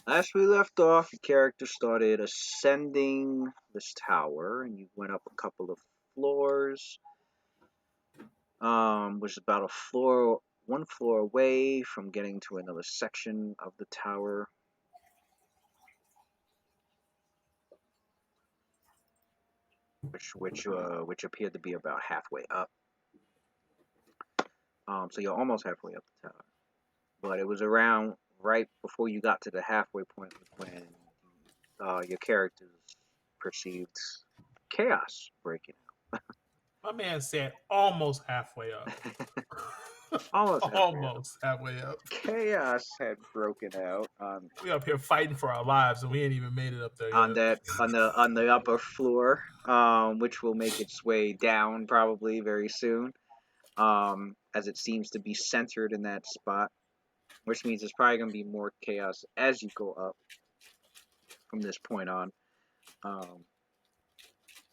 Last we left off, your character started ascending this tower, and you went up a couple of floors. Was about one floor away from getting to another section of the tower. Which appeared to be about halfway up. So you're almost halfway up the tower, but it was around right before you got to the halfway point when your characters perceived chaos breaking My man said almost halfway up. out. Almost halfway up. Almost halfway up. Chaos had broken out We up here fighting for our lives, and we ain't even made it up there on yet. that on the upper floor, which will make its way down probably very soon, as it seems to be centered in that spot, which means there's probably going to be more chaos as you go up from this point on.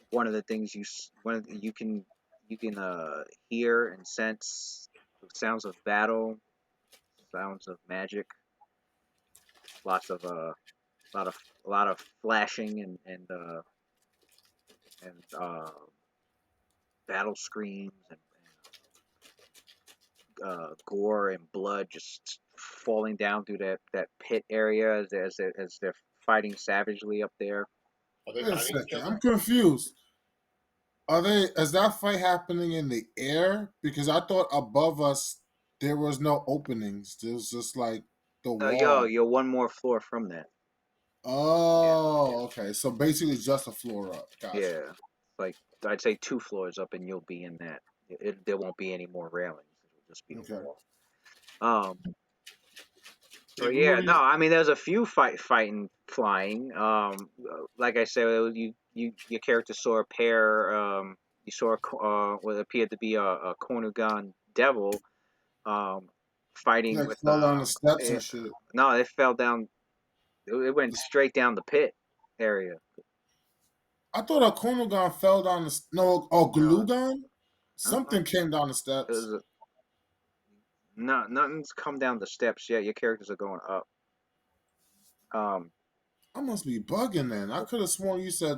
One of the things you can hear and sense the sounds of battle, sounds of magic, lots of a lot of flashing and battle screams and gore and blood just falling down through that pit area as they're fighting savagely up there. Wait a second, I'm confused. Is that fight happening in the air? Because I thought above us there was no openings. There was just like the wall. You're one more floor from that. Oh, okay. So basically just a floor up. Gotcha. Yeah, like I'd say 2 floors up, and you'll be in that. There won't be any more railings. It'll just be the wall. So yeah, no, I mean there's a few fighting flying. Like I said, your character saw a pair. You saw what appeared to be a Konugan devil. Fighting with fell down the steps and shit. No, it fell down. It went straight down the pit area. I thought a Konugan fell down the Glugan? Something came down the steps. No, nothing's come down the steps yet. Your characters are going up. I must be bugging then. I could have sworn you said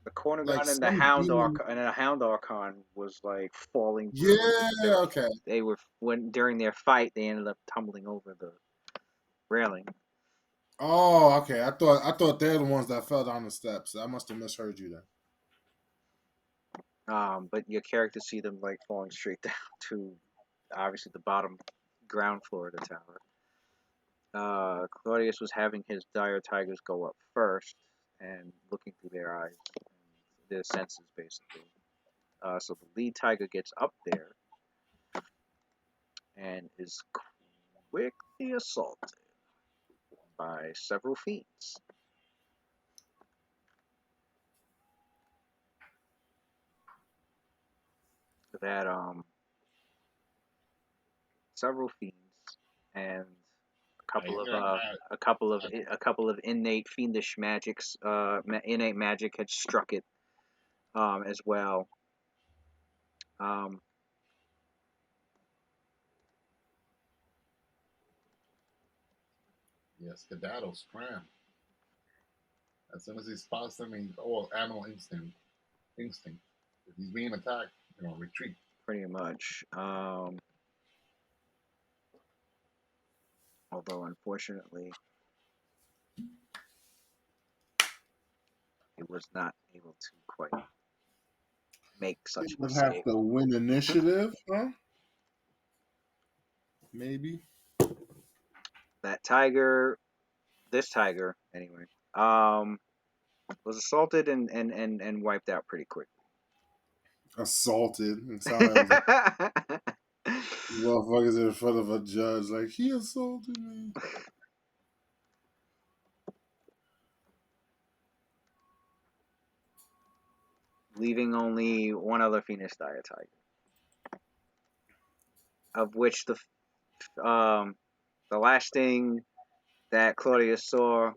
the Konugan and the Hound Archon was like falling. Yeah, okay. They were during their fight, they ended up tumbling over the railing. Oh, okay. I thought they're the ones that fell down the steps. I must have misheard you then. But your characters see them like falling straight down to obviously the bottom ground floor of the tower. Claudius was having his dire tigers go up first and looking through their eyes, and their senses basically. So the lead tiger gets up there and is quickly assaulted by several fiends. That several fiends and a couple of innate fiendish magics, innate magic had struck it as well. Yes, Skedaddle scram. As soon as he spots them, animal instinct. If he's being attacked, retreat. Pretty much. Although unfortunately, he was not able to quite make such a mistake. Have to win initiative, huh? Maybe. This tiger, anyway, was assaulted and wiped out pretty quickly. Assaulted. Motherfuckers in front of a judge like, he assaulted me. Leaving only one other Phoenix dire tiger, of which the last thing that Claudius saw.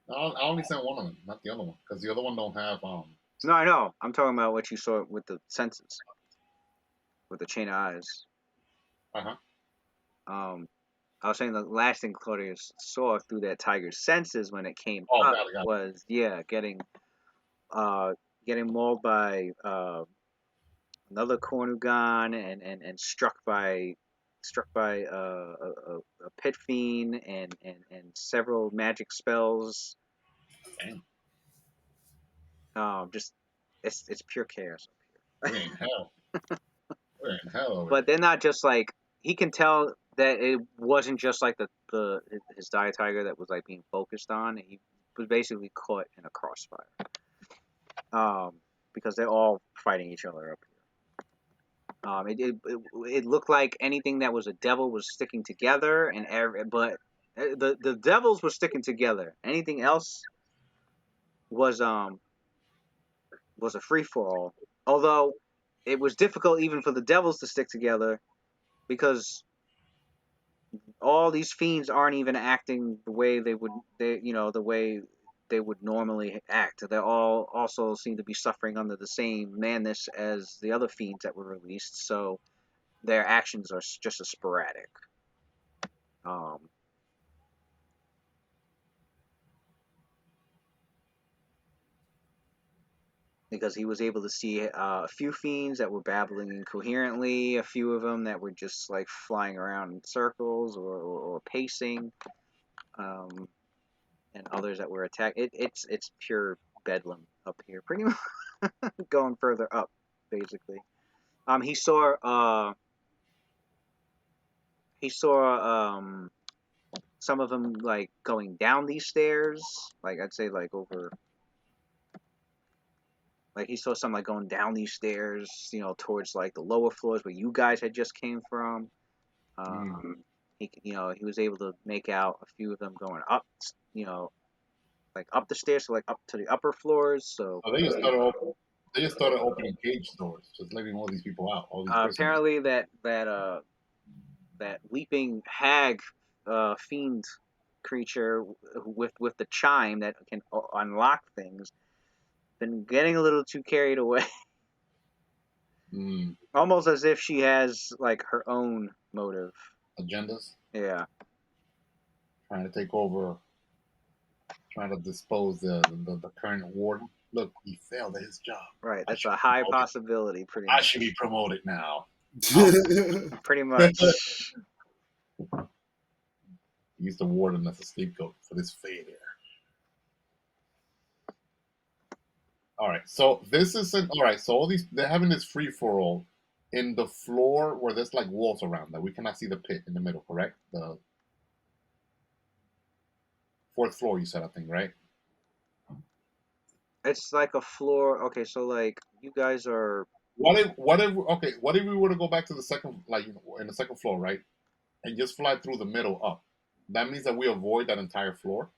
I only sent one of them, not the other one, because the other one don't have. No, I know. I'm talking about what you saw with the senses, with the chain of eyes. I was saying the last thing Claudius saw through that tiger's senses when it came Oh, up got it. was getting mauled by another Cornugon and struck by a pit fiend and several magic spells. Damn. Just it's pure chaos We're in hell. We're in hell over But here. they're not just like he can tell that it wasn't just like his dire tiger that was like being focused on. He was basically caught in a crossfire. Because they're all fighting each other up here. It looked like anything that was a devil was sticking together, but the devils were sticking together. Anything else was a free for all. Although it was difficult even for the devils to stick together because all these fiends aren't even acting the way the way they would normally act. They all also seem to be suffering under the same madness as the other fiends that were released, so their actions are just as sporadic. Because he was able to see a few fiends that were babbling incoherently, a few of them that were just like flying around in circles or pacing, and others that were attacked. It's pure bedlam up here, pretty much. Going further up, basically. He saw some of them like going down these stairs, like I'd say like over. Like he saw some like going down these stairs, towards like the lower floors where you guys had just came from. He was able to make out a few of them going up, like up the stairs, so like up to the upper floors. So they just started opening cage doors, just letting all these people out. All these apparently that leaping hag fiend creature with the chime that can unlock things been getting a little too carried away. Almost as if she has like her own motive. Agendas? Yeah. Trying to take over, trying to dispose the current warden. Look, he failed at his job. Right, that's a high possibility, pretty much. I should be promoted now. Pretty much. Use the warden as a scapegoat for this failure. All right, so this isn't all right. So all these they're having this free for all in the floor where there's like walls around that we cannot see the pit in the middle. Correct? The fourth floor, you said, I think, right? It's like a floor. Okay, so like you guys are. What if we were to go back to the second, like in the second floor, right, and just fly through the middle up? That means that we avoid that entire floor.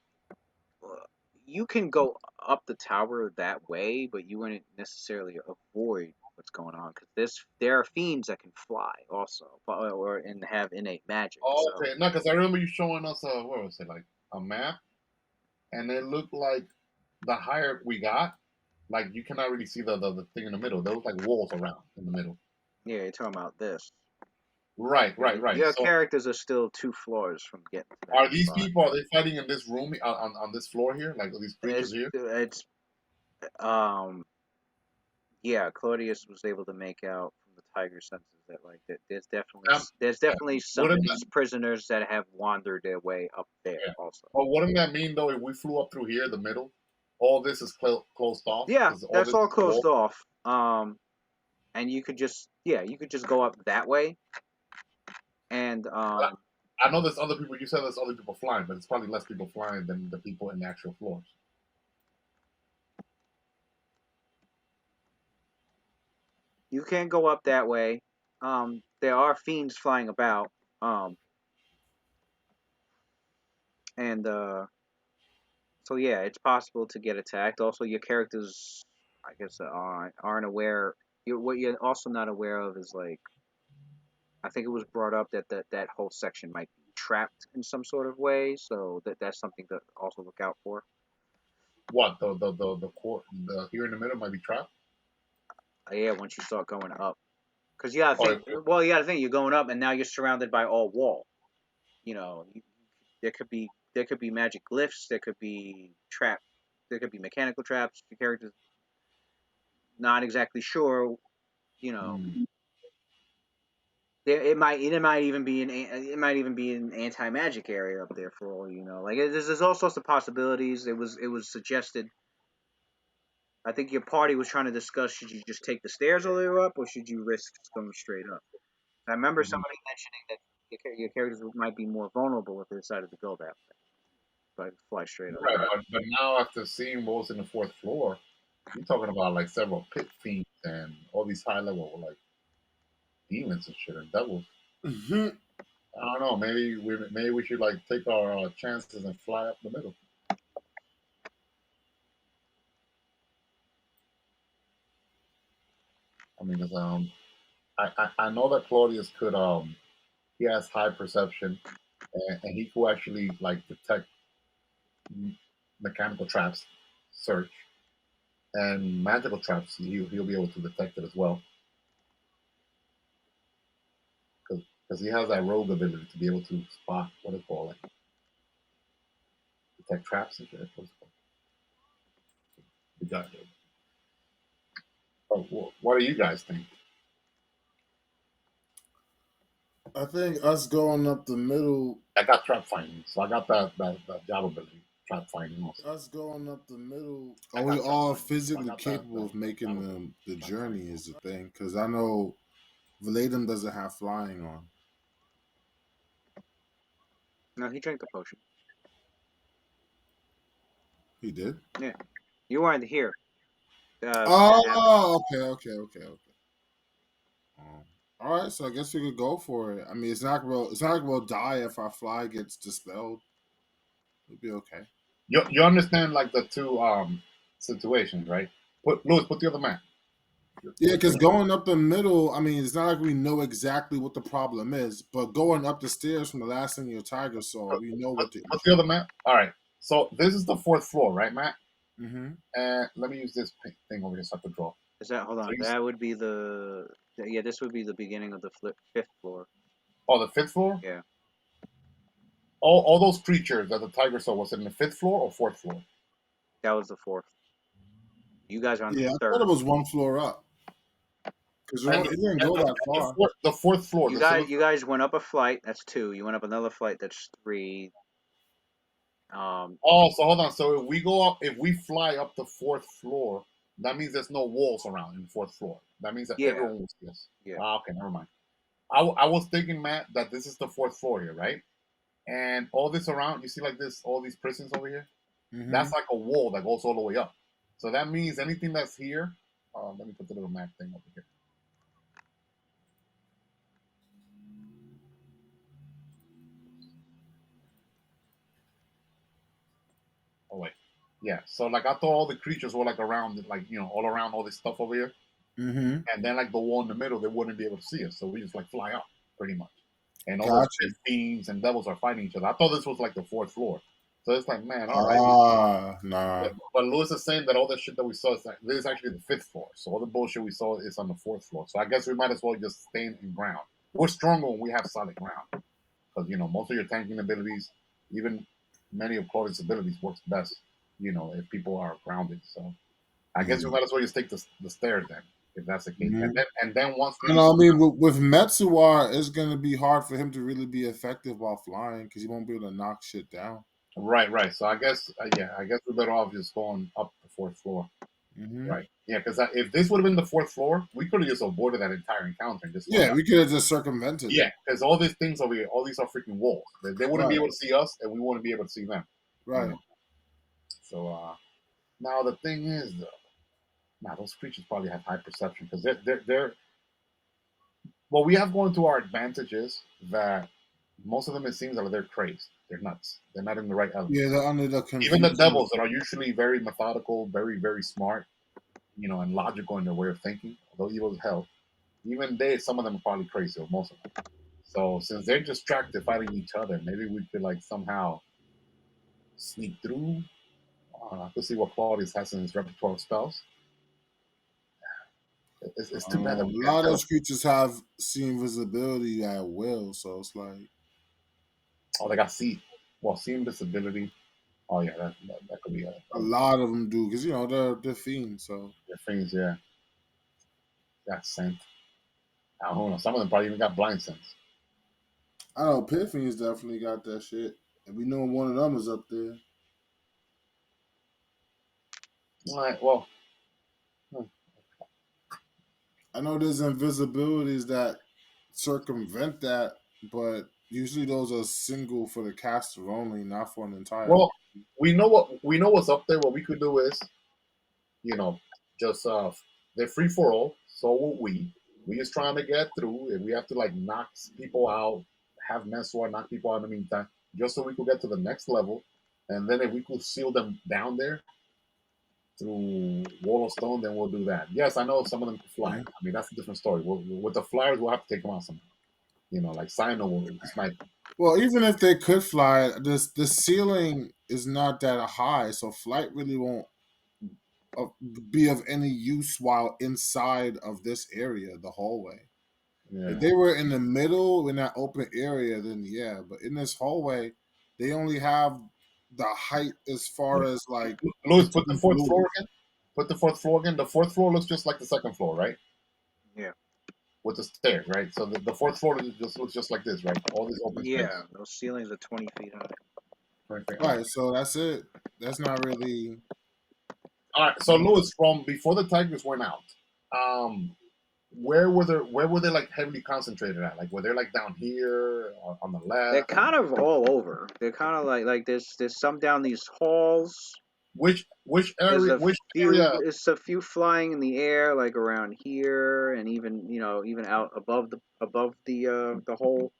You can go up the tower that way, but you wouldn't necessarily avoid what's going on because there are fiends that can fly also, and have innate magic. Oh, okay. No, because I remember you showing us what was it, like a map, and it looked like the higher we got, like you cannot really see the thing in the middle. There was like walls around in the middle. Yeah, you're talking about this. Right. Your characters are still 2 floors from getting to that. Are these people, are they fighting in this room on this floor here? Like these creatures here? It's yeah, Claudius was able to make out from the tiger senses that like there's definitely some of these prisoners that have wandered their way up there also. Well, wouldn't that mean though if we flew up through here, the middle, all this is closed off? Yeah, that's all closed off. And you could just go up that way. And I know there's other people. You said there's other people flying, but it's probably less people flying than the people in the actual floors. You can go up that way. There are fiends flying about. And so yeah, it's possible to get attacked. Also, your characters, I guess, aren't aware. What you're also not aware of is like, I think it was brought up that whole section might be trapped in some sort of way. So that's something to also look out for. What the here in the middle might be trapped? Yeah, once you start going up, because you gotta think. Well, you gotta think you're going up, and now you're surrounded by all wall. you know, there could be magic glyphs, there could be mechanical traps. The character's not exactly sure, you know. It might even be an anti-magic area up there for all you know. Like there's all sorts of possibilities. It was suggested. I think your party was trying to discuss: should you just take the stairs all the way up, or should you risk going straight up? I remember somebody mentioning that your characters might be more vulnerable if they decided to go that way, but fly straight up. Right, but now after seeing what was in the fourth floor, you're talking about like several pit fiends and all these high level like demons and shit and devils. Mm-hmm. I don't know. Maybe we should like take our chances and fly up the middle. I mean, 'cause, I know that Claudius could he has high perception and he could actually like detect mechanical traps, search, and magical traps. He'll be able to detect it as well because he has that rogue ability to be able to spot what it's called, like detect traps and shit. We got it. What do you guys think? I think us going up the middle. I got trap finding, so I got that job ability. Trap finding also. Us going up the middle. Are we all physically capable of making the journey? Is the thing, because I know Valadim doesn't have flying on. No, he drank the potion. He did. Yeah, you weren't here. Okay. All right, so I guess we could go for it. I mean, it's not like we'll die if our fly gets dispelled. We'll be okay. You understand like the two situations, right? Put the other map. Yeah, because going up the middle, I mean, it's not like we know exactly what the problem is, but going up the stairs from the last thing your tiger saw, we know what the Put the other map. All right. So this is the fourth floor, right, Matt? Mm-hmm. And let me use this thing over here so I can draw. Is that hold on? So that would be this would be the beginning of the fifth floor. Oh, the fifth floor? Yeah. All those creatures that the tiger saw, was it in the fifth floor or fourth floor? That was the fourth. You guys are on the third. I thought it was one floor up. Because it didn't go that far. The fourth floor. You guys went up a flight. That's 2. You went up another flight. That's 3. So hold on. So if we fly up the fourth floor, that means there's no walls around in the fourth floor. That means that everyone will see us. Yeah. Okay, never mind. I was thinking, Matt, that this is the fourth floor here, right? And all this around, you see like this, all these prisons over here? Mm-hmm. That's like a wall that goes all the way up. So that means anything that's here, let me put the little map thing over here. Oh, wait. Yeah, so like I thought all the creatures were like around, like, you know, all around all this stuff over here. Mm-hmm. And then like the wall in the middle, they wouldn't be able to see us. So we just like fly up pretty much. And all those fiends and devils are fighting each other. I thought this was like the fourth floor. So it's like, man, all right. Nah. But Lewis is saying that all the shit that we saw, this is actually the fifth floor. So all the bullshit we saw is on the fourth floor. So I guess we might as well just stay in ground. We're stronger when we have solid ground. Because, you know, most of your tanking abilities, even many of Claudius' abilities works best, you know, if people are grounded. So I guess we might as well just take the stairs then, if that's the case. Mm-hmm. And then once we... I mean, with Metsuar, it's going to be hard for him to really be effective while flying because he won't be able to knock shit down. Right. So I guess, we're better off just going up the fourth floor. Mm-hmm. Right. Yeah, because if this would have been the fourth floor, we could have just avoided that entire encounter. And just we could have just circumvented it. Yeah, because all these things over here, all these are freaking walls. They wouldn't be able to see us, and we wouldn't be able to see them. Right. You know? So now the thing is, though, those creatures probably have high perception because they're. What we have going to our advantage is that most of them, it seems, they're crazed. They're nuts. They're not in the right element. Yeah, they're under the confusion. Even the devils that are usually very methodical, very, very smart, you know, and logical in their way of thinking, although evil as hell, even some of them are probably crazy, or most of them. So since they're distracted fighting each other, maybe we could like somehow sneak through. I could see what Claudius has in his repertoire of spells. It's too bad that a lot of those creatures have seen visibility at will, so it's like Oh, they got see invisibility. Oh yeah, that could be a lot of them do because they're fiends. So their things. Yeah, got scent. I don't know. Some of them probably even got blind sense. I know pit fiends definitely got that shit, and we know one of them is up there. All right. Well, I know there's invisibilities that circumvent that, but usually those are single for the caster only, not for an entire. well, we know what's up there. What we could do is, just they're free for all. So will we. We just trying to get through. If we have to like knock people out, have Menswar knock people out in the meantime, just so we could get to the next level, and then if we could seal them down there through Wall of Stone, then we'll do that. Yes, I know some of them can fly. I mean, that's a different story. With the flyers, we'll have to take them out somehow. Like Sino will snipe. Well, even if they could fly, the ceiling is not that high, so flight really won't be of any use while inside of this area, the hallway. Yeah. If they were in the middle in that open area, then yeah. But in this hallway, they only have the height as far as like. Louis, put the fourth floor again. Put the fourth floor again. The fourth floor looks just like the second floor, right? Yeah. With the stairs, right? So the fourth floor looks just like this, right? All these open space. Yeah, those ceilings are 20 feet high. Right, so that's it. That's not really. All right, so Louis, from before the Tigers went out, where were they like heavily concentrated at? Like were they like down here on the left? They're kind of all over. They're kind of like there's some down these halls. Which area? It's a few flying in the air, like around here, and even out above the hole.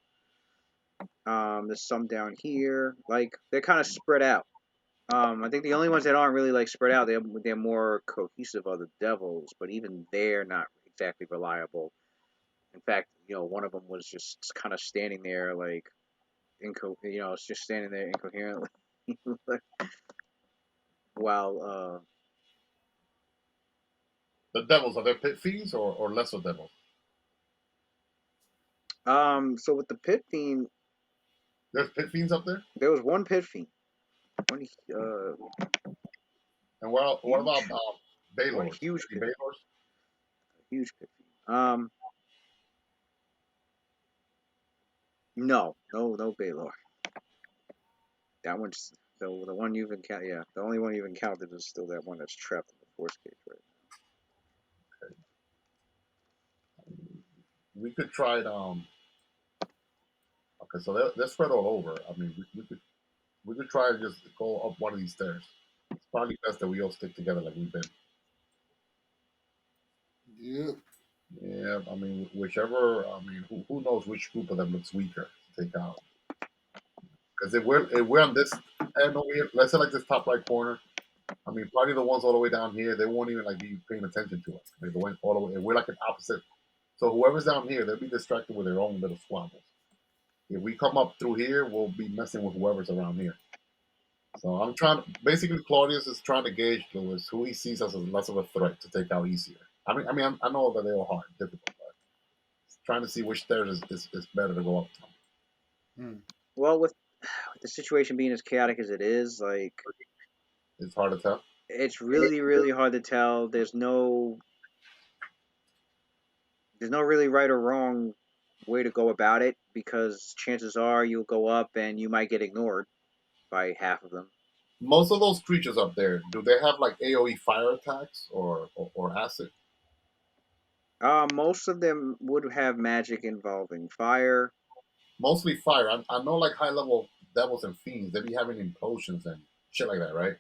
There's some down here. Like they're kind of spread out. I think the only ones that aren't really like spread out, they're more cohesive are the devils, but even they're not exactly reliable. In fact, one of them was just kind of standing there like it's just standing there incoherently while the devils, are there pit fiends or lesser devils? So with the pit fiend, there's pit fiends up there. There was one pit fiend. And what about Baylors? Huge pit. Baylors? Huge pit fiend. No Baylor. That one's the one you've encountered. Yeah, the only one you've encountered is still that one that's trapped in the force cage right now. Okay. We could try it. Okay, so they're spread all over. I mean, we could try to just go up one of these stairs. It's probably best that we all stick together like we've been. Yep. Yeah, I mean, whichever. I mean, who knows which group of them looks weaker to take out? Because if we're on this end over here, let's say like this top right corner. I mean, probably the ones all the way down here, they won't even like be paying attention to us. They went all the way. If we're like an opposite. So whoever's down here, they'll be distracted with their own little squabbles. If we come up through here, we'll be messing with whoever's around here. So I'm basically Claudius is trying to gauge Louis who he sees as less of a threat to take out easier. I know that they're all hard, difficult, but trying to see which stairs is better to go up to. Well, with the situation being as chaotic as it is, like it's hard to tell. It's really, really hard to tell. There's no really right or wrong way to go about it because chances are you'll go up and you might get ignored by half of them. Most of those creatures up there, do they have like AoE fire attacks or acid? Most of them would have magic involving fire. Mostly fire. I know like high level devils and fiends, they be having implosions and shit like that, right?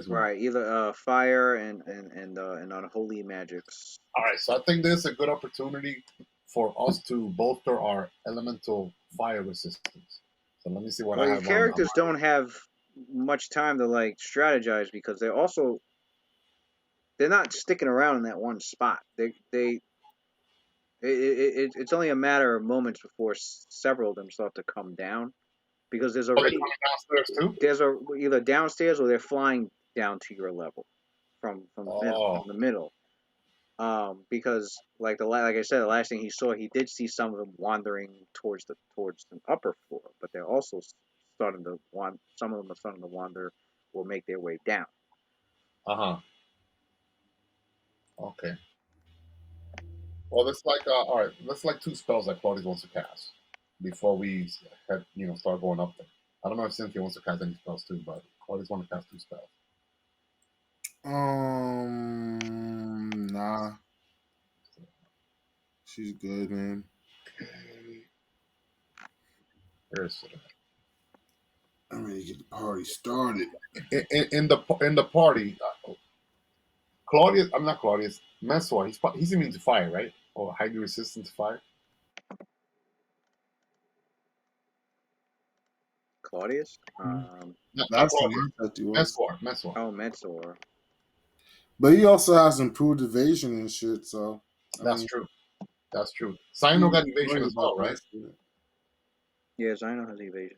Right, either fire and unholy magics. All right, so I think this is a good opportunity for us to bolster our elemental fire resistance. So let me see what I have. Your characters don't have much time to like strategize because they're not sticking around in that one spot. It's only a matter of moments before several of them start to come down because there's already downstairs too. There's either downstairs or they're flying down to your level from the middle. Because like like I said, the last thing he saw, he did see some of them wandering towards the upper floor, but they're also starting to wander. Some of them are starting to wander or make their way down. Okay. Well, that's like all right. That's like 2 spells that Claudius wants to cast before we head, start going up there. I don't know if Cynthia wants to cast any spells too, but Claudius wants to cast 2 spells. Nah. She's good, man. Where's I'm ready to get the party started. in the party? Claudius, I'm not Claudius. Mensor, he's immune to fire, right? Or highly resistant to fire. Claudius? That's the Mensor. Oh, Mensor. But he also has improved evasion and shit, so That's true. That's true. Sino got evasion as well, right? Yeah, Zino has evasion.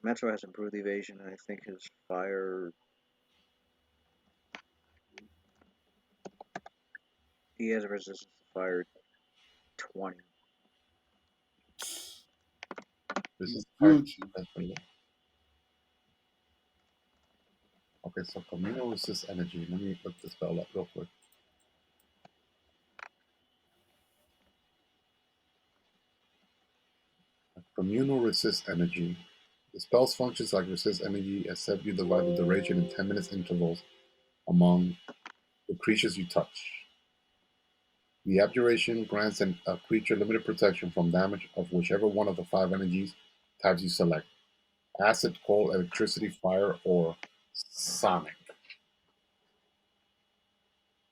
Metro has improved evasion, and I think his fire. He has a resistance to fire 20. This is fire. Okay, so Communal resists energy. Let me look the spell up real quick. Communal resists energy. The spell's functions like resist energy, except you divide the duration in 10 minutes intervals among the creatures you touch. The abjuration grants a creature limited protection from damage of whichever one of the 5 energies types you select: acid, cold, electricity, fire, or sonic.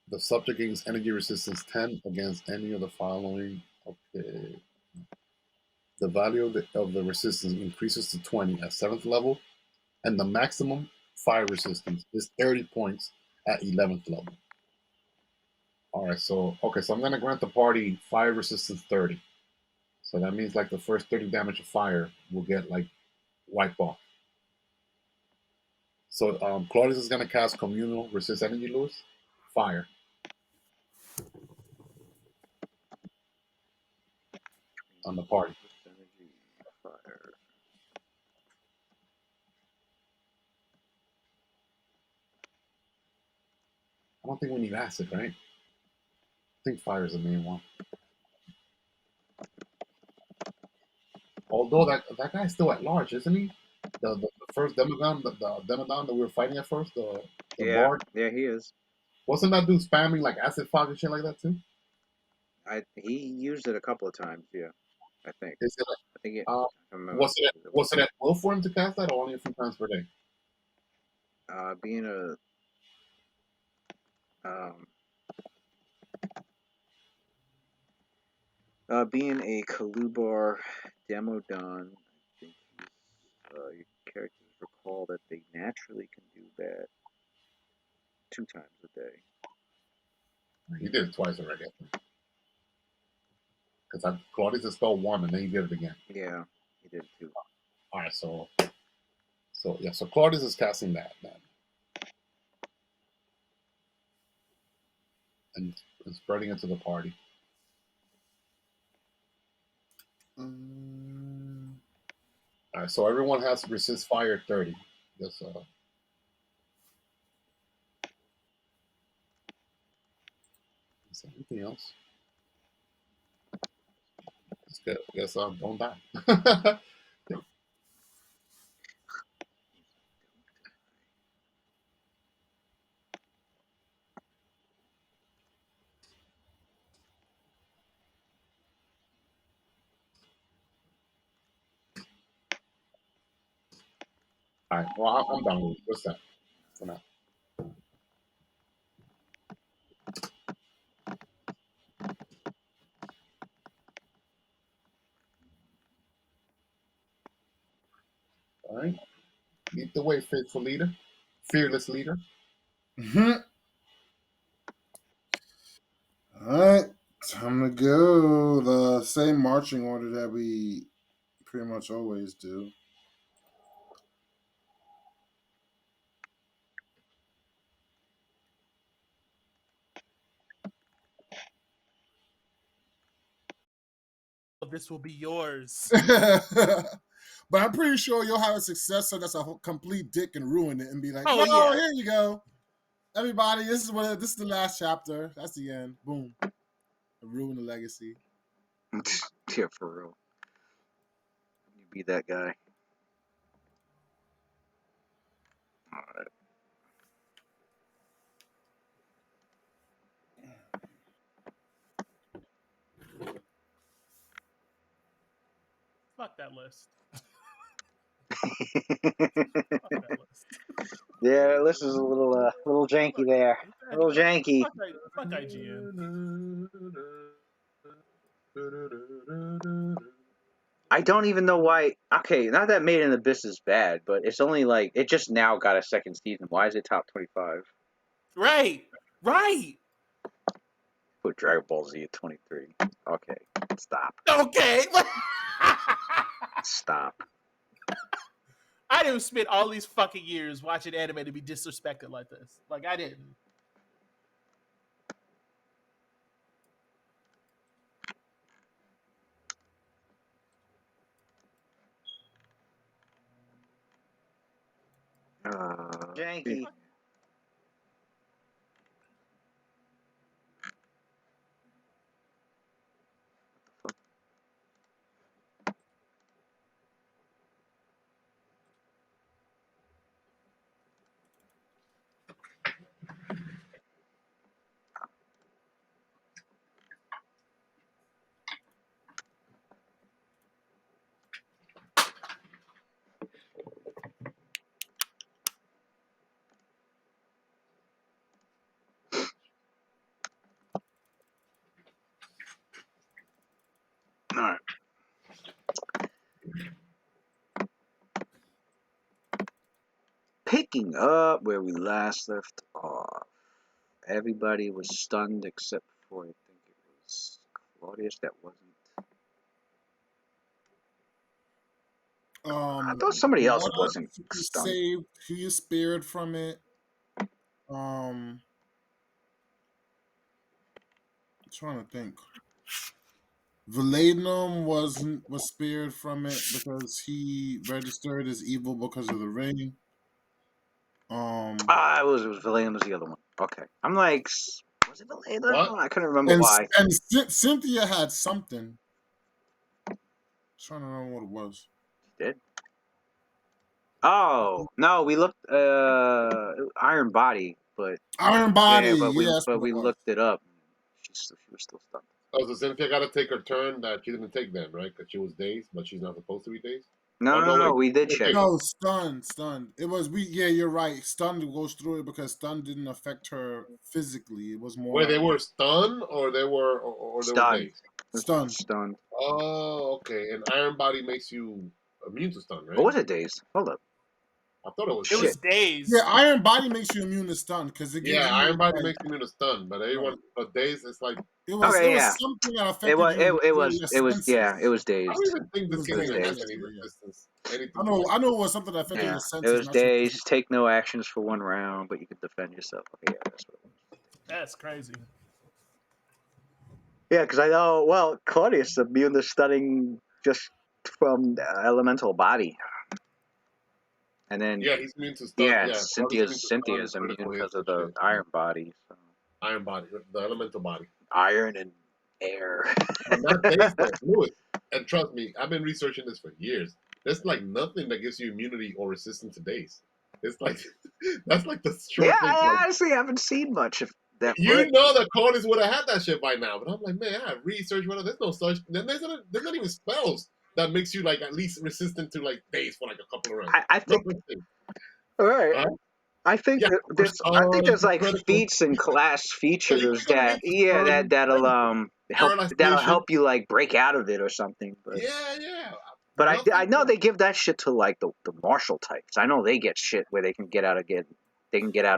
The subject gains energy resistance 10 against any of the following. Okay. The value of the resistance increases to 20 at 7th level, and the maximum fire resistance is 30 points at 11th level. All right, so I'm gonna grant the party fire resistance 30. So that means like the first 30 damage of fire will get like wiped off. So Claudius is gonna cast Communal resist energy, Lewis. Fire. On the party. Energy, fire. I don't think we need acid, right? I think fire is the main one. Although that guy's still at large, isn't he? The first Demodon, the Demodon that we were fighting at first, the Bard. Yeah, he is. Wasn't that dude spamming like acid fog and shit like that too? He used it a couple of times. Yeah, I think. Is it, I think it. was it at will for him to cast that, or only a few times per day? Being a Kalubar Demodon, I think your characters recall that they naturally can do that 2 times a day. He did it twice already. Because Claudius has spelled 1 and then he did it again. Yeah, he did it too. All right, so Claudius is casting that then, and spreading it to the party. All right, so everyone has to resist fire 30. Just is there anything else? Guess don't die. All right, well, I'm done with it. What's that for now? All right, lead the way, faithful leader, fearless leader. All right, time to go. The same marching order that we pretty much always do. this will be yours. But I'm pretty sure you'll have a successor that's a complete dick and ruin it and be like, Oh, no, yeah. here you go. Everybody, this is the last chapter. That's the end. Boom. Ruin the legacy. Yeah, for real. You be that guy. All right. Fuck that list. Fuck that list. Yeah, this is a little janky there. A little janky. Fuck IGN. I don't even know why. Okay, not that Made in Abyss is bad, but it's only like it just now got a second season. Why is it top 25? Right. Put Dragon Ball Z at 23. Okay, stop. Okay. Stop. I didn't spend all these fucking years watching anime to be disrespected like this. Like, I didn't. Janky. All right. Picking up where we last left off. Everybody was stunned except for, I think it was Claudius that wasn't. I thought somebody else wasn't stunned. Saved, who you spared from it. I'm trying to think. Valenum was spared from it because he registered as evil because of the ring. It was Valenum was the other one. Okay, I'm like, was it Valenum? What? I couldn't remember why. And Cynthia had something. I'm trying to remember what it was. She did. Oh no, we looked Iron Body, but Iron Body. yeah, But we looked it up. She was still stunned. Oh, so Cynthia got to take her turn that she didn't take then, right? Because she was dazed, but she's not supposed to be dazed. No, we did check. No, stunned. It was Yeah, you're right. Stunned goes through it because stun didn't affect her physically. It was more. Wait, they were stunned or they were stunned. Stunned. Oh, okay. And Iron Body makes you immune to stun, right? What was it, dazed? Hold up. I thought it was. It was dazed. Yeah, Iron Body makes you immune to stun because it gives you. Iron Body makes you immune to stun, but everyone, but dazed, it's like. It was something that affected you. It was dazed. I don't even think this game has any resistance. I know it was something that affected your senses. It was dazed. Take no actions for 1 round, but you can defend yourself. Okay, yeah, that's what it was. That's crazy. Yeah, because I know. Well, Claudius immune to stunning just from elemental body, and then he's immune to stun. Yeah, Cynthia's immune because of the Iron Body. So. Iron Body, the elemental body. Iron and air. Not dazed though, Lewis. And trust me, I've been researching this for years. There's like nothing that gives you immunity or resistance to daze. It's like that's like the short thing. I honestly haven't seen much of that. You know that Claudius would have had that shit by now, but I'm like, man, I researched whether there's no such. Then there's not even spells that makes you like at least resistant to like daze for like a couple of rounds. I think. All right. I think there's like feats and class features that'll help you like break out of it or something. But But I know they give that shit to like the martial types. I know they get shit where they can get out of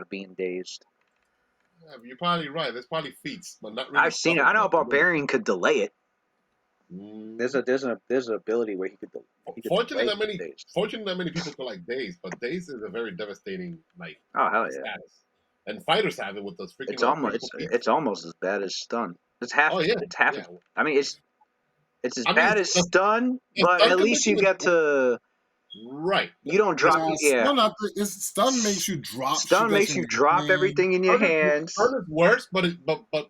being dazed. Yeah, you're probably right. There's probably feats, but not really. I've seen it. I know a barbarian could delay it. There's an ability where he could. Fortunately, that many people can like daze, but daze is a very devastating like. Oh hell yeah! Status. And fighters have it with those freaking. It's almost as bad as stun. It's half. Oh yeah. It's half. Yeah. I mean, It's as I mean, bad as stun, the but stun at least you condition is get to. right. You don't drop. Yeah, Stun makes you drop stun shit that's makes in you your drop hand. everything in your hands, Stun is worse, but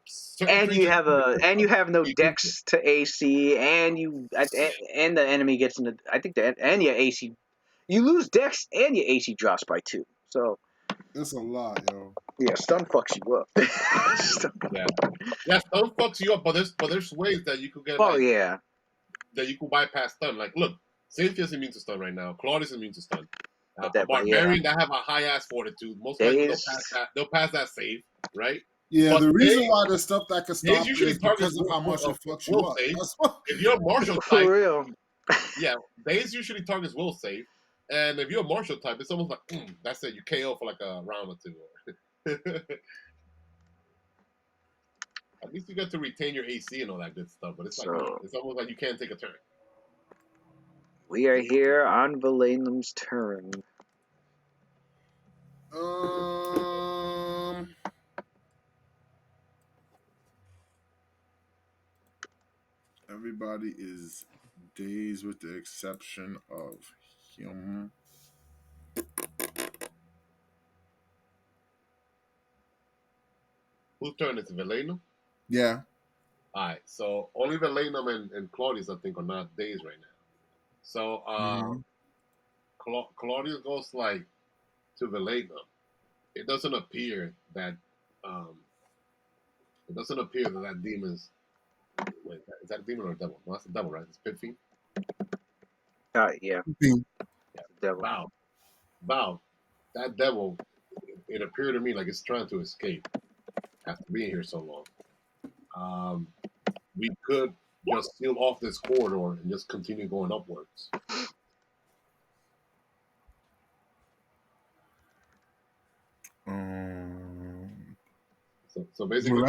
certain and you creatures have no dex to AC, and and the enemy gets into. I think that and your AC, you lose dex and your AC drops by 2. So it's a lot, yo. Yeah, stun fucks you up. Yeah, stun fucks you up, but there's ways that you could get that you could bypass stun. Like, look, Cynthia's immune to stun right now. Claudia's immune to stun. A barbarian that have a high ass fortitude, most likely they'll pass that save, right? Yeah, but the reason why there's stuff that can stop usually is because of how much it fucks you up. If you're a martial For type, real. yeah, Daze usually targets will save. And if you're a martial type, it's almost like, that's it, you KO for like a round or 2. At least you get to retain your AC and all that good stuff, but it's like, it's almost like you can't take a turn. We are here on Valenum's turn. Everybody is dazed with the exception of him. Whose turn is it? Valenum? Yeah. Alright, so only Valenum and Claudius, I think, are not dazed right now. So Claudius goes like to Valenum. It doesn't appear that that demon's. Wait, is that a demon or a devil? No, that's a devil, right? It's Pit Fiend. Yeah. Devil. Wow. That devil. It appeared to me like it's trying to escape after being here so long. We could just seal off this corridor and just continue going upwards. So basically,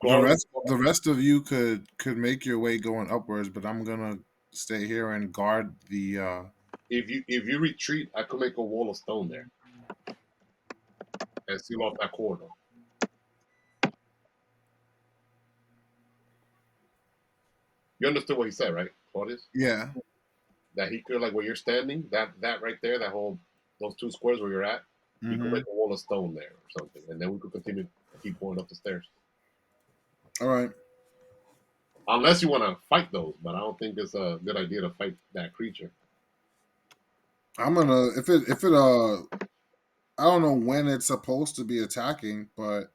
the rest of you could make your way going upwards, but I'm gonna stay here and guard the. If you retreat, I could make a wall of stone there and seal off that corridor. You understood what he said, right, Claudius? Yeah. That he could, like where you're standing, that right there, those 2 squares where you're at, you could make a wall of stone there or something, and then we could continue to keep going up the stairs. All right. Unless you want to fight those, but I don't think it's a good idea to fight that creature. I'm gonna if it I don't know when it's supposed to be attacking, but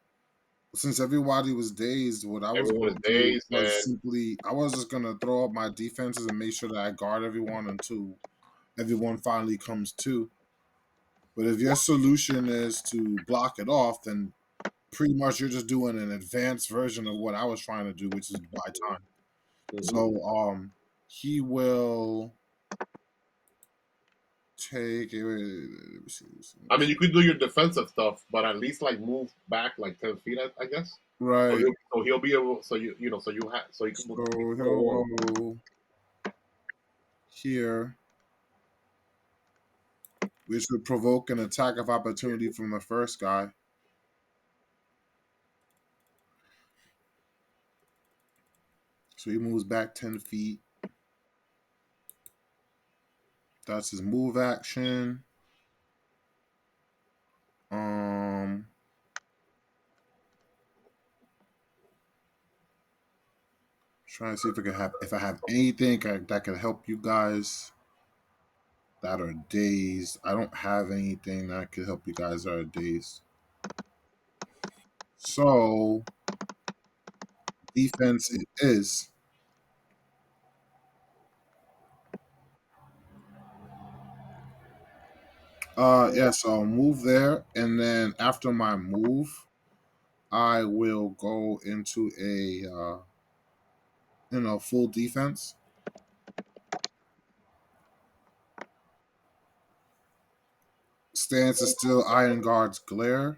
since everybody was dazed, what I was going to do was simply I was just gonna throw up my defenses and make sure that I guard everyone until everyone finally comes to. But if your solution is to block it off, then pretty much you're just doing an advanced version of what I was trying to do, which is buy time. So he will take it. Let me see. I mean, you could do your defensive stuff, but at least like move back like 10 feet, I guess. Right. So he'll be able. So you can. So he'll go here, which would provoke an attack of opportunity from the first guy. So he moves back 10 feet. That's his move action. Trying to see if I have anything that could help you guys that are dazed. I don't have anything that could help you guys that are dazed. So defense it is. So I'll move there, and then after my move, I will go into a full defense. Stance is still Iron Guard's glare.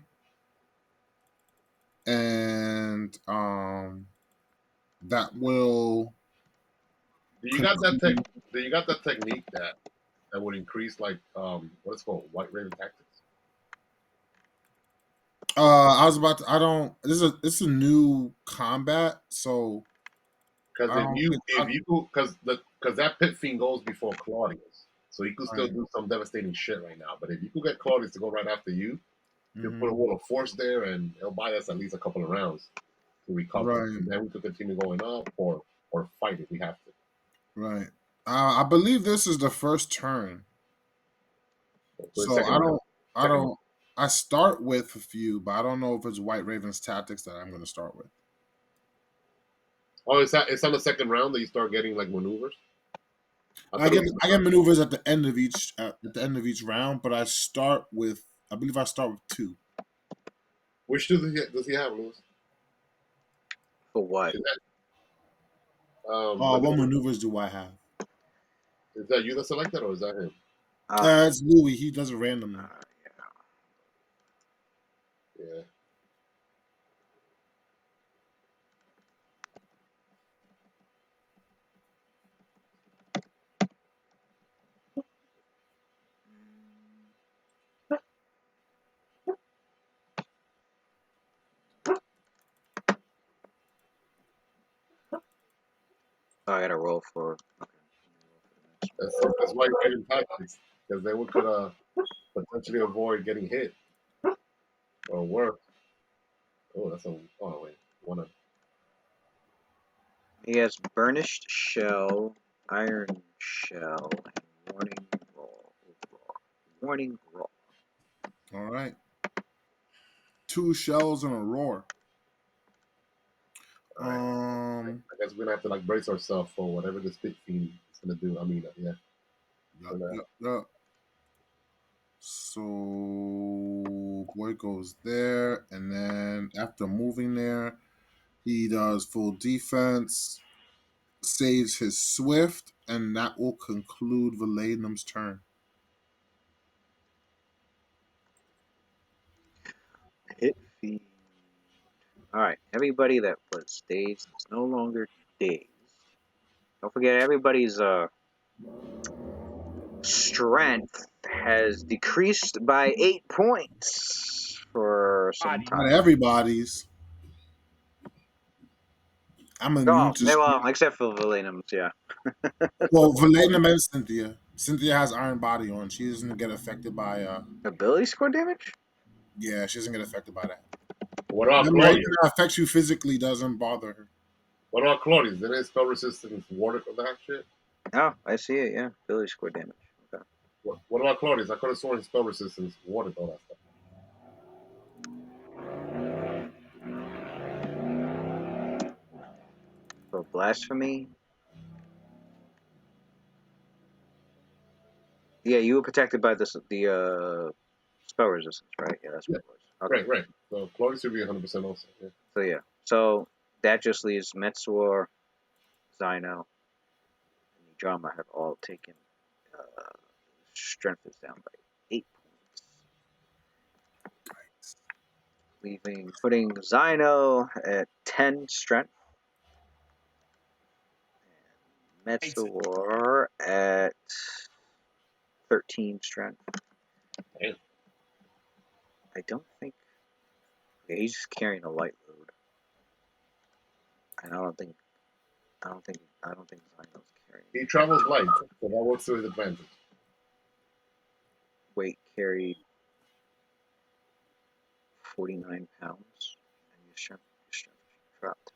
And that will Do you got that technique that would increase like what's it called, White Raven tactics? I was about to. I don't. It's a new combat, so Because because that Pit Fiend goes before Claudius, so he could still do some devastating shit right now. But if you could get Claudius to go right after you, he'll put a wall of force there, and he'll buy us at least a couple of rounds to recover. And then we could continue going up or fight if we have to. Right. I believe this is the first turn. So I start with a few, but I don't know if it's White Raven's tactics that I'm going to start with. Oh, it's on the second round that you start getting like maneuvers. I get maneuvers at the end of each round, but I believe I start with 2. Which does he have, Lewis? For what? What maneuvers do I have? Is that you that selected, or is that him? It's Louis. He does it randomly. Yeah. I gotta roll for. That's why you're getting tactics, because then we could potentially avoid getting hit or worse. Oh, wait, one. He has burnished shell, iron shell, and warning roll. All right. 2 shells and a roar. I guess we're gonna have to like brace ourselves for whatever this Pit Fiend is gonna do. I mean, yeah. Yeah. So boy goes there, and then after moving there, he does full defense, saves his swift, and that will conclude Valenum's turn. Hit feed. Alright, everybody that was dazed is no longer dazed. Don't forget, everybody's strength has decreased by 8 points for some time. Not everybody's. I'm immune to. Well, except for Valenum's, yeah. Well, Valenum and Cynthia. Cynthia has Iron Body on. She doesn't get affected by ability score damage. Yeah, she doesn't get affected by that. What about Claudius? Anything that affects you physically doesn't bother her. What about Claudius? Did his spell resistance warded for that shit? Oh, I see it. Yeah, ability score damage. Okay. What about Claudius? I could have sworn his spell resistance warded all that stuff. For blasphemy. Yeah, you were protected by the spell resistance, right? Yeah, that's what it was. Okay. Right. So Claudius should be 100% also. Yeah. So that just leaves Metsuor, Zino, and Drama have all taken strength is down by 8 points. Putting Zino at 10 strength. And Metsuor at 13 strength. Damn. I don't think he's just carrying a light load. And I don't think Zino's carrying. He travels light, so that works to his advantage. Weight carried 49 pounds, and your strength dropped to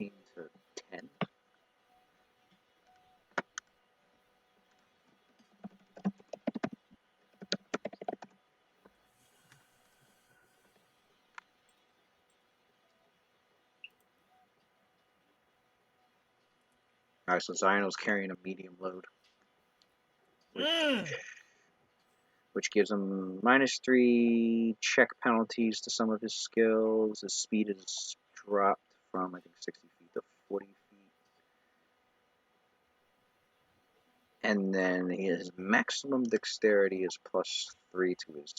18 to 10. Alright, so Zino's carrying a medium load. Which gives him -3 check penalties to some of his skills. His speed is dropped from, I think, 60 feet to 40 feet. And then his maximum dexterity is +3 to his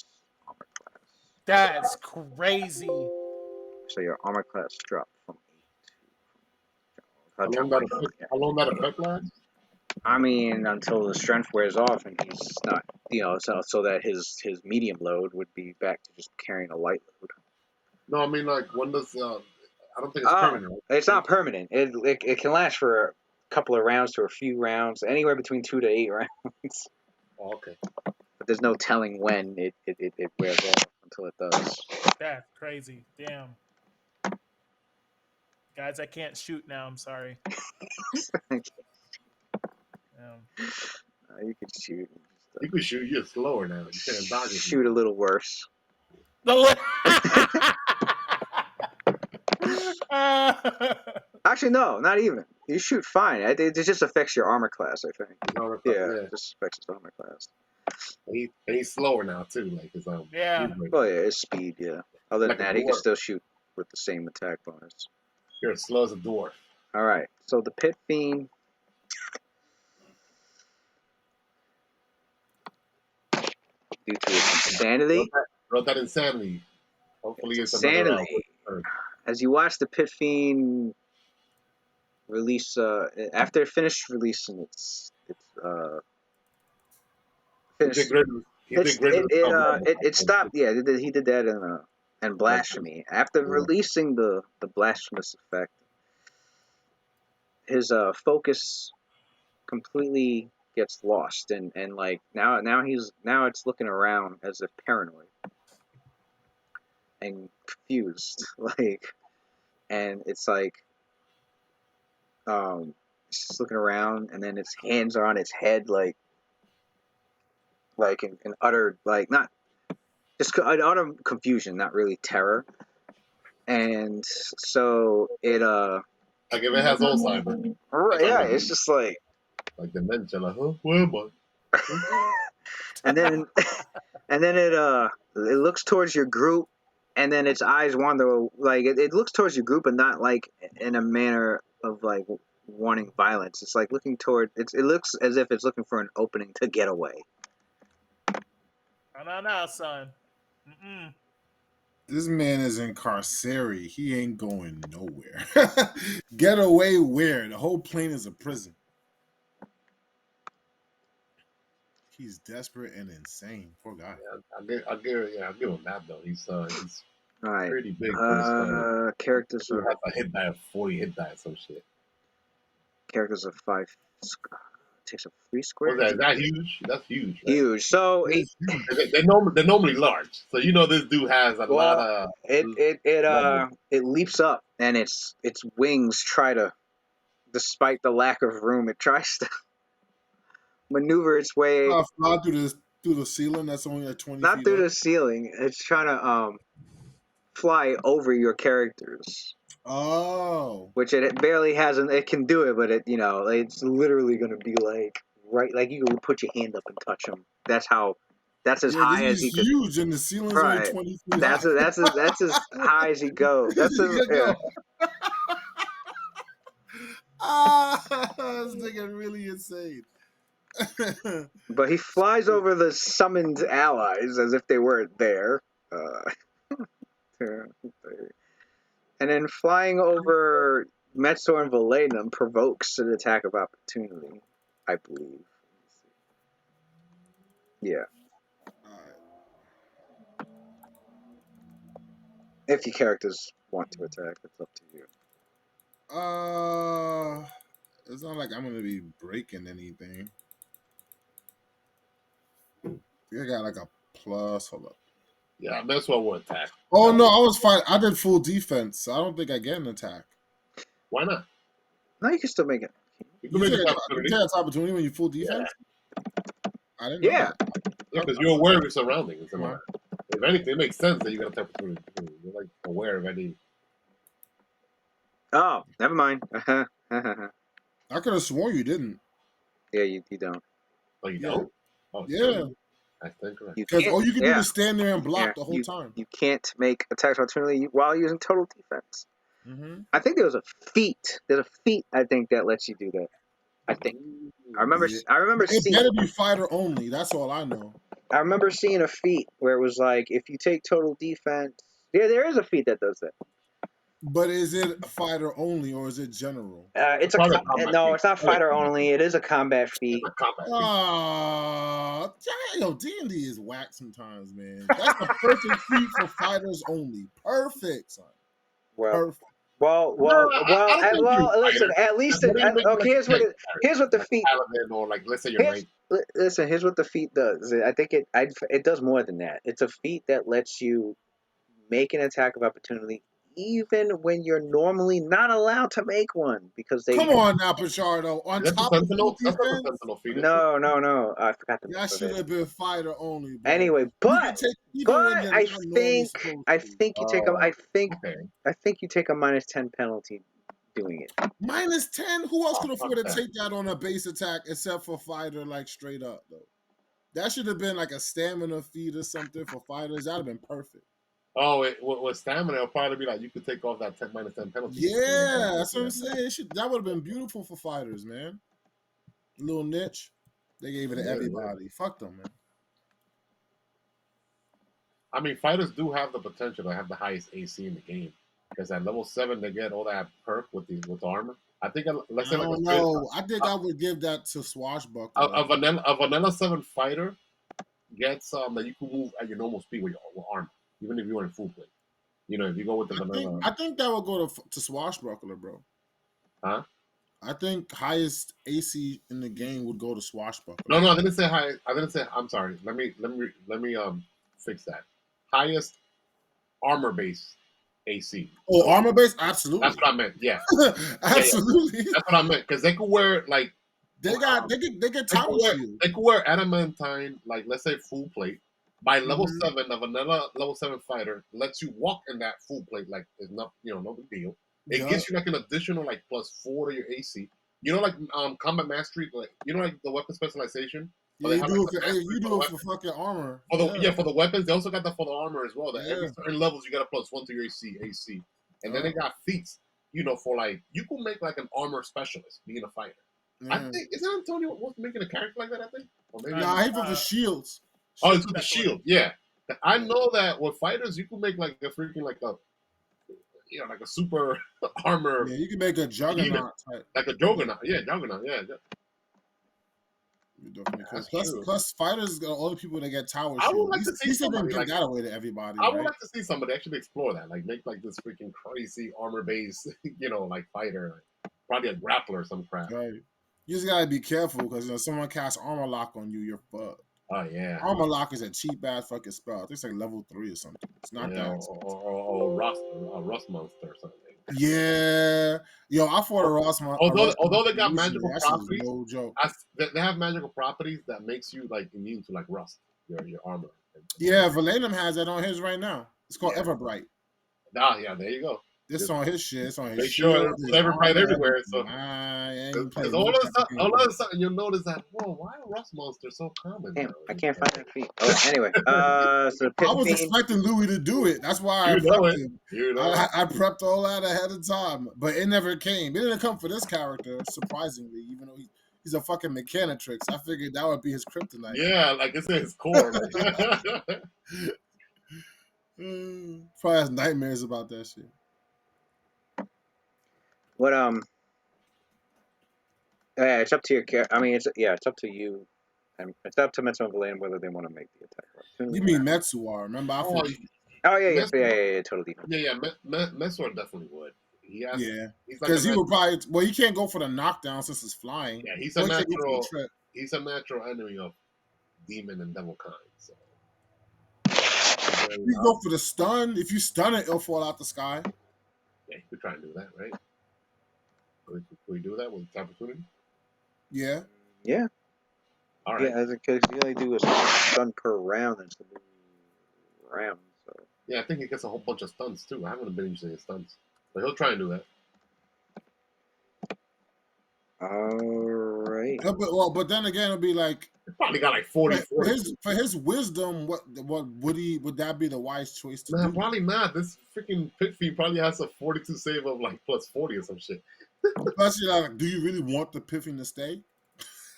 armor class. That's crazy. So your armor class dropped from 8 to... How long that effect lasts? I mean, until the strength wears off and he's not, so that his medium load would be back to just carrying a light load. No, I mean, like, when does I don't think it's permanent. It's not permanent. It can last for a couple of rounds to a few rounds, anywhere between 2 to 8 rounds. Oh, okay. But there's no telling when it wears off until it does. That's crazy. Damn. Guys, I can't shoot now. I'm sorry. You can shoot. You can shoot. You're slower now. You can't dodge it. Shoot a little worse. Actually, no, not even. You shoot fine. It just affects your armor class, I think. It just affects his armor class. He's slower now too. Like his Yeah. Well, yeah, his speed. Yeah. Other Like than a that, he can dwarf. still shoot with the same attack bonus. You're as slow as a dwarf. All right. So the Pit Fiend. Due to its insanity. Wrote that insanity. Hopefully it's insanity. As you watch the Pit Fiend release, after it finished releasing its finished, it stopped. Yeah, he did that in Blasphemy. After releasing the blasphemous effect, his focus completely gets lost, and like now it's looking around as if paranoid and confused, like, and it's like it's just looking around, and then its hands are on its head, like in utter, like, not just utter confusion, not really terror. And so it like if it has Alzheimer's. Yeah, it's just like dementia, like, huh? Where am I? and then it looks towards your group, and then its eyes wander, like it looks towards your group, but not like in a manner of like wanting violence. It's like looking toward it looks as if it's looking for an opening to get away. No, son. This man is incarcerated. He ain't going nowhere. Get away where? The whole plane is a prison. He's desperate and insane. Poor guy. Yeah, I'll give him that though. He's All right. pretty big. Characters have a hit die of 40 hit die, some shit. Characters of 5. Takes up 3 squares. Is that huge? That's huge. Right? Huge. So they're normally large. So this dude has a lot of. It leaps up, and its wings try to, despite the lack of room, it tries to maneuver its way. Fly through the ceiling. That's only like 20 Not feet through up. the ceiling. It's trying to fly over your characters. Oh. Which it barely has. It can do it, but it's literally going to be like right, like you can put your hand up and touch him. That's as high as he could. Huge, and the ceiling's only 20 feet that's high. That's as high as he goes. That's this nigga really insane. But he flies over the summoned allies as if they weren't there. And then flying over Metzor and Valenum provokes an attack of opportunity, I believe. Yeah. If your characters want to attack, it's up to you. It's not like I'm gonna be breaking anything. I got like a plus. Hold up. Yeah, that's what we'll attack. Oh no, I was fine. I did full defense, so I don't think I get an attack. Why not? No, you can still make it. You can make an opportunity when you full defense. Yeah. I didn't know that. Yeah, because you're aware of your surroundings. If anything, it makes sense that you got an opportunity. You're like aware of any. Oh, never mind. I could have sworn you didn't. Yeah, you don't. Oh, you don't? Oh, yeah. I think correct. Because all you can do is stand there and block the whole time. You can't make attacks opportunity while using total defense. Mm-hmm. I think there was a feat. There's a feat, I think, that lets you do that. I think. I remember It seeing. better be fighter only. That's all I know. I remember seeing a feat where it was like, if you take total defense. Yeah, there is a feat that does that. But is it fighter only or is it general? It's it's not fighter only. It is a combat feat. Yo, D&D is whack sometimes, man. That's the perfect feat for fighters only. Perfect, son. Well, perfect. Well, I don't think you're a listen. fighter. At least, What do you make okay. like Here's what the like feat. paladin or like let's say your Here's knight? listen. Here's what the feat does. I think it does more than that. It's a feat that lets you make an attack of opportunity even when you're normally not allowed to make one because they. Come on now, Pichardo. On That's the top of full sentinel. That's not the defense, sentinel feat. No. I forgot the name that of should it. have been fighter only, bro. Anyway, You can take even when you're I not normally think supposed I to. think you take a Okay. I think you take a -10 penalty doing it. -10? Who else Oh, could fuck afford to that. take that on a base attack except for fighter, like straight up though? That should have been like a stamina feat or something for fighters. That'd have been perfect. Oh, with stamina, it'll probably be like you could take off that -10 penalty. Yeah, that's what I'm saying. That would have been beautiful for fighters, man. Little niche. They gave it to everybody. Fuck them, man. I mean, fighters do have the potential to have the highest AC in the game because at level 7 they get all that perk with the armor. I think let's say I don't know. I think I would give that to Swashbuckler. a vanilla 7 fighter gets that you can move at your normal speed with armor, even if you're in full plate. You know, if you go with the vanilla. I think that would go to Swashbuckler, bro. Huh? I think highest AC in the game would go to Swashbuckler. No, I didn't say high. I didn't say. I'm sorry. Let me fix that. Highest armor base AC. Oh, armor base, absolutely. That's what I meant. Yeah, absolutely. Yeah. That's what I meant because they could wear like they get tower shield. They could wear adamantine, like let's say full plate. By level 7, a vanilla level 7 fighter lets you walk in that full plate like it's not no big deal. It gives you like an additional like +4 to your AC. You know, like combat mastery, like like the weapon specialization. Yeah, you do it for fucking armor. For the weapons, they also got that for the armor as well. That every certain levels you got a +1 to your AC. And then they got feats, for like you can make like an armor specialist being a fighter. I think isn't Antonio was making a character like that, I think? Or maybe he for the shields. Oh, it's with the shield, yeah. I know that with fighters you can make like a freaking like a like a super armor. Yeah, you can make a juggernaut type. Like a juggernaut, juggernaut, yeah. Plus, fighters are all the people that get tower shield. I would like to see somebody give that away to everybody. I would like to see somebody actually explore that, like make like this freaking crazy armor base, like fighter, probably a grappler or some crap. Right. You just gotta be careful because someone casts armor lock on you, you're fucked. Oh yeah. Armor lock is a cheap ass fucking spell. I think it's like level 3 or something. It's not that. Or rust monster or something. Yeah, yo, I fought a Ross monster. Although they got magical properties, no joke. They have magical properties that makes you like immune to like rust, your armor. Yeah, Valenum has that on his right now. It's called Everbright. Ah, yeah, there you go. This on his shit. It's on his shit. Make sure it's Everbright everywhere. So all of a sudden you'll notice that, whoa, why are rust monsters so common? Damn, I can't find that feat. Oh, anyway, so I was expecting Louis to do it. That's why I prepped him. I prepped all that ahead of time, but it never came. It didn't come for this character, surprisingly, even though he's a fucking Mechanitrix. I figured that would be his kryptonite. Yeah, like it's his core. Probably has nightmares about that shit. What yeah, it's up to your character. I mean, it's up to you. And it's up to Metsu and Valene whether they want to make the attack. You mean Metsuar? Remember? Yeah, totally. Yeah, Metsuar definitely would. Because he would probably. Well, he can't go for the knockdown since it's flying. Yeah, he's a natural. He's a natural enemy of demon and devil kind. So you go for the stun. If you stun it, it'll fall out the sky. Yeah, you could try and do that, right? Could we do that with opportunity? Yeah. Yeah. All right. Yeah, because you only do a stun per round instead of round. So. Yeah, I think he gets a whole bunch of stuns too. I haven't been using his stuns, but he'll try and do that. All right. But then again, it'll be like he probably got like 40. For his wisdom. What would that be the wise choice to do? Probably not. This freaking pit feed probably has a 42 save of like +40 or some shit. Plus, you're like, do you really want the Piffy to stay?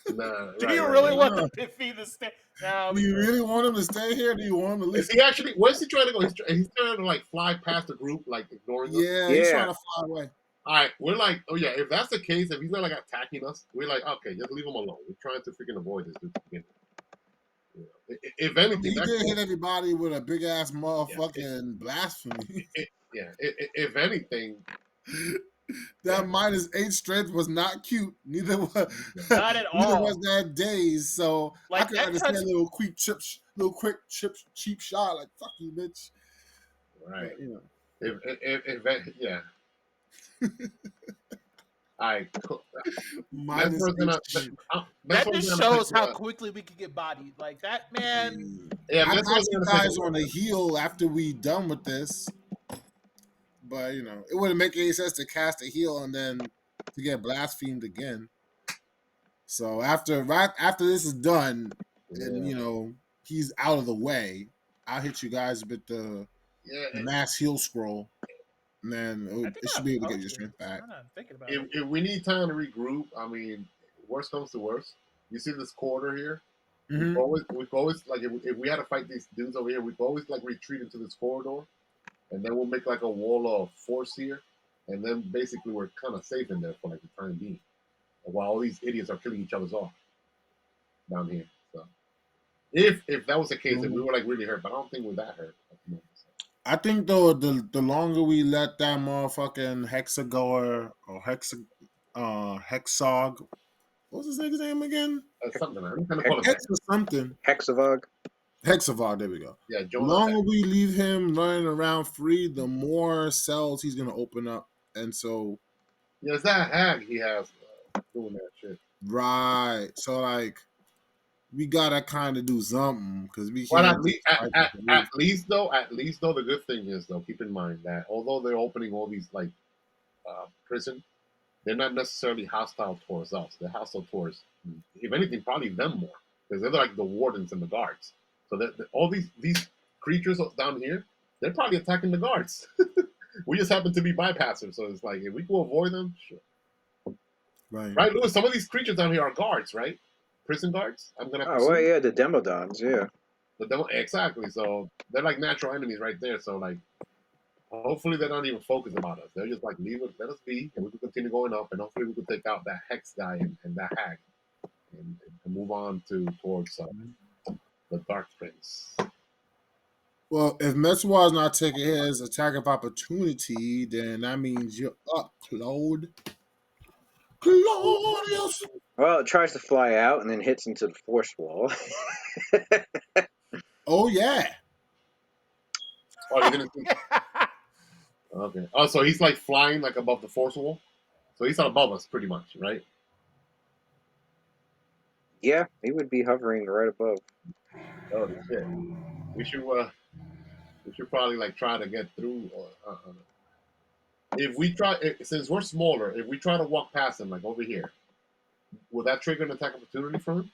Nah. Do you really want the Piffy to stay? No, do you really want him to stay here? Do you want him to leave? Is he actually? Where's he trying to go? He's trying to like fly past the group, like ignoring us. Yeah, he's trying to fly away. All right, we're like, oh yeah, if that's the case, if he's not like attacking us, we're like, okay, just leave him alone. We're trying to freaking avoid this dude to begin with. If anything, he did hit everybody with a big ass motherfucking blasphemy. If anything, That -8 strength was not cute. Neither was Not at neither all. was that daze. So I Like could that understand cuts. a little quick cheap shot. Like fuck you, bitch. Right. But, you know. If yeah. All right. Cool. That just shows how quickly we can get bodied. Like that man. Yeah, I got you guys take on a heal after we done with this. But you know, it wouldn't make any sense to cast a heal and then to get blasphemed again. So right after this is done, and you know he's out of the way, I'll hit you guys with the mass heal scroll, and then it should be able to get your strength back. If we need time to regroup, I mean, worst comes to worst, you see this corridor here. Mm-hmm. We've always like if we had to fight these dudes over here, we've always like retreat into this corridor, and then we'll make like a wall of force here, and then basically we're kind of safe in there for like the time being, while all these idiots are killing each other's off down here. So if that was the case, if we were like really hurt, but I don't think we're that hurt at the moment. So. I think though the longer we let that motherfucking Hexagoer or Hexog, what's his name again? Something. Hex or something. Hexavog, there we go. Yeah, the longer we leave him running around free, the more cells he's gonna open up, and so yeah, it's that hag he has doing that shit. Right. So like, we gotta kind of do something because we can't. Well, at least though, the good thing is though, keep in mind that although they're opening all these like prison, they're not necessarily hostile towards us. They're hostile towards, if anything, probably them more because they're like the wardens and the guards. So that all these creatures down here, they're probably attacking the guards. We just happen to be bypassers, so it's like if we can avoid them, sure. Right, Louis. Some of these creatures down here are guards, right? Prison guards. I'm gonna. Oh well, yeah, the Demodons, yeah. Exactly. So they're like natural enemies right there. So like, hopefully they're not even focused about us. They're just like leave it, let us be, and we can continue going up, and hopefully we can take out that hex guy and that hag, and move on towards the Dark Prince. Well, if Metsuar's not taking his attack of opportunity, then that means you're up, Claude. Claudius! Well, it tries to fly out and then hits into the force wall. Oh, yeah. Oh, you're gonna see. Okay. Oh, so he's like flying like above the force wall? So he's not above us pretty much, right? Yeah, he would be hovering right above. Oh, shit. We should probably like try to get through. If we try, since we're smaller, if we try to walk past him, like over here, will that trigger an attack opportunity for him?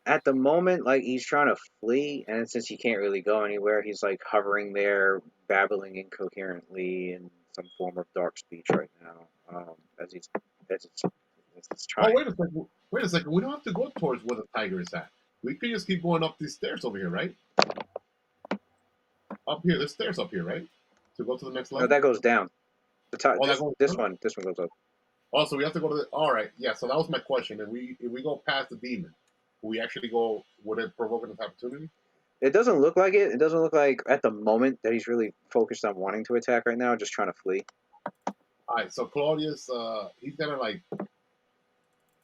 At the moment, like he's trying to flee, and since he can't really go anywhere, he's like hovering there, babbling incoherently in some form of dark speech right now. As it's trying. Oh, wait a second. We don't have to go towards where the tiger is at. We could just keep going up these stairs over here, right? Up here, there's stairs up here, right? To go to the next level. No, that goes down. This one goes up. Oh, so we have to go to the. All right, yeah. So that was my question. If we go past the demon, will we actually go? Would it provoke an opportunity? It doesn't look like it. It doesn't look like at the moment that he's really focused on wanting to attack right now, just trying to flee. All right, so Claudius, he's gonna like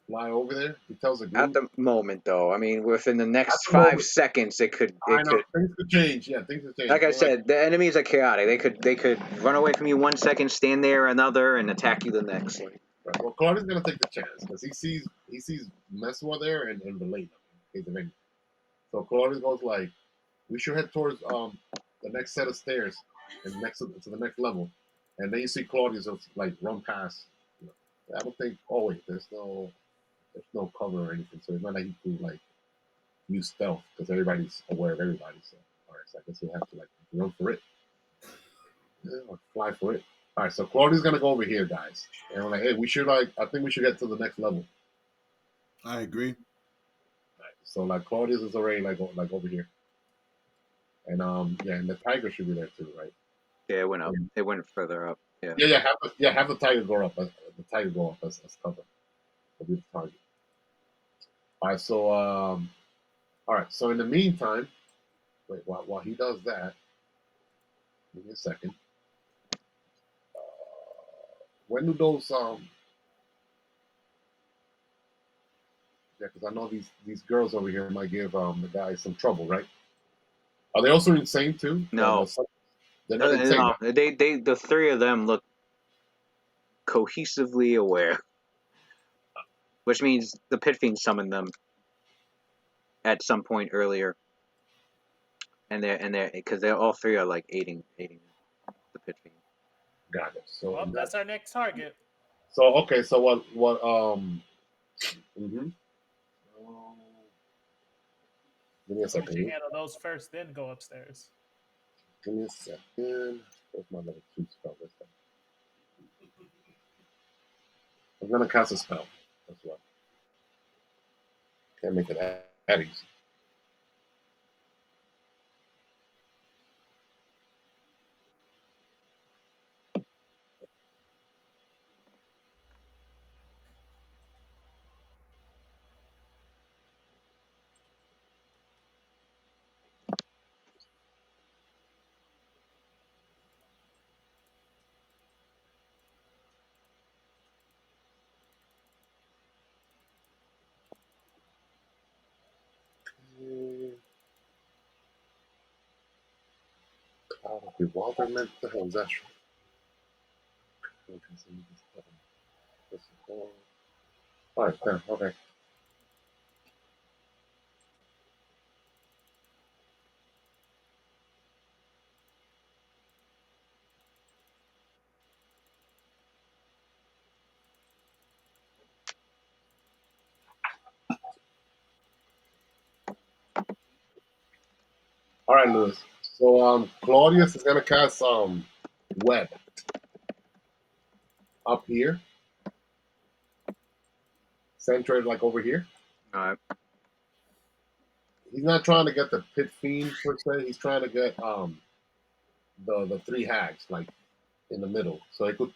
fly over there. He tells the group. At the moment, though, I mean, within the next 5 seconds, it could. Things could change. Yeah, things could change. Like I said, the enemies are chaotic. They could run away from you 1 second, stand there another, and attack you the next. Right. Well, Claudius is gonna take the chance because he sees Mesua there and Belena. So Claudius goes like, we should head towards the next set of stairs and to the next level, and then you see Claudius like run past. You know, I don't think. Oh wait, there's no cover or anything, so it's not like he could like use stealth because everybody's aware of everybody. So all right, so I guess he'll have to like run for it, or fly for it. All right, so Claudius is gonna go over here, guys, and we're like, hey, I think we should get to the next level. I agree. Right, so like Claudius is already like over here. And and the tiger should be there too, right? Yeah, it went up. It went further up. Yeah. Have the tiger go up. The tiger go up as cover. That'll be the target. All right. So So in the meantime, Wait, while he does that, give me a second. When do those yeah, because I know these girls over here might give the guys some trouble, right? Are they also insane too? No, they're not insane. no. Right? The three of them look cohesively aware, which means the Pit Fiend summoned them at some point earlier, and they're because they're all three are like aiding the Pit Fiend. Got it. So well, that's our next target. So okay, so what mm-hmm. Give me a second. We should handle those first, then go upstairs. Give me a second. Where's my level 2 spell this time? I'm gonna cast a spell as well. Can't make it that easy. Cloud of bewilderment. The hell is that? Alright, okay. All right, Lewis. So Claudius is gonna cast web up here, centered like over here. All right. He's not trying to get the Pit Fiend per se. He's trying to get the three hags like in the middle, so it could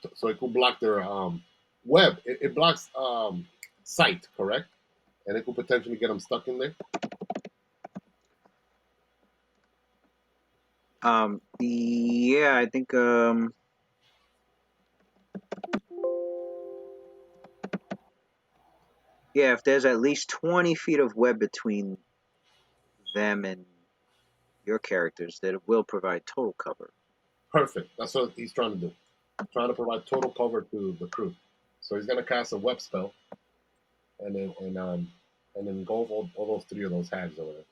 block their web. It blocks sight, correct? And it could potentially get them stuck in there. Yeah, I think yeah, if there's at least 20 feet of web between them and your characters, that it will provide total cover. Perfect. That's what he's trying to do. Trying to provide total cover to the crew. So he's gonna cast a web spell, and then go over all those three of those hags over there.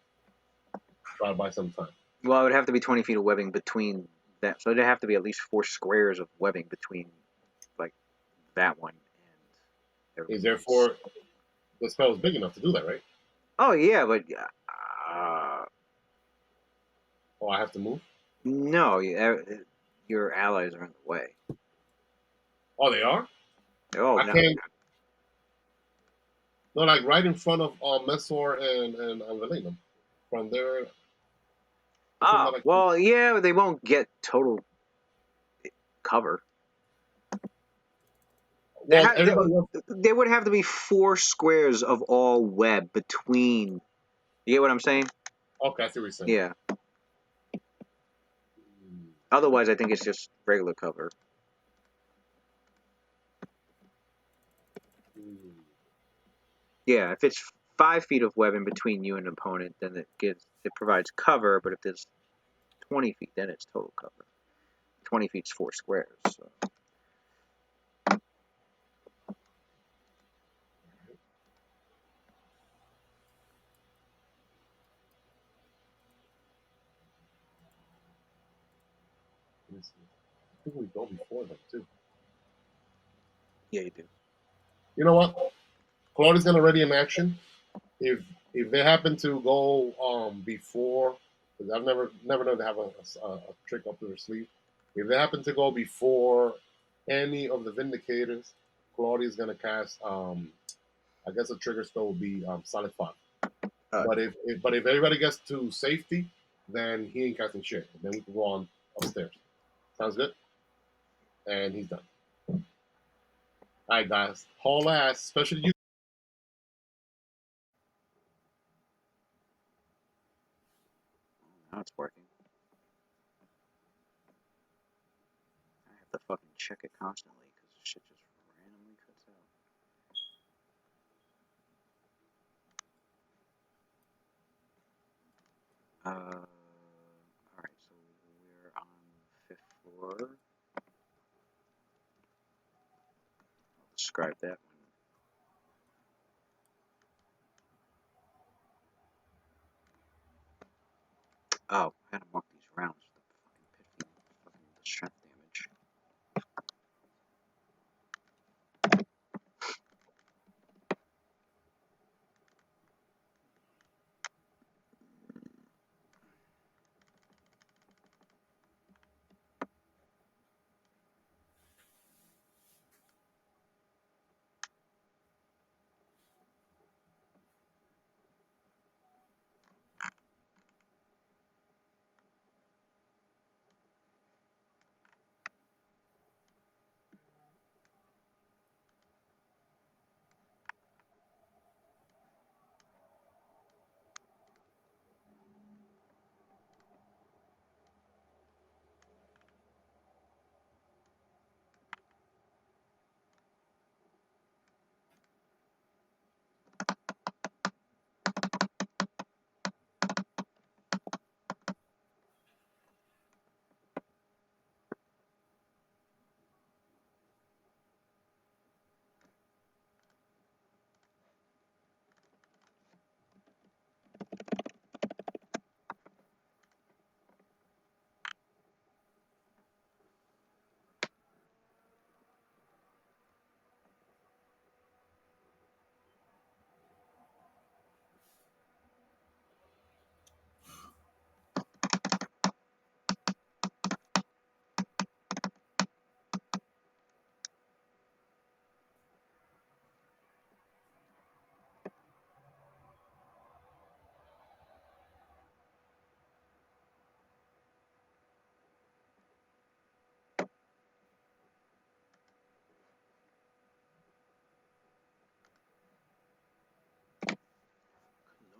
Try to buy some time. Well, it would have to be 20 feet of webbing between them, so there'd have to be at least 4 squares of webbing between, like, that one and. Is therefore the spell is big enough to do that, right? Oh yeah, but oh, I have to move. No, your allies are in the way. Oh, they are. Oh, I no. can't. No, like right in front of Messor and Velena. From there. Ah, well, yeah, but they won't get total cover. Well, there would have to be 4 squares of all web between. You get what I'm saying? Okay, I see what you're saying. Yeah. Otherwise, I think it's just regular cover. Yeah, if it's 5 feet of web in between you and an opponent, then it provides cover. But if there's 20 feet, then it's total cover. 20 feet's 4 squares. So. I think we go before them too. Yeah, you do. You know what? Claudia's gonna ready in action. If they happen to go before, because I've never known to have a trick up their sleeve. If they happen to go before any of the Vindicators, Claudia's gonna cast. I guess the trigger spell will be Solid Fire. But if everybody gets to safety, then he ain't casting shit. And then we can go on upstairs. Sounds good? And he's done. All right, guys. Haul ass, especially you. Now it's working. I have to fucking check it constantly because shit just randomly cuts out. Alright, so we're on the 5th floor. I'll describe that one. Oh, I had to mark these rounds for the fucking pit field, fucking the strength damage.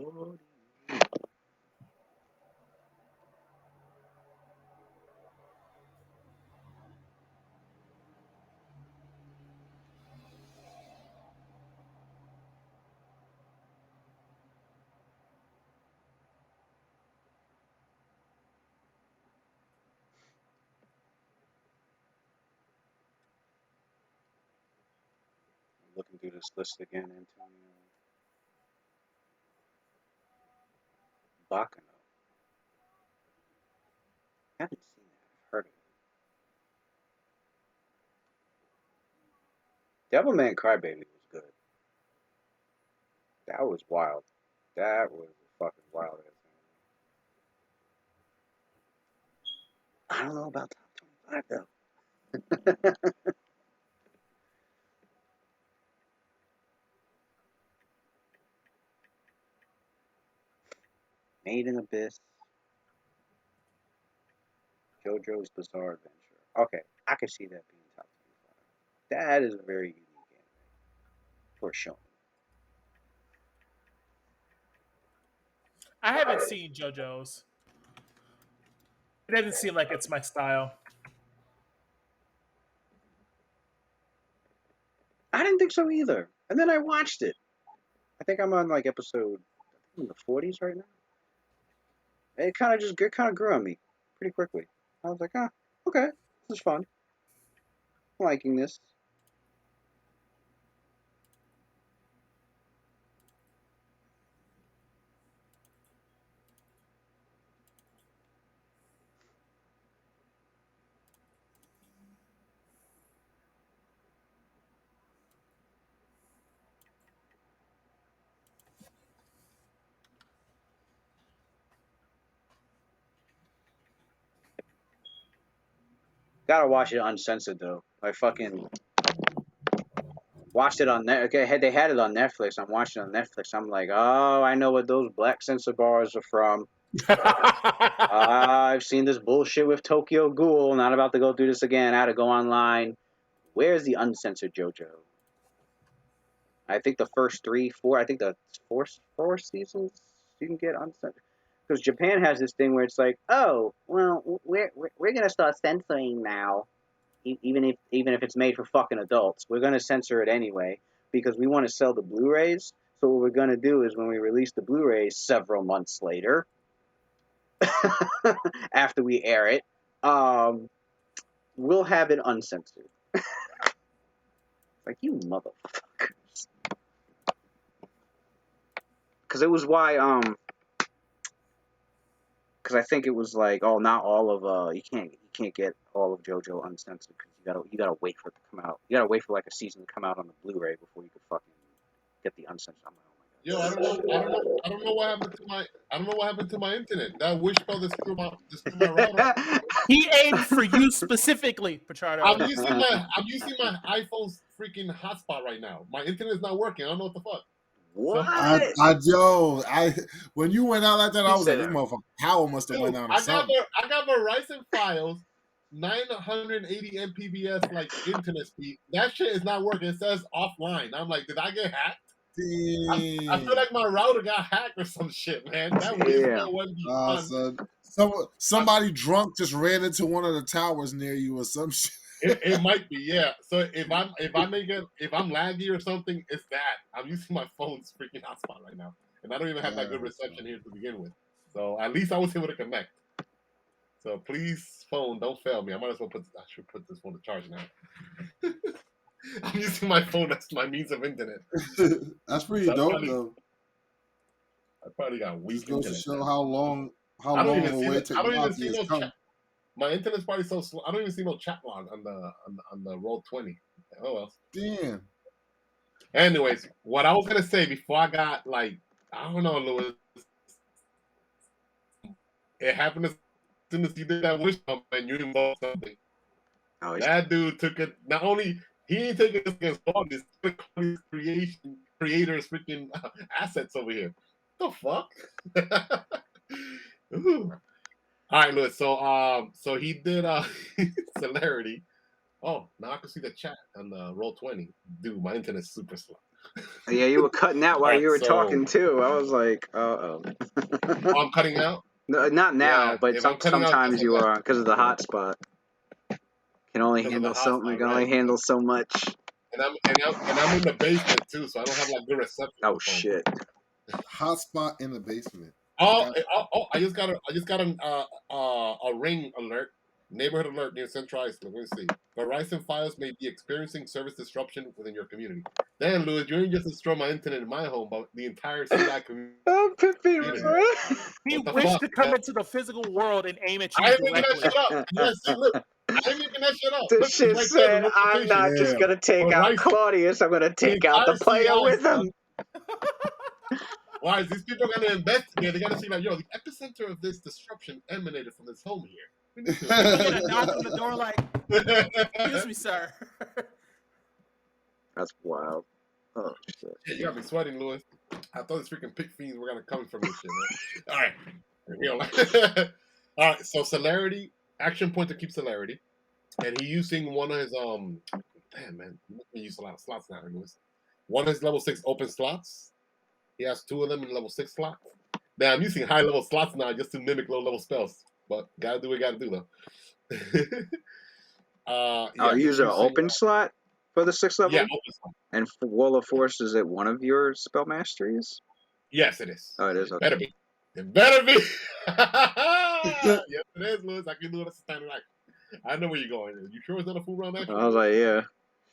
Lordy. Looking through this list again, Antonio. Bacano. I haven't seen that. I've heard of it. Devilman Crybaby was good. That was wild. That was a fucking wild ass thing. I don't know about top 25 though. Made in Abyss. JoJo's Bizarre Adventure. Okay, I can see that being top 25. That is a very unique anime for sure. I haven't seen JoJo's. It doesn't seem like it's my style. I didn't think so either. And then I watched it. I think I'm on like episode in the 40s right now. It kind of grew on me pretty quickly. I was like, ah, okay, this is fun. I'm liking this. Gotta watch it uncensored though. I fucking watched it on Net. Okay, they had it on Netflix. I'm watching it on Netflix. I'm like, oh, I know what those black censor bars are from. I've seen this bullshit with Tokyo Ghoul. Not about to go through this again. I had to go online. Where's the uncensored JoJo? I think the first 3, 4. I think the four seasons you can get uncensored. because Japan has this thing where it's like, oh, well, we're gonna start censoring now, even if it's made for fucking adults, we're gonna censor it anyway because we want to sell the Blu-rays. So what we're gonna do is when we release the Blu-rays several months later, after we air it, we'll have it uncensored. Like, you motherfuckers. Because it was why because I think it was like, oh, not all of you can't get all of JoJo uncensored because you gotta wait for it to come out. You gotta wait for like a season to come out on the Blu-ray before you could fucking get the uncensored. I'm like, oh my god. Yo, I don't know what happened to my internet. That wish spell just threw my router. He aimed for you specifically, Pichardo. I'm using my iPhone's freaking hotspot right now. My internet is not working. I don't know what the fuck. What? When you went out like that, I was like, said this motherfucker power must have went down or something. I got Verizon Files, 980 Mbps like internet speed. That shit is not working. It says offline. I'm like, did I get hacked? I feel like my router got hacked or some shit, man. That wasn't somebody drunk just ran into one of the towers near you or some shit. It might be, yeah. So if I'm laggy or something, it's that. I'm using my phone's freaking hotspot right now, and I don't even have that good reception here to begin with. So at least I was able to connect. So please, phone, don't fail me. I might as well I should put this phone to charge now. I'm using my phone as my means of internet. That's pretty dope, though. I probably got weak internet. Goes to show now. how long away technology has come. My internet's probably so slow. I don't even see no chat log on the Roll20. Oh well. Damn. Anyways, what I was gonna say before I got like, I don't know, Louis. It happened as soon as you did that wish pump and you involved something. Oh, that dude took it. Not only he ain't taking this against all this creators freaking assets over here. The fuck? Ooh. All right, Louis. So he did Celerity. Oh, now I can see the chat on the Roll20. Dude, my internet's super slow. Yeah, you were cutting out while you were talking too. I was like, oh, I'm cutting out. No, not now, but sometimes you are because of the hotspot. Can only handle something. Can only handle so much. And I'm in the basement too, so I don't have like good reception. Oh shit! Hotspot in the basement. Oh! I just got a ring alert, neighborhood alert near Central Iceland. Let me see. Verizon Files may be experiencing service disruption within your community. Then, Louis, you didn't just destroy my internet in my home, but the entire CI community. Oh, Pippi, he wished to come into the physical world and aim at you. I ain't making that shit up. Yes, see, look, I ain't making that shit up. This shit right said, there, I'm not just gonna take out Claudius. I'm gonna take out the player with him. Why is these people gonna investigate? They gotta see like, yo, the epicenter of this disruption emanated from this home here. We need to get a knock on the door like, excuse me, sir. That's wild. Oh shit. Yeah, you got me sweating, Louis. I thought these freaking pig fiends were gonna come from this shit, man. All right. All right, so Celerity, action point to keep Celerity. And he using one of his damn man, he used a lot of slots now, Louis. One of his level 6 open slots. He has 2 of them in level 6 slots. Now I'm using high level slots now just to mimic low level spells. But gotta do what you gotta do though. Yeah, you use an open slot for the 6th level? Yeah, open slot. And for Wall of Force, is it one of your spell masteries? Yes, it is. Oh, it is. Okay. Better be. It better be. Yes, it is, Louis. I can do it as a standard action. I know where you're going. You sure it's not a full round action? I was like, yeah.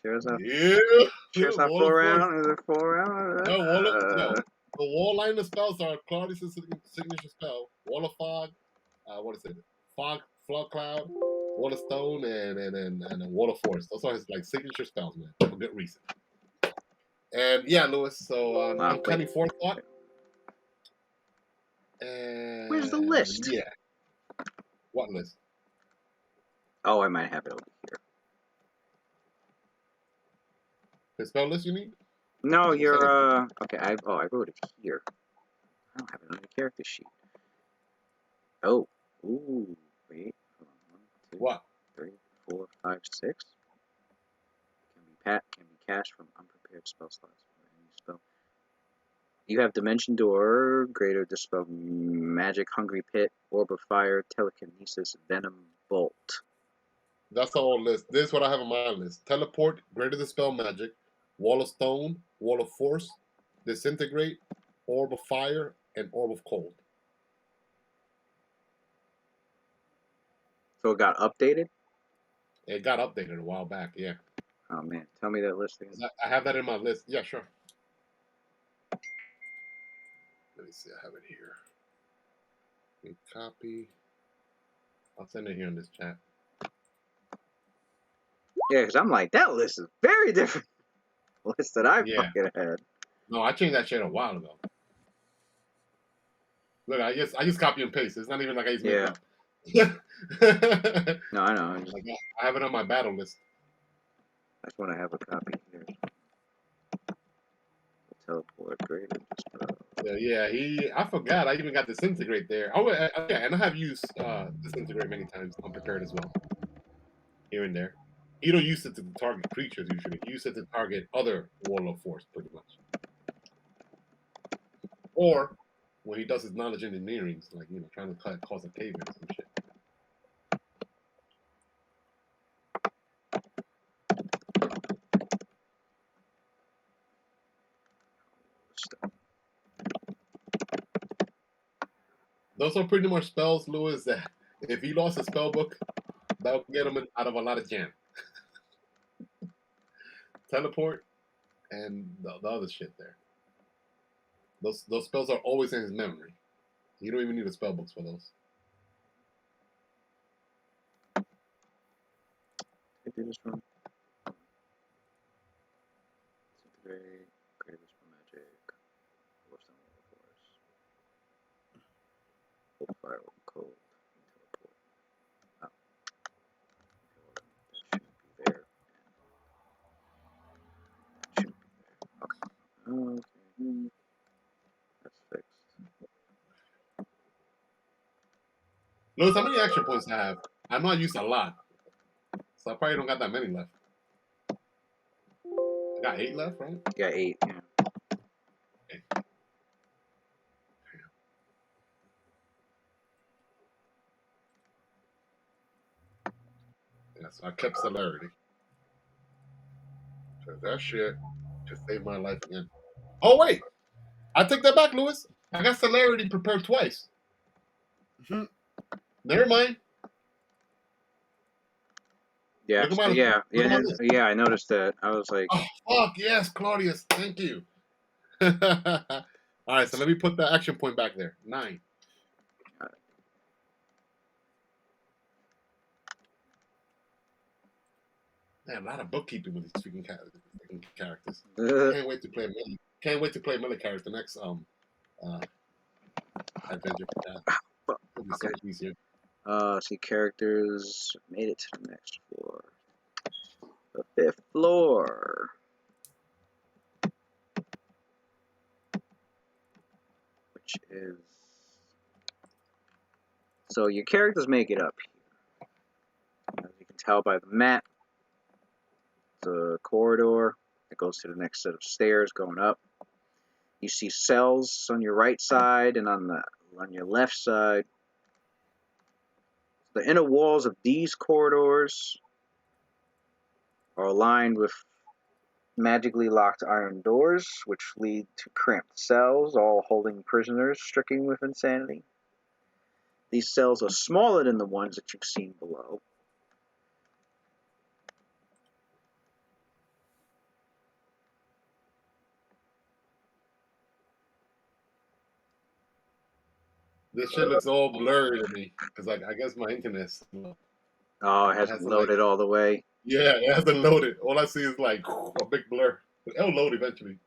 Sure it's not. Yeah. Sure it's not full round? Is it full round? No. The wall line of spells are Claudius' signature spell, Wall of Fog, what is it? Fog Cloud, Wall of Stone, and a Wall of Force. Those are his like signature spells, man, for good reason. And yeah, Louis. So I'm cutting 4th thought. And where's the list? Yeah. What list? Oh, I might have it over here. The spell list you need? No, you're okay. I wrote it here. I don't have it on the character sheet. Oh, ooh, wait. Hold on. 1, 2, what? 3, 4, 5, 6. Can be cast from unprepared spell slots or any spell. You have Dimension Door, Greater Dispel Magic, Hungry Pit, Orb of Fire, Telekinesis, Venom Bolt. That's the whole list. This is what I have on my list. Teleport, Greater Dispel Magic, Wall of Stone, Wall of Force, Disintegrate, Orb of Fire, and Orb of Cold. So it got updated? It got updated a while back, yeah. Oh man, tell me that list again. I have that in my list. Yeah, sure. Let me see, I have it here. Copy. I'll send it here in this chat. Yeah, because I'm like, that list is very different from the list that I fucking had. No, I changed that shit a while ago. Look, I just copy and paste. It's not even like I just make it up. No, I know. Like, I have it on my battle list. I just want to have a copy here. Teleport, Greater Dispel. Yeah, I forgot. I even got Disintegrate there. Oh, yeah, and I have used Disintegrate many times unprepared as well. Here and there. You don't use it to target creatures usually. You use it to target other Wall of Force, pretty much. Or when he does his knowledge engineering, like, trying to cause a cave or some shit. Those are pretty much spells, Lewis, that if he lost a spell book, that would get him out of a lot of jam. Teleport and the other shit there. Those spells are always in his memory. You don't even need a spell books for those. I do this one. Disintegrate, Greater Dispel Magic, Force on Wall of Force. Orb of Fire, Orb of Cold, Teleport. Oh. That shouldn't be there. That shouldn't be there. Okay. Okay. That's fixed. Lewis, how many action points I have? I know I used a lot. So I probably don't got that many left. I got 8 left, right? You got 8, yeah. Okay. Yeah, so I kept celerity. Because that shit just saved my life again. Oh, wait! I take that back, Lewis. I got celerity prepared twice. Never mind. Yeah, I noticed that. I was like, oh, fuck, yes, Claudius, thank you. All right, so let me put the action point back there. 9. Man, a lot of bookkeeping with these freaking characters. Can't wait to play Millie. Can't wait to play Millie character next adventure. It'll be so easier. See, characters made it to the next floor. The 5th floor. Which is... So your characters make it up here. As you can tell by the map, the corridor that goes to the next set of stairs going up. You see cells on your right side and on your left side. The inner walls of these corridors are aligned with magically locked iron doors, which lead to cramped cells, all holding prisoners stricken with insanity. These cells are smaller than the ones that you've seen below. This shit looks all blurry to me because, like, I guess my internet's slow. Oh, it hasn't loaded all the way. Yeah, it hasn't loaded. All I see is like a big blur. It'll load eventually.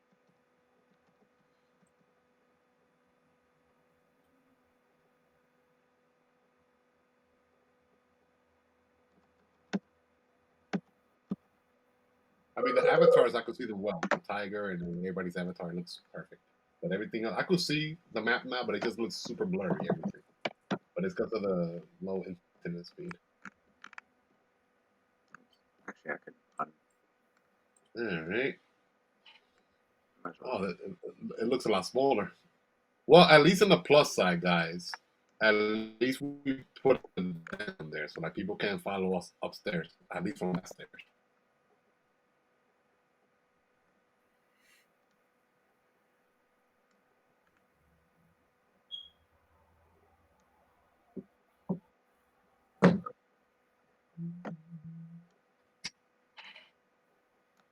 I mean, the avatars, I could see them well. The tiger and everybody's avatar looks perfect. But everything else, I could see the map now, but it just looks super blurry, everything. But it's because of the low internet speed. Actually, I could... All right. Oh, it looks a lot smaller. Well, at least on the plus side, guys. At least we put them down there so like people can't follow us upstairs. At least from upstairs.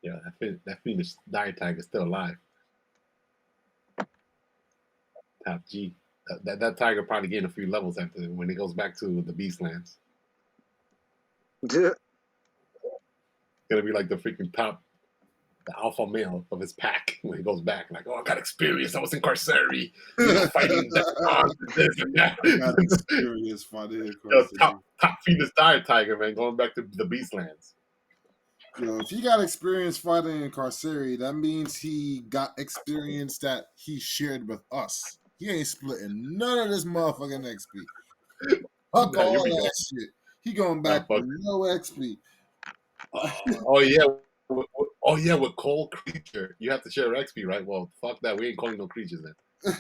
Yeah, that Phoenix Dire Tiger is still alive. Top G. That tiger probably gained a few levels after when he goes back to the Beastlands. It's gonna be like the freaking top, the alpha male of his pack when he goes back. Like, oh, I got experience. I was in Carcery, fighting this and that. I got experience fighting in Carcery. Top Phoenix Dire Tiger, man, going back to the Beastlands. Yo, if he got experience fighting in Carcery, that means he got experience that he shared with us. He ain't splitting none of this motherfucking XP. Fuck all that shit. He going back with no XP. Oh yeah. Oh yeah, with cold creature, you have to share XP, right? Well, fuck that. We ain't calling no creatures then. Why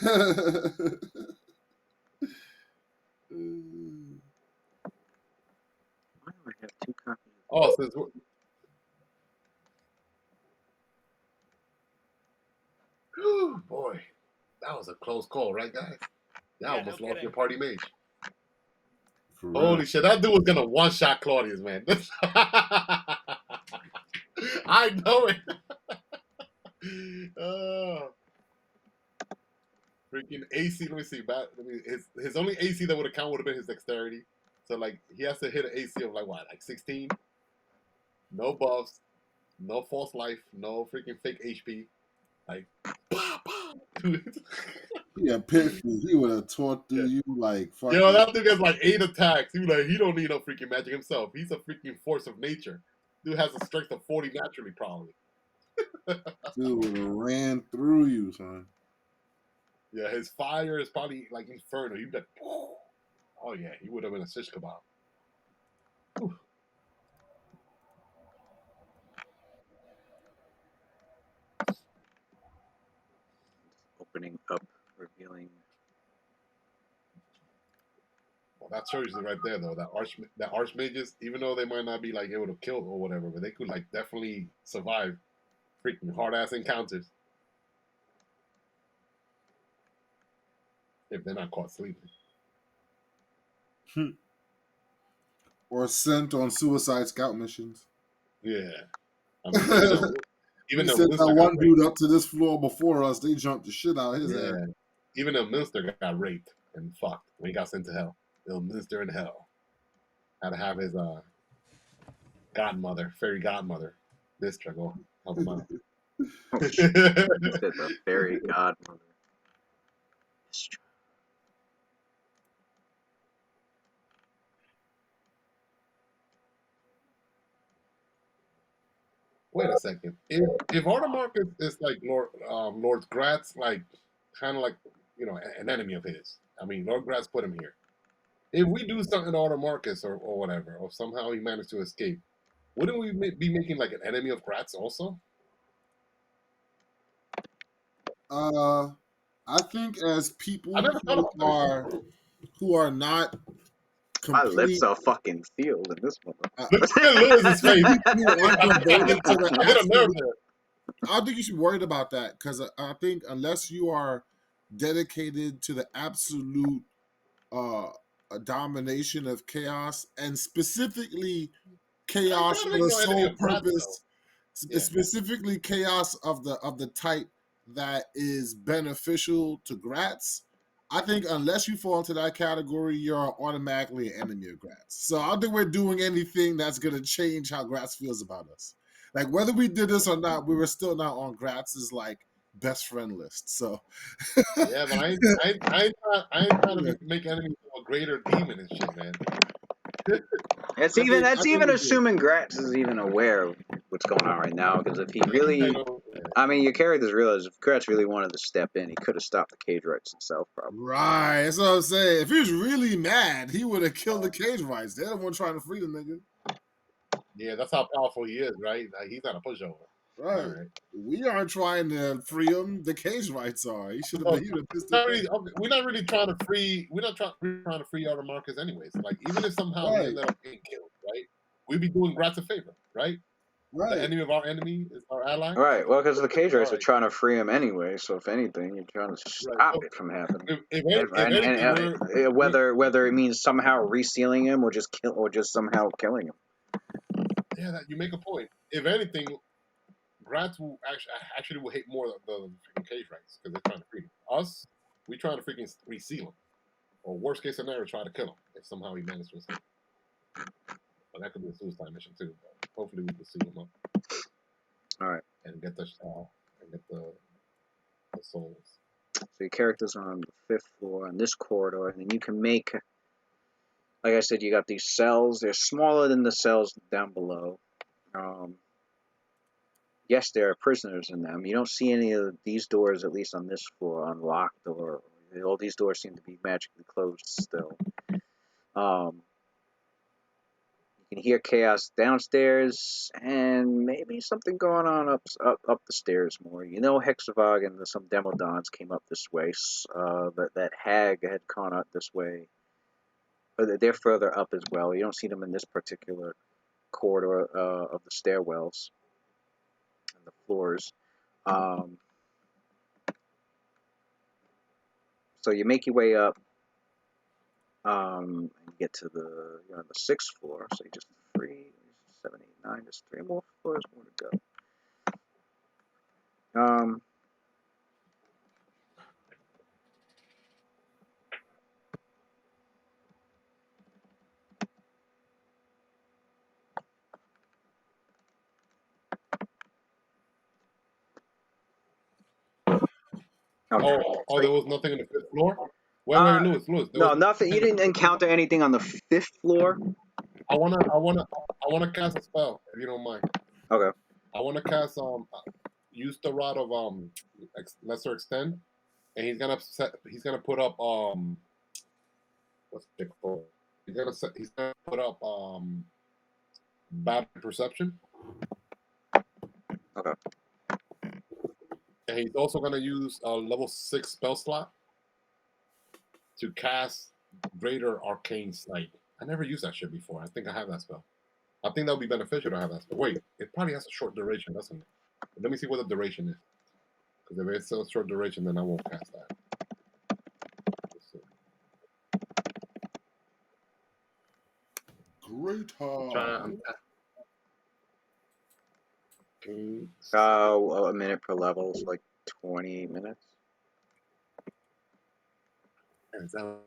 do I have 2 copies? Oh, since we're... boy, that was a close call, right, guys? That almost lost your party mage. Holy shit, that dude was gonna one-shot Claudius, man. I know it. Freaking AC. Let me see. His only AC that would have counted would have been his dexterity. So like he has to hit an AC of like what, like 16. No buffs, no false life, no freaking fake HP. Like, yeah, Pitfall. He would have taught you like. Yo, that dude has like 8 attacks. He was like, he don't need no freaking magic himself. He's a freaking force of nature. Dude has a strength of 40 naturally, probably. Dude would have ran through you, son. Yeah, his fire is probably like inferno. He'd be like, oh yeah, he would have been a shish kebab. Whew. Opening up, revealing. Well, that shows you right there, though. That archmages, even though they might not be like able to kill or whatever, but they could like definitely survive freaking hard ass encounters if they're not caught sleeping. Or sent on suicide scout missions. Yeah, I mean, even though that one dude up to this floor before us, they jumped the shit out of his ass. Even though Minster got raped and fucked when he got sent to hell. Little Minster in hell had to have his godmother, fairy godmother, Mistra go help him out. Oh, shit. The fairy godmother. Mistra. Wait a second. If Artemark is like Lord Gratz, like kind of like an enemy of his. I mean, Lord Gratz put him here. If we do something to Artemarcus or whatever, or somehow he managed to escape, wouldn't we be making like an enemy of Gratz also? I think as people who are not my lips are fucking sealed in this one. I don't think you should be worried about that because I think unless you are dedicated to the absolute domination of chaos and specifically chaos for the sole purpose, specifically chaos of the type that is beneficial to Gratz. I think unless you fall into that category, you're automatically an enemy of Gratz. So I don't think we're doing anything that's going to change how Gratz feels about us. Like whether we did this or not, we were still not on Gratz's like best friend list. So yeah, but I ain't trying to make enemies of a greater demon and shit, man. That's even assuming Gratz is even aware of what's going on right now. Because if he really, I mean, your characters realize if Gratz really wanted to step in, he could have stopped the cage rights himself, probably. Right, that's what I'm saying. If he was really mad, he would have killed the cage rights. They're the one trying to free the nigga. Yeah, that's how powerful he is, right? Like, he's not a pushover. Right. We aren't trying to free him. The cage rights are. He should have been. We're not really trying to free. We're not trying to free Outer Marcus, anyways. Like, even if somehow he ended up getting killed, right? We'd be doing Gratz a favor, right? Right. The enemy of our enemy is our ally. Right. Well, because the cage rights are trying to free him anyway. So if anything, you're trying to stop it from happening. Whether it means somehow resealing him or just somehow killing him. Yeah, you make a point. If anything, Gratz will actually will hate more the freaking cage rights because they're trying to free him. Us, we trying to freaking reseal him, or worst case scenario, try to kill him if somehow he manages to escape. But that could be a suicide mission too. But hopefully, we can seal him up. All right, and get the souls. So your character's on the 5th floor on this corridor, and then you can make. Like I said, you got these cells. They're smaller than the cells down below. Yes, there are prisoners in them. You don't see any of these doors, at least on this floor, unlocked, or all these doors seem to be magically closed still. You can hear chaos downstairs, and maybe something going on up the stairs more. You know, Hexavog and some Demodons came up this way. That hag had gone up this way. But they're further up as well. You don't see them in this particular corridor of the stairwells and the floors. So you make your way up and get to the 6th floor. So you just 3, 7, 8, 9. There's 3 more floors more to go. Okay. There was nothing on the 5th floor? Wait, Lewis. No, nothing. You didn't encounter anything on the 5th floor? I wanna cast a spell, if you don't mind. Okay. I wanna cast use the rod of lesser extend, and he's gonna put up what's it called? He's gonna put up battle perception. Okay. And he's also gonna use a level 6 spell slot to cast Greater Arcane Sight. I never used that shit before. I think I have that spell. I think that would be beneficial to have that spell. Wait, it probably has a short duration, doesn't it? But let me see what the duration is. Because if it's a short duration, then I won't cast that. Great. A minute per level is like 20 minutes. And so,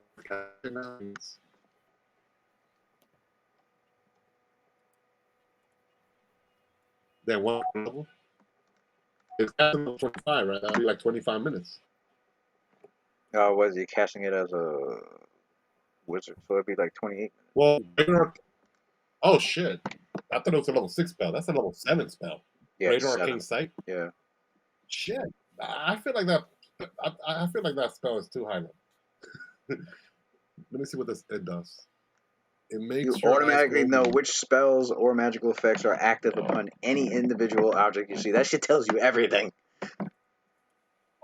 then one level. It's casting 25, right? That'll be like 25 minutes. Was he casting it as a wizard? So it'd be like 28 minutes. Well, oh shit! I thought it was a level 6 spell. That's a level 7 spell. Yeah, Greater Arcane Sight. Yeah. Shit, I feel like that. I feel like that spell is too high level. Let me see what it does. It makes you automatically know which spells or magical effects are active upon any individual object you see. That shit tells you everything.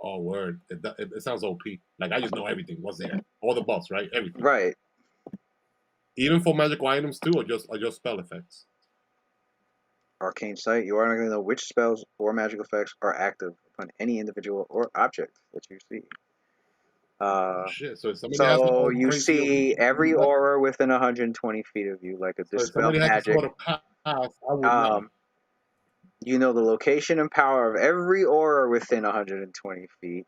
Oh, word. It sounds OP. Like, I just know everything. What's there? All the buffs, right? Everything. Right. Even for magical items, too, or just spell effects? Arcane Sight. You automatically know which spells or magical effects are active upon any individual or object that you see. Shit. So, so you see every aura within 120 feet of you, like a dispel magic. You know the location and power of every aura within 120 feet.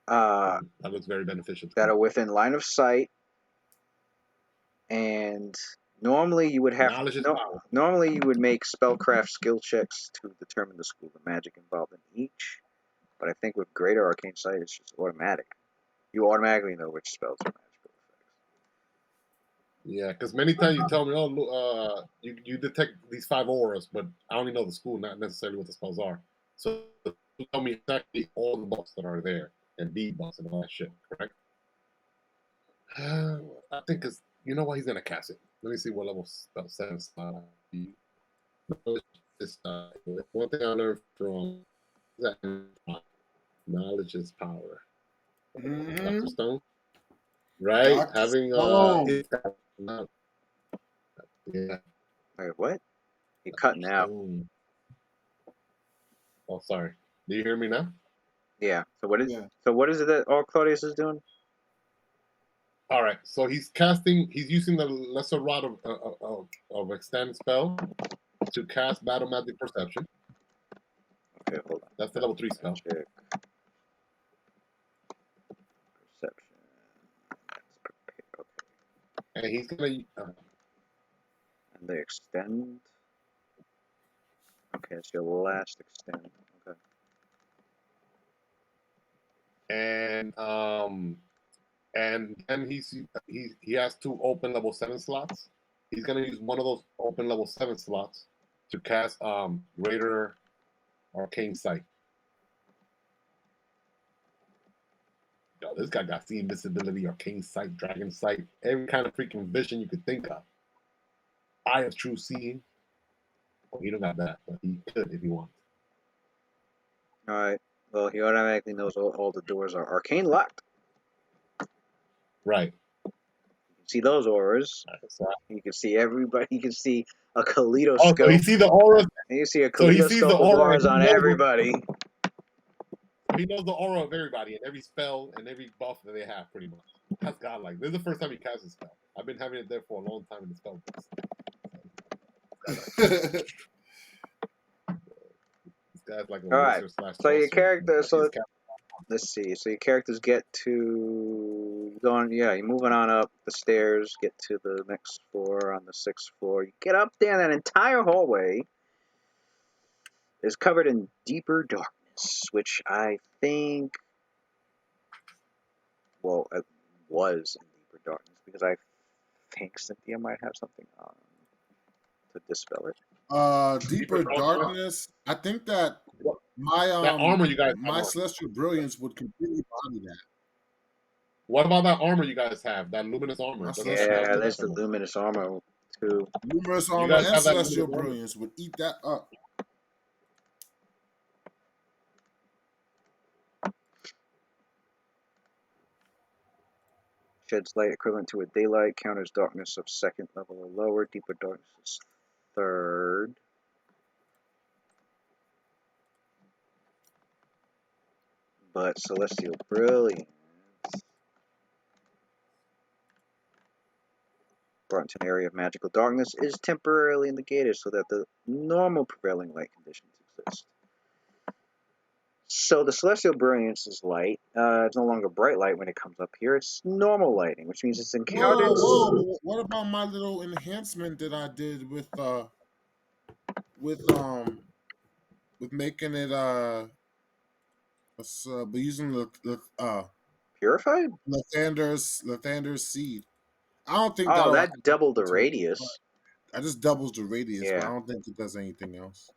That looks very beneficial. That are within line of sight. And normally you would have normally you would make spellcraft skill checks to determine the school of magic involved in each. But I think with Greater Arcane Sight, it's just automatic. You automatically know which spells are magical effects. Yeah, because many times you tell me, you detect these 5 auras, but I only know the school, not necessarily what the spells are. So you tell me exactly all the buffs that are there and debuffs and all that shit, correct? I think because you know what, he's gonna cast it. Let me see what level 7 slot. One thing I learned from that knowledge is power. Dr. Stone, right? Dr. Having Stone. yeah. Wait, what? You're cutting out. Oh, sorry. Do you hear me now? Yeah. So what is? Yeah. So what is it that all Claudius is doing? All right. So he's casting. He's using the lesser rod of extend spell to cast battle magic perception. Okay, hold on. That's the level 3 spell. Check. Perception. Okay. And he's gonna. And they extend. Okay, it's your last extend. Okay. And then he has 2 open level 7 slots. He's gonna use one of those open level 7 slots to cast Greater Arcane Sight. Yo, this guy got see invisibility, Arcane Sight, Dragon Sight, every kind of freaking vision you could think of. Eye of True Seeing. Well, he don't got that, but he could if he wants. All right. Well, he automatically knows all the doors are arcane locked. Right. You can see those auras. You can see everybody. You can see a kaleidoscope. Oh, so he see the aura. And you see a kaleidoscope of auras on everybody. He knows the aura of everybody and every spell and every buff that they have, pretty much. That's godlike. This is the first time he casts a spell. I've been having it there for a long time in the spell books. This guy's like a wizard / So your character. So let's see. So your characters get to going. Yeah, you're moving on up the stairs. Get to the next floor on the 6th floor. You get up there, and that entire hallway is covered in deeper darkness, which I think. Well, it was in deeper darkness because I think Cynthia might have something on to dispel it. Deeper darkness. I think that my that armor you guys my celestial brilliance would completely body that. What about that armor you guys have? That luminous armor? Yeah, there's the luminous armor too. Luminous armor and celestial brilliance would eat that up. Sheds light equivalent to a daylight, counters darkness of 2nd level or lower, deeper darkness is 3rd. But celestial brilliance brought into an area of magical darkness is temporarily negated so that the normal prevailing light conditions exist. So the celestial brilliance is light. It's no longer bright light when it comes up here. It's normal lighting, which means it's encountered. Whoa. What about my little enhancement that I did with making it using the purified Lathander's seed. I don't think that doubled the radius. That just doubles the radius, but I don't think it does anything else.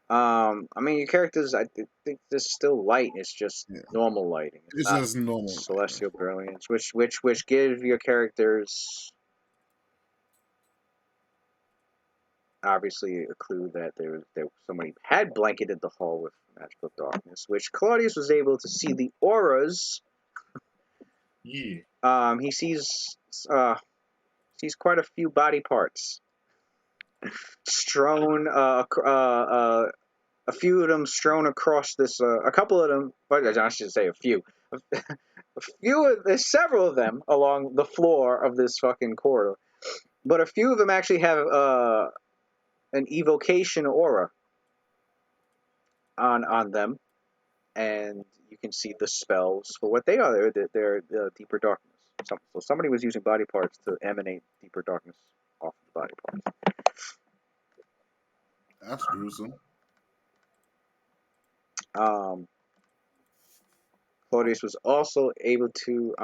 I mean, your characters, I think there's still light. It's just normal lighting. It's just normal celestial brilliance, which gives your characters obviously a clue that there somebody had blanketed the hall with magical darkness, which Claudius was able to see the auras. Yeah. He sees quite a few body parts strewn. A few of them strewn across this. A couple of them, but I should say a few. There's several of them along the floor of this fucking corridor, but a few of them actually have an evocation aura on them, and you can see the spells for what they are. They're deeper darkness. So somebody was using body parts to emanate deeper darkness off the body parts. That's gruesome. Claudius was also able to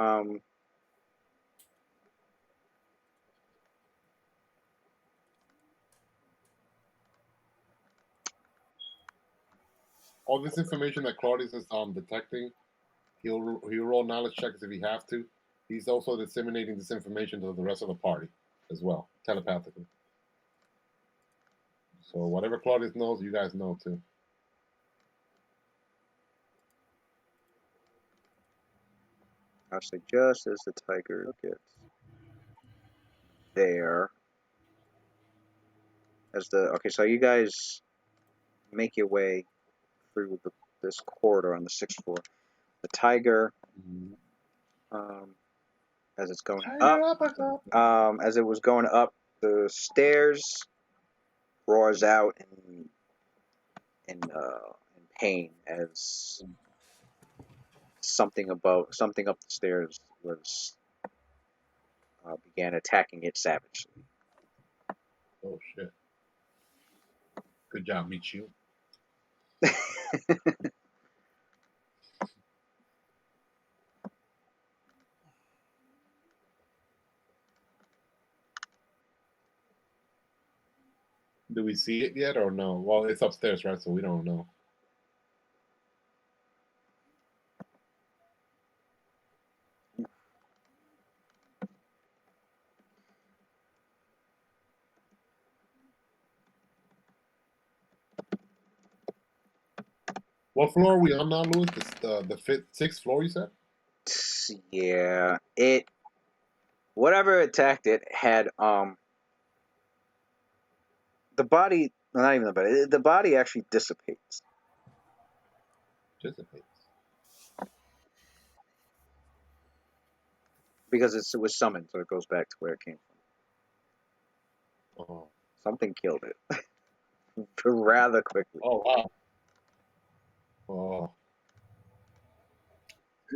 all this information that Claudius is detecting, he'll roll knowledge checks if he have to. He's also disseminating this information to the rest of the party. as well, telepathically. So whatever Claudius knows, you guys know too. Actually, just as the tiger gets there, so you guys make your way through this corridor on the 6th floor. The tiger, as it's going up, as it was going up the stairs, roars out in pain as something up the stairs began attacking it savagely. Oh shit! Good job, Michiu. Do we see it yet or no? Well, it's upstairs, right? So we don't know. What floor are we on now, Louis? The fifth, 6th floor, you said? Yeah, whatever attacked it had the body. Not even the body. The body actually dissipates. Because it was summoned, so it goes back to where it came from. Oh. Something killed it rather quickly. Oh wow. Oh.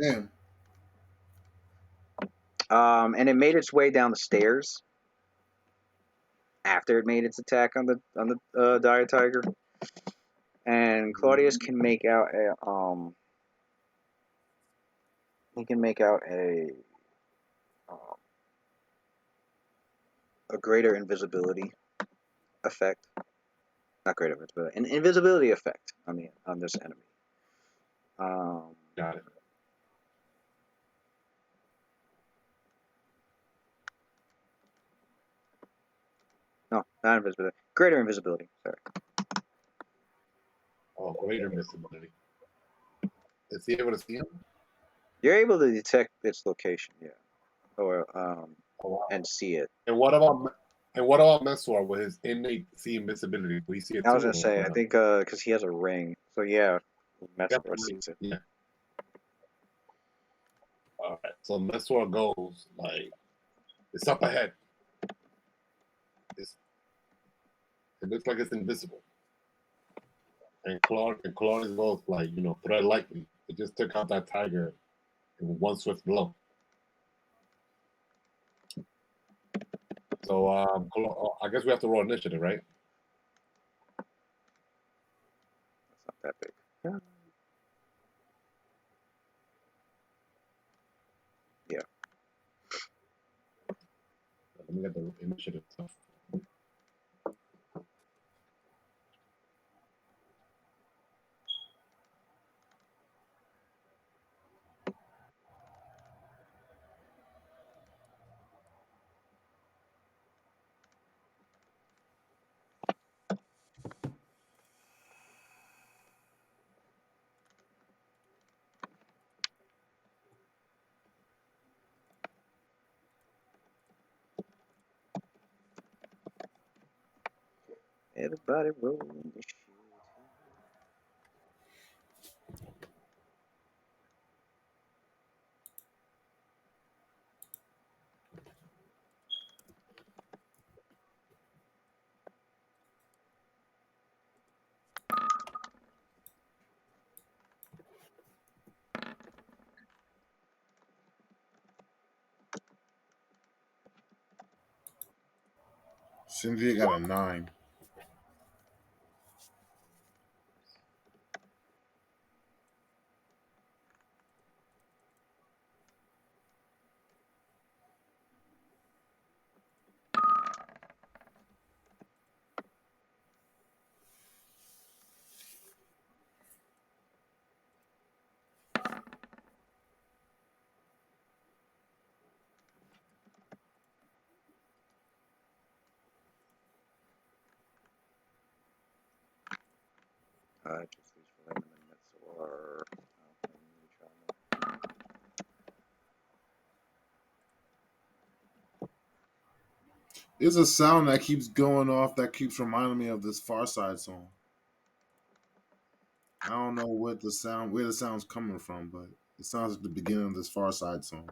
Damn. And it made its way down the stairs after it made its attack on the dire tiger. And Claudius can make out a greater invisibility effect. Not greater invisibility, an invisibility effect on this enemy. Got it. No, not invisibility. Greater invisibility. Sorry. Oh, greater invisibility. Is he able to see him? You're able to detect its location, yeah, or Oh, wow. and see it. And what about Messor with his innate see invisibility? Will he see it too? I was gonna say, I think because he has a ring, so yeah, Messor sees it. Yeah. All right. So Messor goes like, it's up ahead. It looks like it's invisible. And Claude is both like, thread lightning. It just took out that tiger in one swift blow. So I guess we have to roll initiative, right? That's not that big. Yeah. Yeah. Let me get the initiative stuff. Everybody roll initiative. Cynthia got a 9. Just these Venom and Metzler. There's a sound that keeps going off that keeps reminding me of this Far Side song. I don't know where the sound's coming from, but it sounds like the beginning of this Far Side song.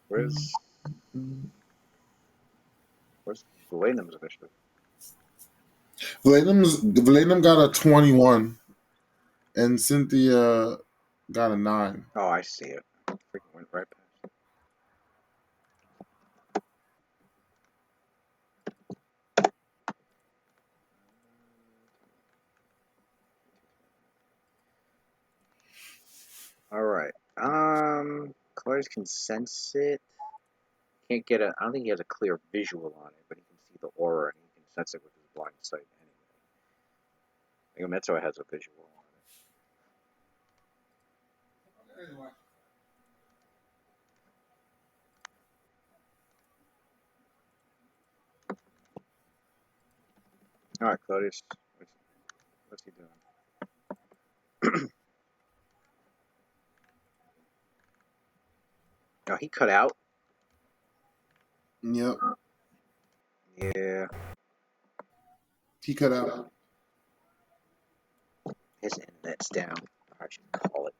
Where's Venom's officially? Venom got a 21, and Cynthia got a 9. Oh, I see it. Freaking went right past. All right. Clarice can sense it. Can't get a. I don't think he has a clear visual on it, but he can see the aura and he can sense it with his blind sight anyway. I think Metzo has a visual on it. Anyway. All right, Claudius. What's he doing? Oh, he cut out. Yep. Yeah. He cut out. His internet's down. I should call it.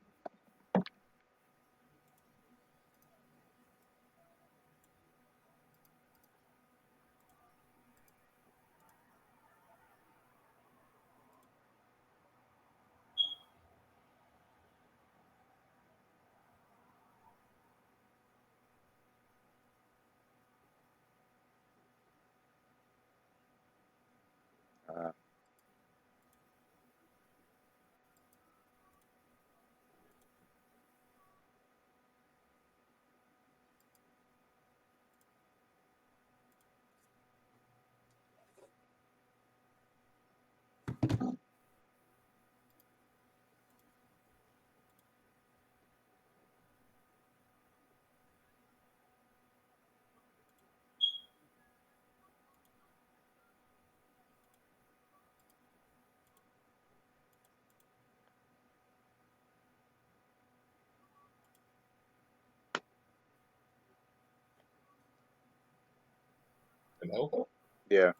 Hello? Yeah.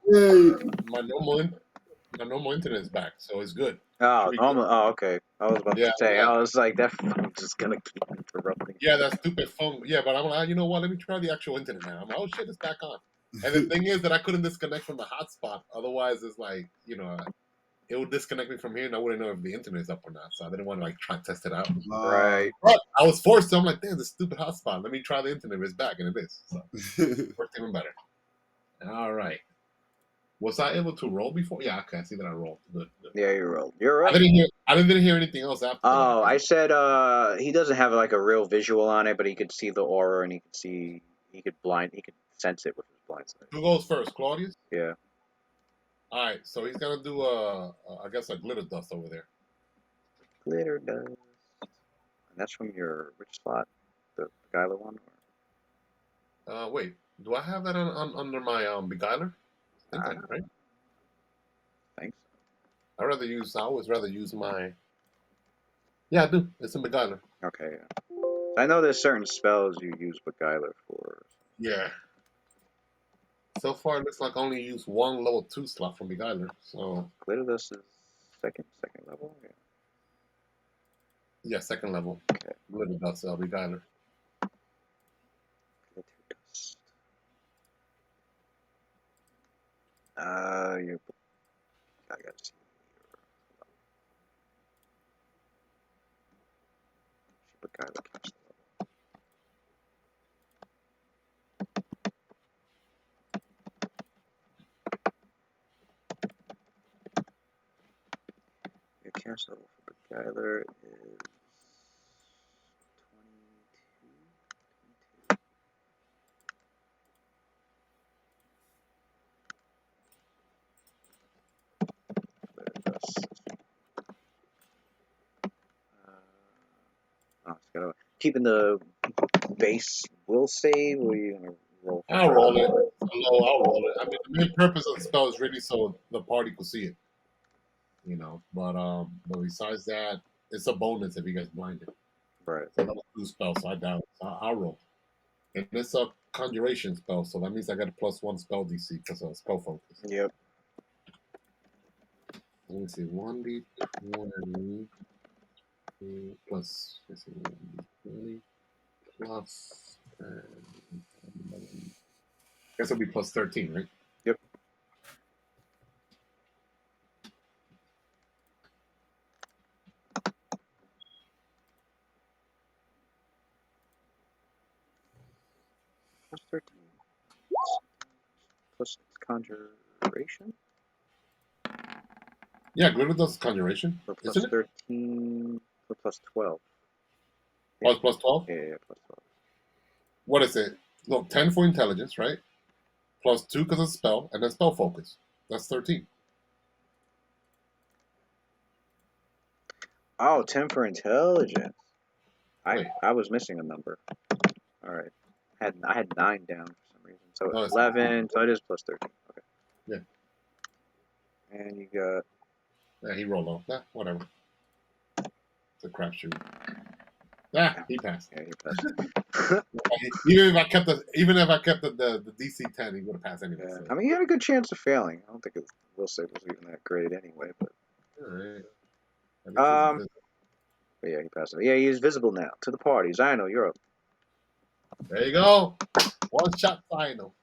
Hey. My normal internet is back, so it's good. Oh, Should be normal. good. Oh, okay. I was about Yeah, to say. yeah. I was like, that phone just gonna keep interrupting. Yeah, that stupid phone. Yeah, but I'm like, you know what? Let me try the actual internet now. I'm like, oh shit, it's back on. And the thing is that I couldn't disconnect from the hotspot. Otherwise, it's like, it would disconnect me from here, and I wouldn't know if the internet is up or not. So I didn't want to like try to test it out. Right. But I was forced to. I'm like, damn, this stupid hotspot. Let me try the internet. It's back, and it is. So it worked even better. All right. Was I able to roll before? Yeah, okay. I see that I rolled. Good. Yeah, you're right. You're right. I didn't hear anything else after that. Oh, I said he doesn't have like a real visual on it, but he could see the aura and he could sense it with his blind sight. Who goes first, Claudius? Yeah. All right, so he's gonna do I guess a glitter dust over there. Glitter dust. And that's from your which slot? The Beguiler one? Wait, do I have that on under my Beguiler? I think right? Thanks. I always rather use my. Yeah, I do. It's in Beguiler. Okay. Yeah. I know there's certain spells you use Beguiler for. Yeah. So far, it looks like I only use one level 2 slot from Beguiler. So Glitter dust is second level. Yeah. Yeah, second level. Okay. Glitter dust, Beguiler. Glitter dust. I gotta see. Beguiler catch the level. cast level for Beguiler is 22. Keeping the base will save, or are you gonna roll? I'll roll it. I'll roll it. I mean, the main purpose of the spell is really so the party could see it. You know, but besides that, it's a bonus if you guys blinded. Right. It's another 2 spell, so I doubt it. So I'll roll. And it's a conjuration spell, so that means I got a +1 spell DC because of spell focus. Yep. Let me see, 1d20 plus, let's see, 1d20 plus, I guess it'll be +13, right? Yep. +13. Plus conjuration. Yeah, Glitter does conjuration. So plus Isn't it? 13, or plus 12. Oh, it's +12? Yeah, plus 12. What is it? No, 10 for intelligence, right? +2 because of spell, and then spell focus. That's 13. Oh, 10 for intelligence. Wait. I was missing a number. All right. I had 9 down for some reason. So No, it's 11, so it is plus 13. Okay. Yeah. And you got... Yeah, he rolled off. Nah, whatever. It's a crapshoot. Ah, he passed. Yeah, you passed. Even if I kept the DC 10, he would have passed anyway. Yeah. So. I mean, he had a good chance of failing. I don't think it will say it was even that great anyway, but... All right. But yeah, he passed it. Yeah, he's visible now to the party. Zino, you're up. There you go. One shot final.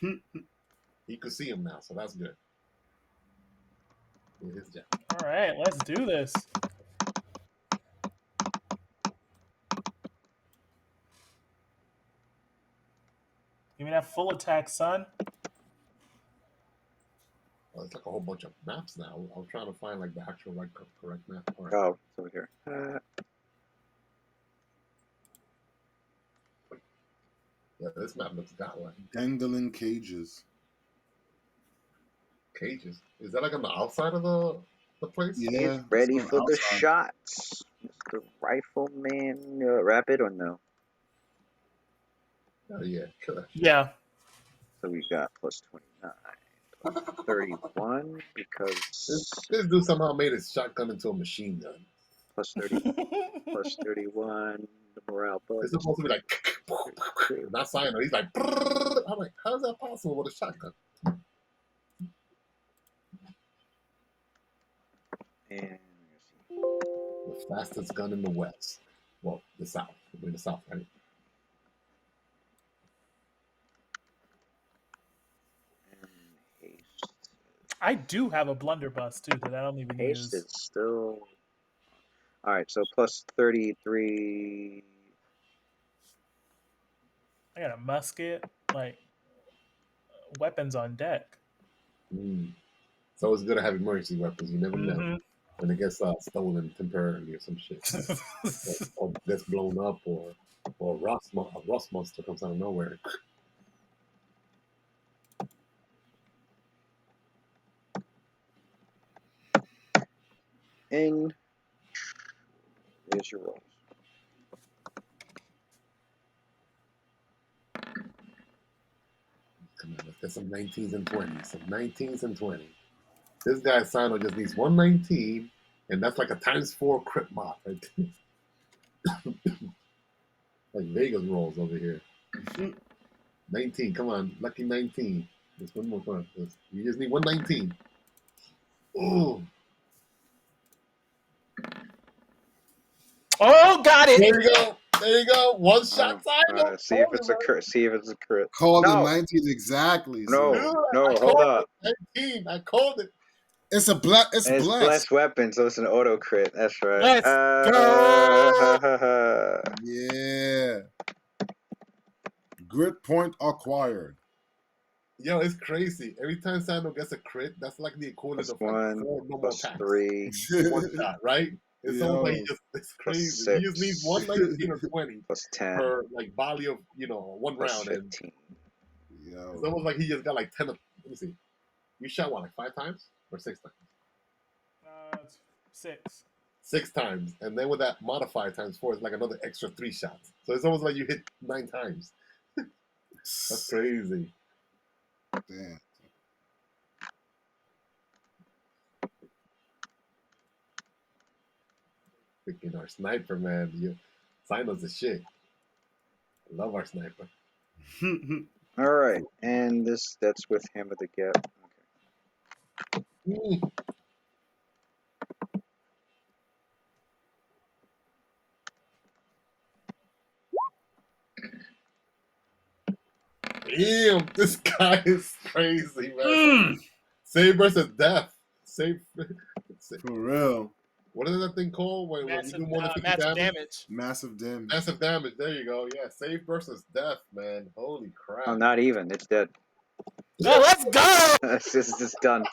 He could see him now, so that's good. His job. All right, let's do this. Give me that full attack, son. Well, it's like a whole bunch of maps now. I was trying to find like the actual correct map. Right. Oh, it's over here. Yeah, this map looks godlike. Dangling cages. Cages. Is that like on the outside of the place? Yeah. He's ready it's for the outside. shots. Mr. Rifleman, rapid or no? Oh, yeah. Killer. Yeah. So we got plus 29, plus 31, because... This dude somehow made his shotgun into a machine gun. Plus 30, plus 31, the morale bonus. It's supposed to be like... Not Sino. He's like... I'm like, how is that possible with a shotgun? And The fastest gun in the West. Well, the South. We're in the South, right? haste. I do have a blunderbuss too that I don't even Haste use. is still... Alright, so plus 33... I got a musket, like weapons on deck. So it's good to have emergency weapons. You never know when it gets stolen temporarily or some shit, or gets blown up, or a rust monster comes out of nowhere. And here's your rolls. Come on, let's get some 19s and 20s. Some 19s and 20s. This guy Sino just needs 119, and that's like a ×4 crit mod right there. Like Vegas rolls over here. 19, come on, lucky 19. Just one more time. You just need 119. Ooh. Oh, got it! There you go. There you go. One shot Sino. See if it's a crit. See if it's a crit. Called No. the 19s exactly. No, So. no, hold up. 19. I called it. It's a blast. It's And it's blessed. blessed weapon, so it's an auto crit. That's right. Let's go! Yeah. Grit point acquired. Yo, it's crazy. Every time Sando gets a crit, that's like the equivalent of like 1 4 normal plus attacks. 3 One shot, right? It's almost like it's plus crazy. He just needs 6 119 or 20 plus 10 per like volley of one plus round, and 15. it's almost like he just got like 10. Let me see. You shot what, like 5 times or 6 times? 6. 6 times, and then with that modifier times 4, it's like another extra 3 shots. So it's almost like you hit 9 times. That's crazy. Damn. Freaking our sniper, man. Sino's the shit. I love our sniper. All right, and that's with Hammer the Gap. Okay. Damn, this guy is crazy, man. Save versus death. Save. For real. What is that thing called when you do more than 50 damage? Massive damage. Massive damage. There you go. Yeah, save versus death, man. Holy crap. Oh, not even. It's dead. No, let's go. It's done.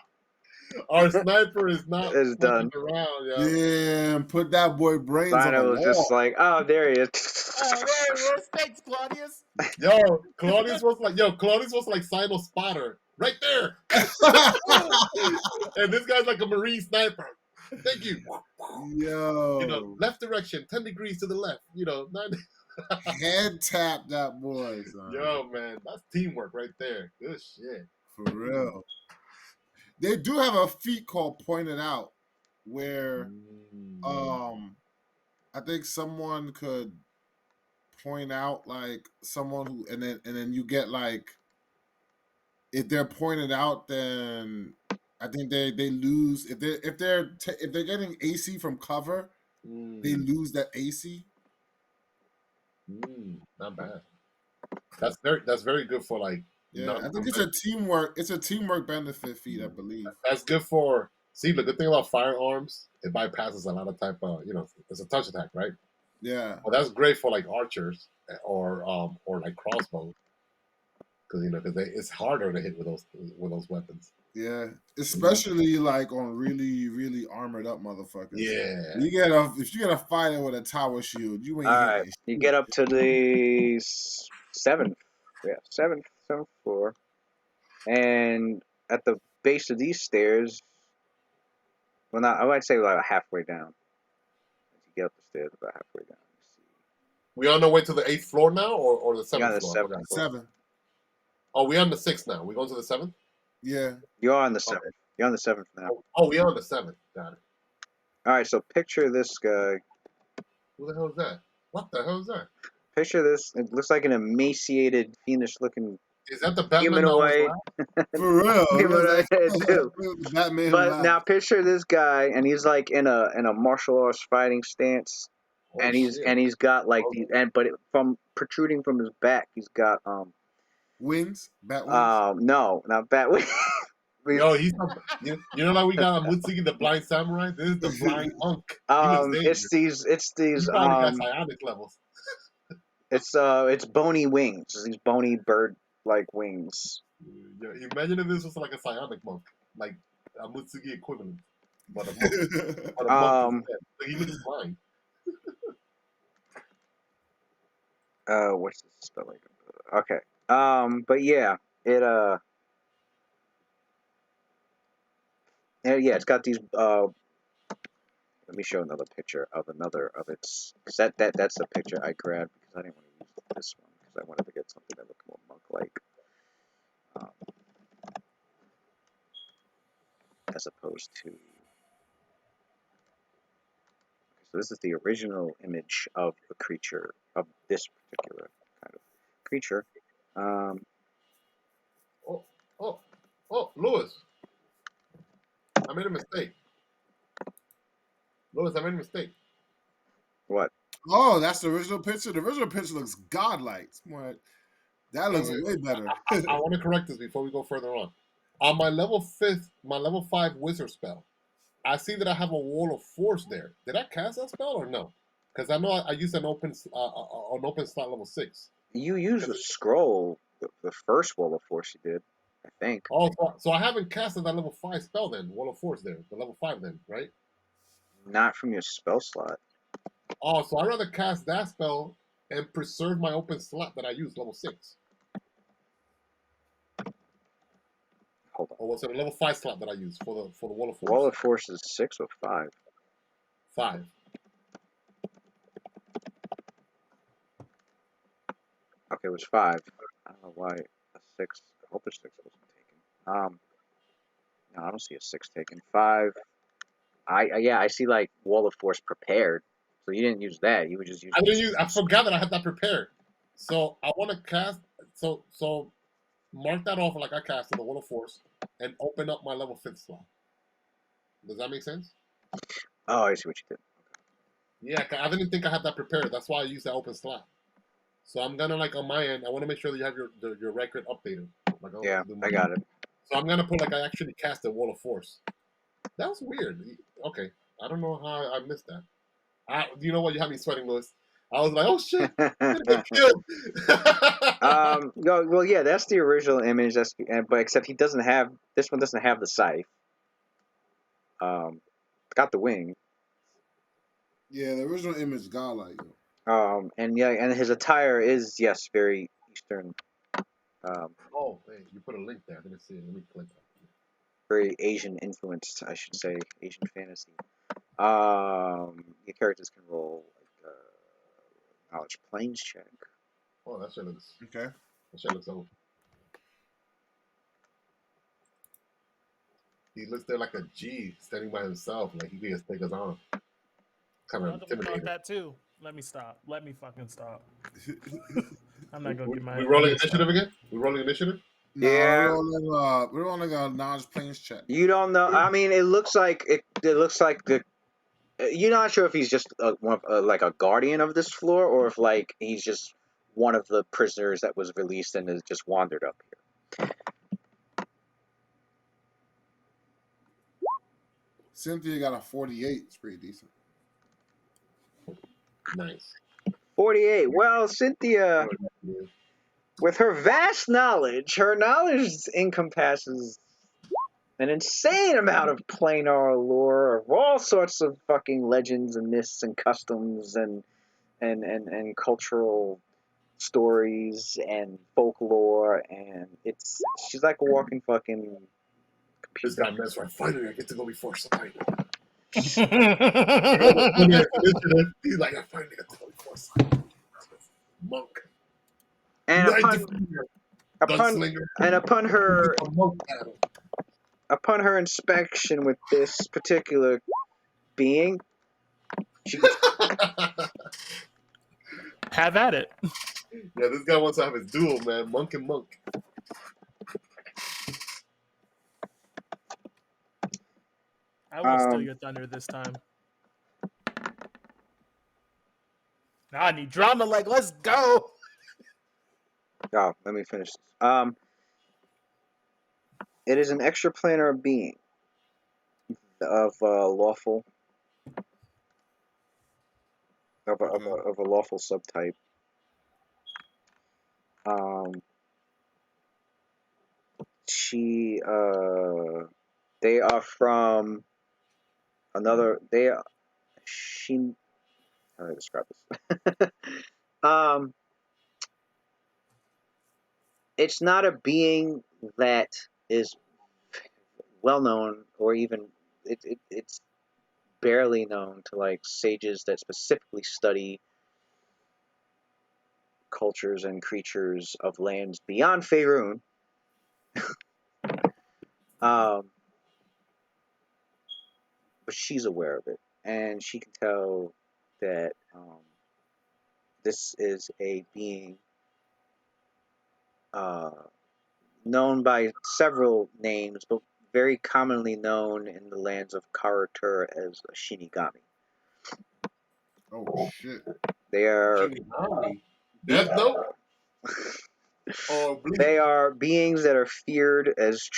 Our sniper is not It's done. around, yo. Damn, put that boy brains on the Sino was wall. just like, oh, there he is. Thanks, Claudius. Yo, Claudius was like Sino spotter. Right there. And this guy's like a marine sniper. Thank you. Yo. Left direction, 10 degrees to the left. 9. Head tap that boy, son. Yo, man, that's teamwork right there. Good shit. For real. They do have a feat called Pointed Out, where I think someone could point out like someone who, and then you get like, if they're pointed out, then I think they lose. If they're getting AC from cover, they lose that AC. Not bad. That's very good for like. Yeah, I think it's a teamwork. It's a teamwork benefit feat, I believe. That's good for. See, the good thing about firearms, it bypasses a lot of type of it's a touch attack, right? Yeah. Well, that's great for like archers or like crossbows, because it's harder to hit with those weapons. Yeah, especially like on really, really armored up motherfuckers. Yeah. If you get a fighter with a tower shield, you ain't. All right, you get up to the 7th floor, and at the base of these stairs, well, not I might say like halfway down. As you get up the stairs, about halfway down. We on our way to the 8th floor now, or the 7th floor? 7th. Oh, we on the 6th now. We going to the 7th? Yeah. You're on the 7th. Okay. You're on the 7th now. Oh, we on the 7th. Got it. All right, so picture this guy. Who the hell is that? What the hell is that? Picture this. It looks like an emaciated, fiendish-looking. Is that the Batman humanoid? For real. Humanoid too. Batman. But now picture this guy, and he's like in a martial arts fighting stance, and he's got like these, but from protruding from his back, he's got wings. Bat wings. No, not bat wings. Yo, he's like we got Mutsugi the blind samurai. This is the blind monk. It's these He probably got psionic levels. It's bony wings. These bony bird-like wings. Yeah, imagine if this was like a psionic monk, like a Mutsugi equivalent, but a monk. So he looks blind. What's the spelling? Okay. But yeah, it's got these. Let me show another picture of its. Cause that's the picture I grabbed because I didn't want to use this one because I wanted to get something that looked more monk-like, as opposed to. So this is the original image of the creature, of this particular kind of creature. Oh, Lewis. I made a mistake. Lewis, I made a mistake. What? Oh, that's the original picture. The original picture looks godlike. That looks way better. I want to correct this before we go further on. On my level 5 wizard spell, I see that I have a wall of force there. Did I cast that spell or no? Because I know I used an open slot level 6. You used the scroll, the first wall of force you did. I think. Oh, so I haven't casted that level 5 spell then. Wall of Force there. The level 5 then, right? Not from your spell slot. Oh, so I'd rather cast that spell and preserve my open slot that I use, level 6. Hold on. Or was it a level 5 slot that I use for the Wall of Force? Wall of Force is 6 or 5? 5. Okay, it was 5. I don't know why a 6. I hope a 6 wasn't taken. No, I don't see a 6 taken. 5. Yeah, I see like Wall of Force prepared. So you didn't use that. You would just use. I forgot that I had that prepared. So I want to cast. So mark that off like I casted the Wall of Force and open up my level 5th slot. Does that make sense? Oh, I see what you did. Yeah, I didn't think I had that prepared. That's why I used that open slot. So I'm gonna like on my end. I want to make sure that you have your record updated. Like, Yeah, I got it. So I'm gonna put like I actually cast a Wall of Force. That was weird. Okay, I don't know how I missed that. You know what? You had me sweating, Lewis. I was like, oh shit, I'm gonna get killed. Well, yeah, that's the original image. But except he doesn't have this one. Doesn't have the scythe. Got the wing. Yeah, the original image godlike. And yeah, and his attire is very Eastern. Oh, hey, you put a link there. Let me see. Let me click that. Very Asian influenced, I should say, Asian fantasy. Your characters can roll like knowledge planes check. Oh, that shit looks okay. That shit looks old. He looks there like a G standing by himself, like he can just take us on. Kind of intimidating. That too. Let me stop. Let me fucking stop. I'm not gonna get my. We rolling initiative again? We rolling initiative? No, Yeah, we're rolling a knowledge planes check. You don't know. I mean, it looks like It looks like the. You're not sure if he's just like a guardian of this floor, or if like he's just one of the prisoners that was released and has just wandered up here. Cynthia got a 48. It's pretty decent. Nice. 48. Well, Cynthia, with her vast knowledge, her knowledge encompasses an insane amount of planar lore of all sorts of fucking legends and myths and customs and cultural stories and folklore, and she's like a walking fucking This computer. guy messed right. Finally, I get to go before Sai. He's Have like, I finally get to go before Sai. Monk. And upon her inspection with this particular being, at it. Yeah, this guy wants to have his duel, man. Monk and Monk. I will steal your thunder this time. Now I need drama. Like, let's go. Oh, let me finish this. It is an extraplanar being of lawful of a lawful subtype. They are from another. How do I describe this? It's not a being that is well known, or even it's barely known to like sages that specifically study cultures and creatures of lands beyond Faerun. But she's aware of it, and she can tell that this is a being known by several names, but very commonly known in the lands of Karatur as a Shinigami. Oh shit! They are Shinigami. Death Note. They are beings that are feared as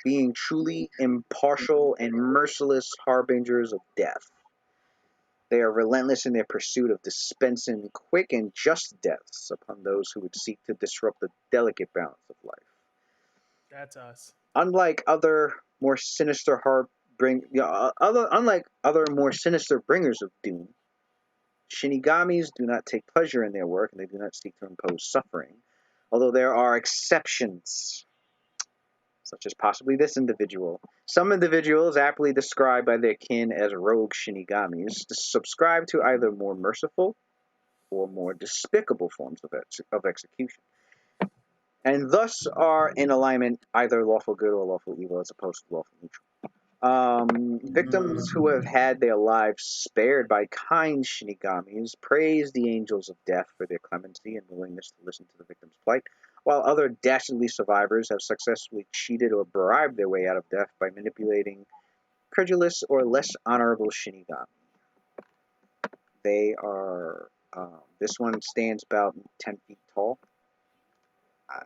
being truly impartial and merciless harbingers of death. They are relentless in their pursuit of dispensing quick and just deaths upon those who would seek to disrupt the delicate balance of life. That's us. Unlike other more sinister unlike other more sinister bringers of doom, Shinigamis do not take pleasure in their work and they do not seek to impose suffering. Although there are exceptions, such as possibly this individual. Some individuals, aptly described by their kin as rogue Shinigamis, subscribe to either more merciful or more despicable forms of execution, and thus are in alignment either lawful good or lawful evil as opposed to lawful neutral. Victims who have had their lives spared by kind Shinigamis praise the angels of death for their clemency and willingness to listen to the victim's plight, while other dastardly survivors have successfully cheated or bribed their way out of death by manipulating credulous or less honorable Shinigami. They are, this one stands about 10 feet tall. I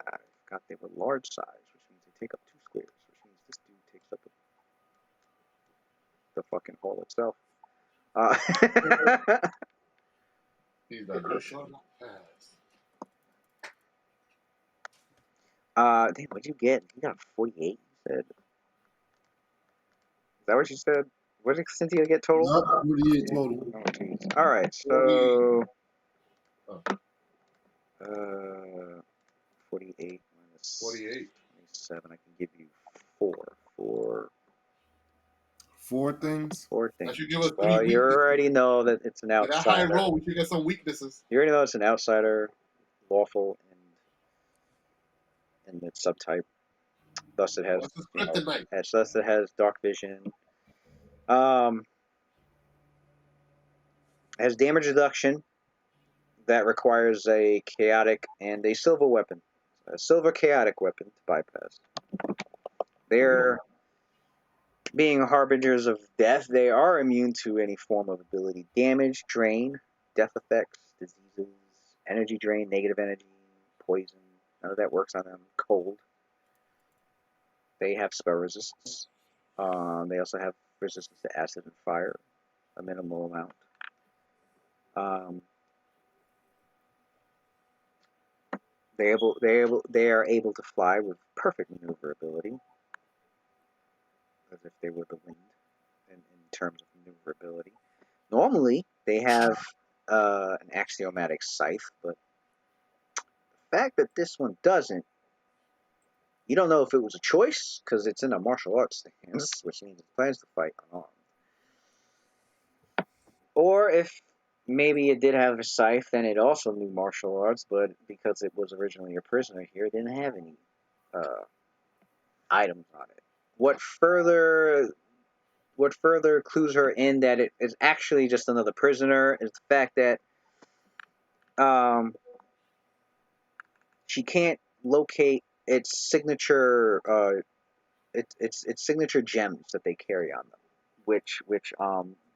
forgot they were large size, which means they take up 2 squares, which means this dude takes up the fucking hall itself. He's got good shot. Damn, what'd you get? You got 48, you said. Is that what you said? What did Cynthia get total? Not 48 total. Oh, jeez. Alright, so... 48 minus 48. 27, I can give you 4. 4 things? 4 things. That should give us 3 Well, you weaknesses. already know that it's an With that high outsider. roll, we should get some weaknesses. You already know it's an outsider, lawful, and its subtype. Thus it has, What's the kryptonite? thus it has dark vision. Has damage reduction that requires a chaotic and a silver weapon. A silver chaotic weapon to bypass. They're being harbingers of death. They are immune to any form of ability damage, drain, death effects, diseases, energy drain, negative energy, poison. None of that works on them. Cold. They have spell resistance. They also have resistance to acid and fire, a minimal amount. They are able to fly with perfect maneuverability, as if they were the wind in terms of maneuverability. Normally, they have an axiomatic scythe, but the fact that this one doesn't, you don't know if it was a choice, because it's in a martial arts stance, which means it plans to fight unarmed. Or if maybe it did have a scythe, then it also knew martial arts, but because it was originally a prisoner here, it didn't have any items on it. What further clues her in that it is actually just another prisoner is the fact that she can't locate its signature its signature gems that they carry on them, which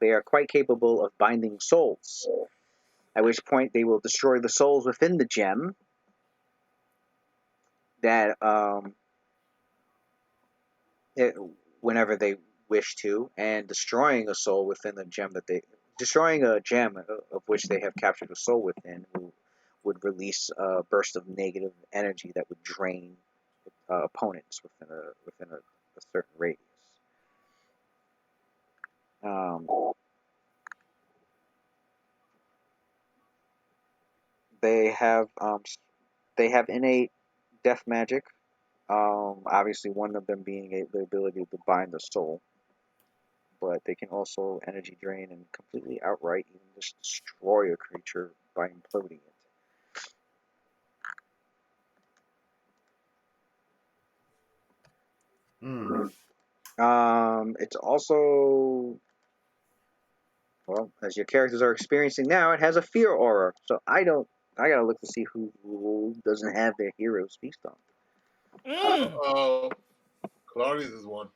they are quite capable of binding souls. At which point they will destroy the souls within the gem that whenever they wish to, and destroying a soul within the gem destroying a gem of which they have captured a soul within would release a burst of negative energy that would drain opponents within a certain radius. They have innate death magic. Obviously, one of them being the ability to bind the soul, but they can also energy drain and completely outright even just destroy a creature by imploding it. It's also, well, as your characters are experiencing now, it has a fear aura. So I gotta look to see who doesn't have their heroes feast on. Claudius is one.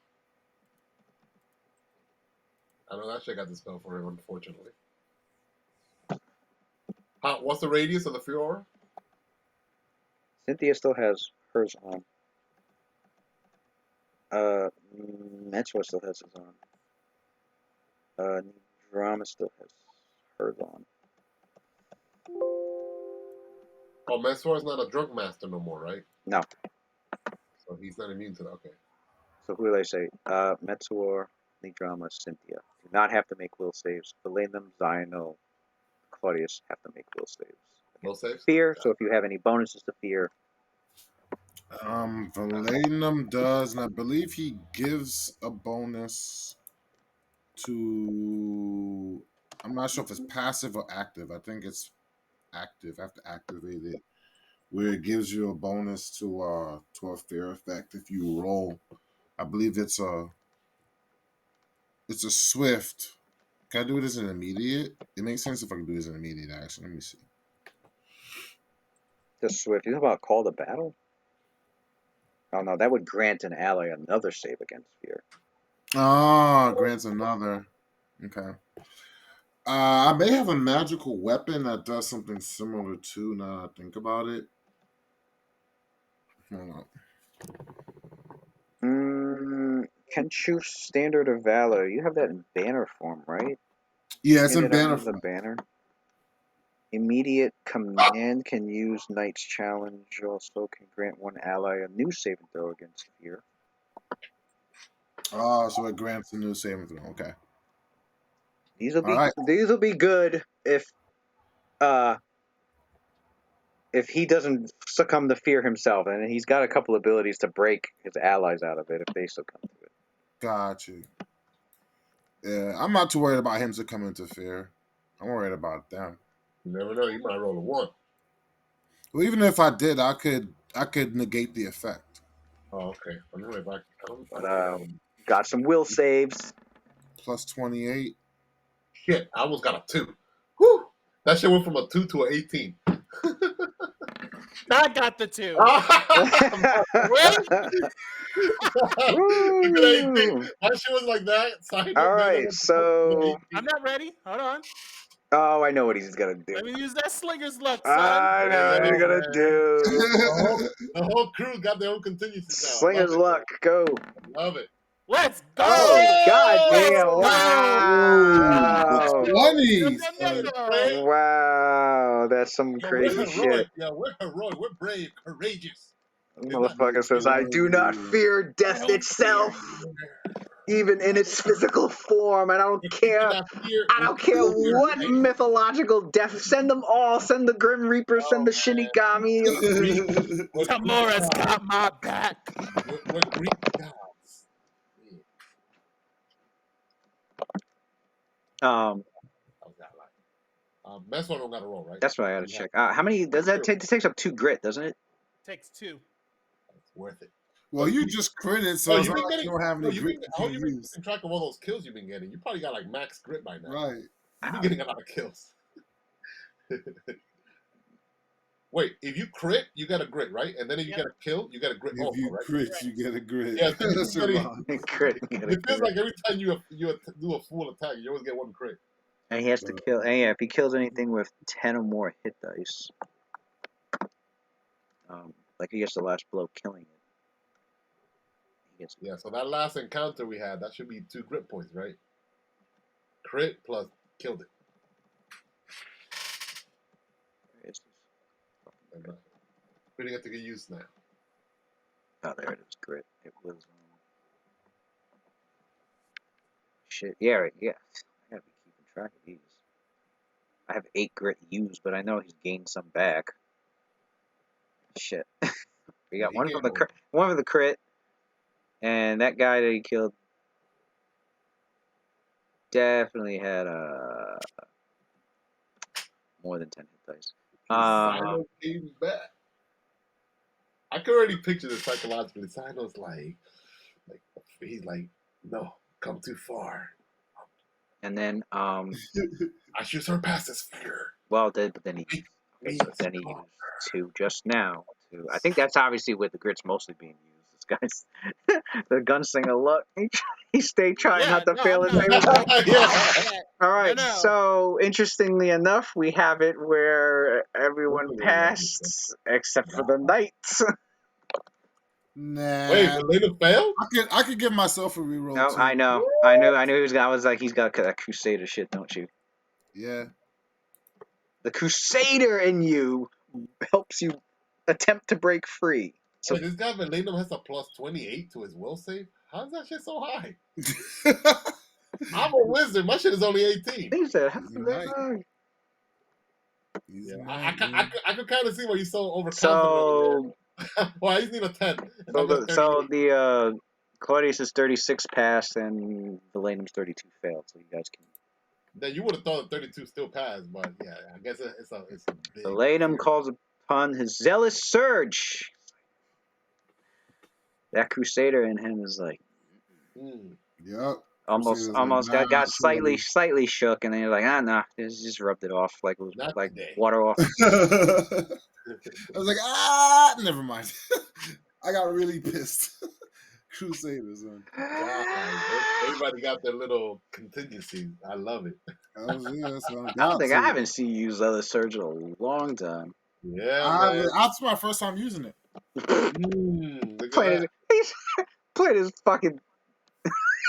I know that shit got the spell for him, unfortunately. What's the radius of the fear aura? Cynthia still has hers on. Mentor still has his on. Drama still has hers on. Oh, Mentor is not a drunk master no more, right? No. So Oh, he's not immune to that. Okay. So who do they say? Meteor, Drama, Cynthia. Do not have to make will saves. Belenum, Zionel, Claudius have to make will saves. Will saves? Fear, so if you have any bonuses to fear. Valenum does, and I believe he gives a bonus to. I'm not sure if it's passive or active. I think it's active. I have to activate it, where it gives you a bonus to a fear effect if you roll. I believe it's a swift. Can I do it as an immediate? It makes sense if I can do it as an immediate action. Let me see. The swift. You know about call to battle? Oh no, that would grant an ally another save against fear. Grants another. Okay. I may have a magical weapon that does something similar too. Now I think about it. Hold on. Can choose standard of valor. You have that in banner form, right? Yeah, it's in banner form. The banner. Immediate command can use Knight's Challenge. Also can grant one ally a new saving throw against fear. So it grants a new saving throw. Okay. These will be good if he doesn't succumb to fear himself, and he's got a couple abilities to break his allies out of it if they succumb to it. Got you. Yeah, I'm not too worried about him succumbing to fear. I'm worried about them. You never know. You might roll a 1. Well, even if I did, I could negate the effect. Oh, okay. I don't know if I got some will saves. Plus 28. Shit, I almost got a 2. Whew! That shit went from a 2 to an 18. I got the 2. That shit was like that. All right, so I'm not ready. Hold on. Oh, I know what he's gonna do. Let me use that slinger's luck, son. I know what he's gonna do. The whole crew got their own contingencies now. Slinger's luck, go. Love it. Let's go! Oh, goddamn! Wow! Wow, that's some crazy shit. Yeah, we're heroic. We're brave, courageous. Motherfucker says, "I do not fear death itself, even in its physical form. I don't care. I don't care what mythological death. Send them all. Send the Grim Reaper. Send the Shinigami. Tamora's got my back. We're Greek gods." Best one don't got to roll, right? That's what I got to check. How many does that take? It takes up 2 grit, doesn't it? Takes 2. That's worth it. Well, you just critted, so you don't have any grit. How you been keeping track of all those kills you've been getting? You probably got like max grit by now. Right. You've been getting a lot of kills. Wait, if you crit, you get a grit, right? And then if you get a kill, you get a grit also, right? If you crit, you get a grit. Yeah, crit. It feels like every time you do a full attack, you always get 1 crit. And he has to kill. And yeah, if he kills anything with 10 or more hit dice, like he gets the last blow killing it. Yeah, so that last encounter we had, that should be 2 grit points, right? Crit plus killed it. We didn't get to get used now. Oh, there it is. Grit. It was. Shit. Yeah. Right. Yeah. I gotta be keeping track of these. I have 8 grit used, but I know he's gained some back. Shit. We got one from the crit, and that guy that he killed definitely had more than 10 hit dice. I could already picture this psychologically. Sino's like he's like, no, come too far. And then I should surpass this fear. Well, then he used 2 just now. I think that's obviously where the grit's mostly being used. This guy's the gunslinger luck. He stayed trying not to fail his aim. All right. So interestingly enough, we have it where everyone passed except for the knights. Nah. Wait, Belena failed? I could give myself a reroll. No, too. I know. I knew he was. I was like, he's got that Crusader shit, don't you? Yeah. The Crusader in you helps you attempt to break free. So Wait, this guy Velenum has a plus 28 to his will save? How's that shit so high? I'm a wizard. My shit is only 18. he said, "How He's the nice. hell?" He's Yeah, nice, I could kind of see why he's so overconfident. So, Well, I just need a 10. And so I'm at the Claudius is 36 passed and Valenum's 32 failed. So you guys can. Then you would have thought 32 still passed, but yeah, I guess it's a big. Valenum calls upon his zealous surge. That Crusader in him is like Yep. almost Like, got slightly shook, and then you're like, nah, just rubbed it off like it was Not like today. water off. I was like, never mind. I got really pissed. Crusaders, man. God, everybody got their little contingencies. I love it. I haven't seen you use Zealous Surge in a long time. Yeah, man. That's my first time using it. Look at that. He's played his fucking.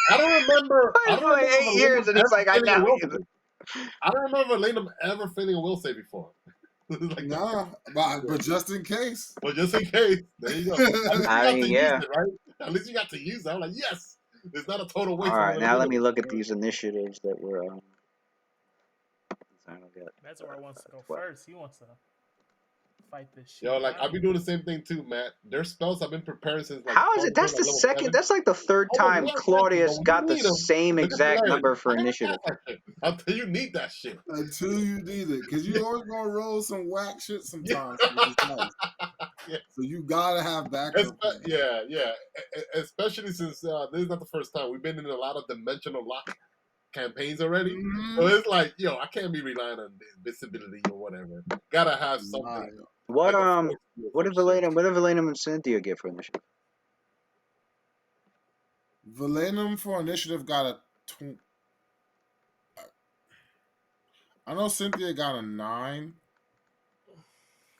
I don't remember. Played for like 8 years, and he's like, I got it. I don't remember Lenum ever failing a will save before. Like, nah, but just in case. Well, just in case. There you go. At least you got to use it, right? At least you got to use it. I'm like, yes. It's not a total waste. All right, now let me look at these initiatives that were. That's where I wants to go first. He wants to fight this shit. Yo, like, I've been doing the same thing too, Matt. Their spells I've been preparing since like. How is it? That's the second. 7. That's like the third time Claudius got the same exact number for initiative. Until you need that shit. Until you need it, because you always gonna roll some whack shit sometimes. Yeah. So you gotta have backup. Yeah. Especially since this is not the first time. We've been in a lot of dimensional lock campaigns already. So it's like, yo, I can't be relying on visibility or whatever. Gotta have something. What what did Valenum and Cynthia get for initiative? Valenum for initiative got a I know Cynthia got a 9.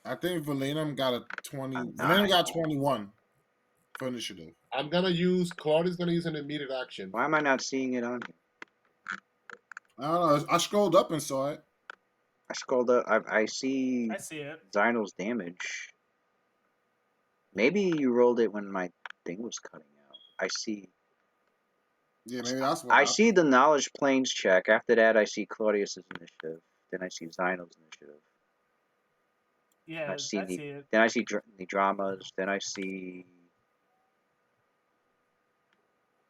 I think Valenum got a 20. Valenum got 21 for initiative. I'm gonna use Claudia's gonna use an immediate action. Why am I not seeing it on here? I don't know. I scrolled up and saw it. I scrolled up. I see it. Zynal's damage. Maybe you rolled it when my thing was cutting out. I see. Yeah, maybe that's what I see the knowledge planes check. After that, I see Claudius's initiative. Then I see Zynal's initiative. Yeah, Then I see the dramas. Then I see.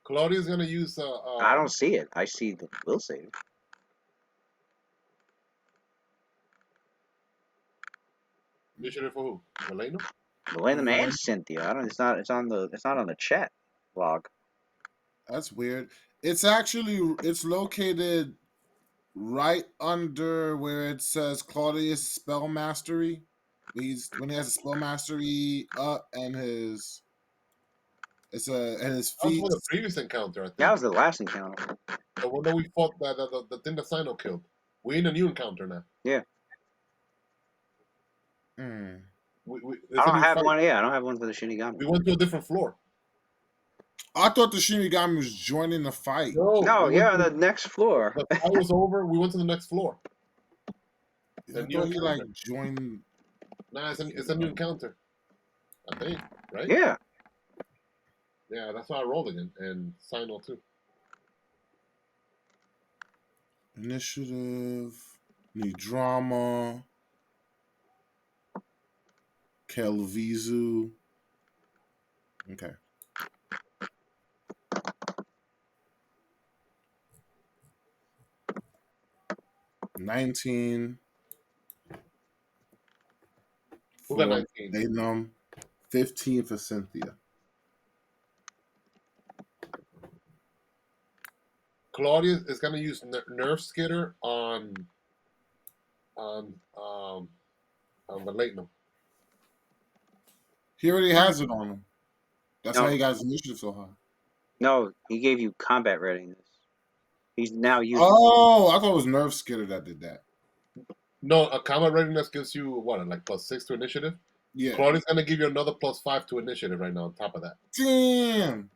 Claudia's gonna use. I don't see it. I see the will save. Initiative for who? Valenum? Valenum and Cynthia. I don't. It's not on the chat log. That's weird. It's located right under where it says Claudius spell mastery. When he has a spell mastery up and his feet. That was for the previous encounter, I think. That was the last encounter. The one that we fought the thing that Sino killed. We're in a new encounter now. Yeah. Hmm. I don't have one. Yeah, I don't have one for the Shinigami. We went to a different floor. I thought the Shinigami was joining the fight. No, on the next floor. The fight was over. We went to the next floor. I thought he like joined. Nah, it's a new encounter. I think, right? Yeah. Yeah, that's why I rolled again and Sino too. Initiative, need drama. Kelvizu. Okay. $19. Who got 19? Valenum. 15 for Cynthia. Claudia is gonna use Nerf Skitter on Valenum. He already has it on him. That's how he got his initiative so high. No, he gave you combat readiness. He's now using. Oh, I thought it was Nerf Skitter that did that. No, a combat readiness gives you what, like +6 to initiative? Yeah. Claudia's gonna give you another +5 to initiative right now on top of that. Damn.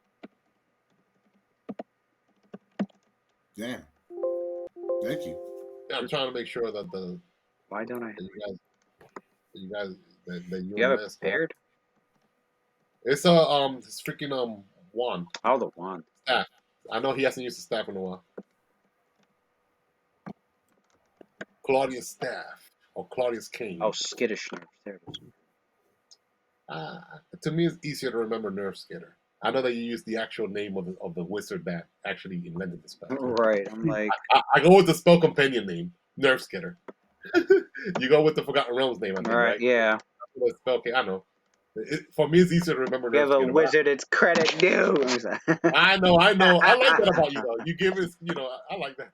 Thank you. Yeah, I'm trying to make sure that the. Why don't I? That you guys. That you have it prepared? It's his freaking wand. Oh, the wand. Staff. I know he hasn't used the staff in a while. Claudius staff or Claudius cane. Oh, skittish nerf. There it is. To me, it's easier to remember Nerf Skitter. I know that you use the actual name of the wizard that actually invented the spell. Right. I'm like, I go with the spell companion name, Nerf Skitter. You go with the Forgotten Realms name, I think, right? Yeah. The spell, I know. For me, it's easier to remember. You have a wizard, it's credit due. I know. I like that about you, though. You give us, I like that.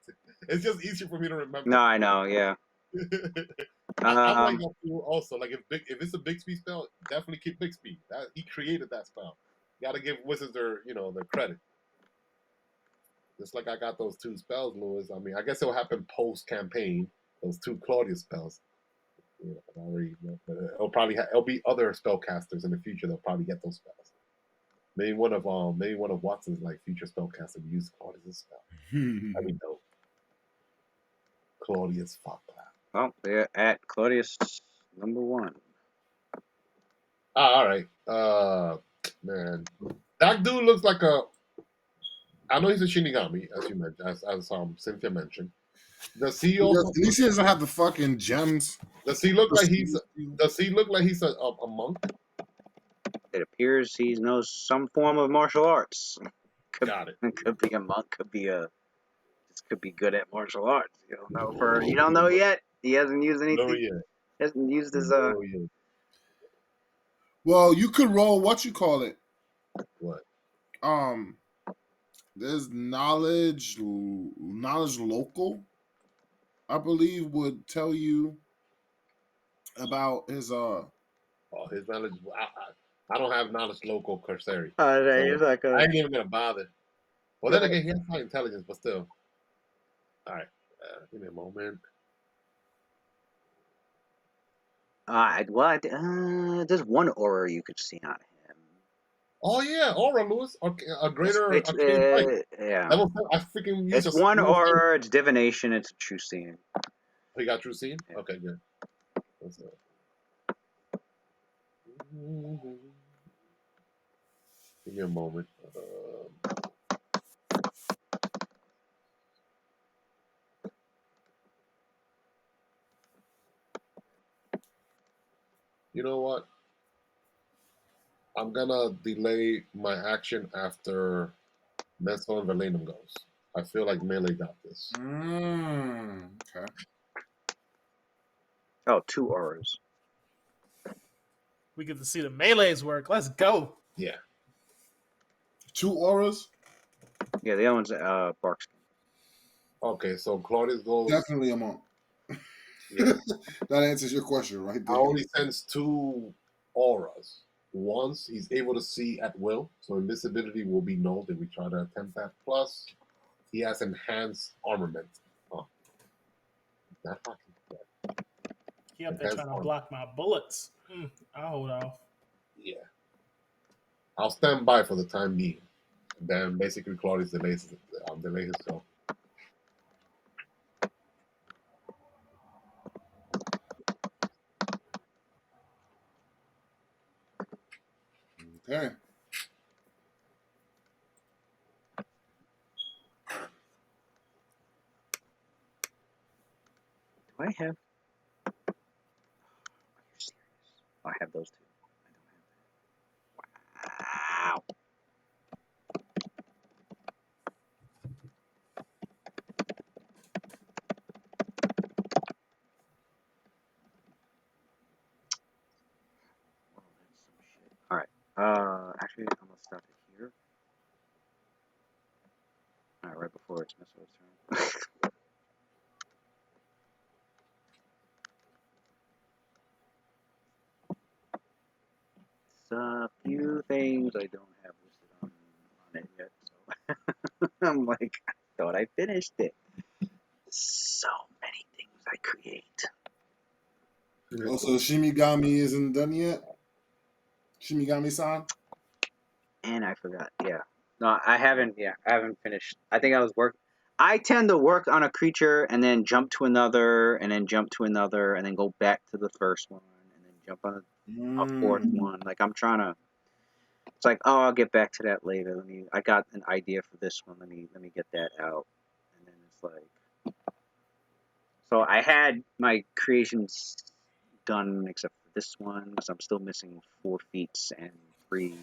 It's just easier for me to remember. No, I know. Yeah. I like that too. Also, like if it's a Bixby spell, definitely keep Bixby. He created that spell. You got to give wizards their credit. Just like I got those 2 spells, Lewis. I mean, I guess it'll happen post campaign. Those 2 Claudius spells. It'll be other spellcasters in the future. They'll probably get those spells. Maybe one of Watson's like future spellcasters use Claudius' spell. That'd be dope. Claudius fuck clap. Well, they're at Claudius #1. All right. Man, that dude looks like a. I know he's a Shinigami, as you mentioned, as Cynthia mentioned. Does he also? At least he doesn't have the fucking gems. Does he look like he's? Does he look like he's a monk? It appears he knows some form of martial arts. Got it. Could be a monk. Could be good at martial arts. You don't know you don't know yet. He hasn't used anything. No, yet. He hasn't used his Well, you could roll what you call it. What? There's knowledge local, I believe, would tell you about his his knowledge. I don't have knowledge local Corsari. I ain't even gonna bother. Well, then again, he has high intelligence, but still. All right, give me a moment. There's one aura you could see on him. Oh yeah, aura, Lewis. Okay, a greater. Yeah. I freaking use it's one aura. It's divination. It's a true seeing. Oh, you got true seeing? Yeah. Okay, good. What's up? Give me a moment. You know what? I'm gonna delay my action after Meso and Valenum goes. I feel like Melee got this. Okay. Oh, 2 auras. We get to see the melees work. Let's go. Yeah. 2 auras? Yeah, the other one's Barkskin. Okay, so Claudius goes. Definitely a monk. Yeah. That answers your question right there. I only sense 2 auras. Once he's able to see at will, so invisibility will be null if we try to attempt that. Plus, he has enhanced armament. Oh. Not fucking bad. He up there trying to block my bullets. I'll hold off. Yeah. I'll stand by for the time being. Then basically Claudius delays his go. Okay. Do I have? Are you serious? Oh, I have those 2. I don't have that. Wow. All right. Actually, I'm gonna stop it here. All right, right before it's Meso's turn. A few things I don't have listed on it yet, so I'm like, I thought I finished it. So many things I create. Also, Shinigami isn't done yet. Shinigami-san. And I forgot. Yeah, no, I haven't. Yeah, I haven't finished. I think I was work. I tend to work on a creature and then jump to another, and then jump to another, and then go back to the first one, and then jump on a 4th one. Like I'm trying to. It's like, oh, I'll get back to that later. I got an idea for this one. Let me get that out. And then it's like, so I had my creations done except for this one because I'm still missing 4 feats and 3.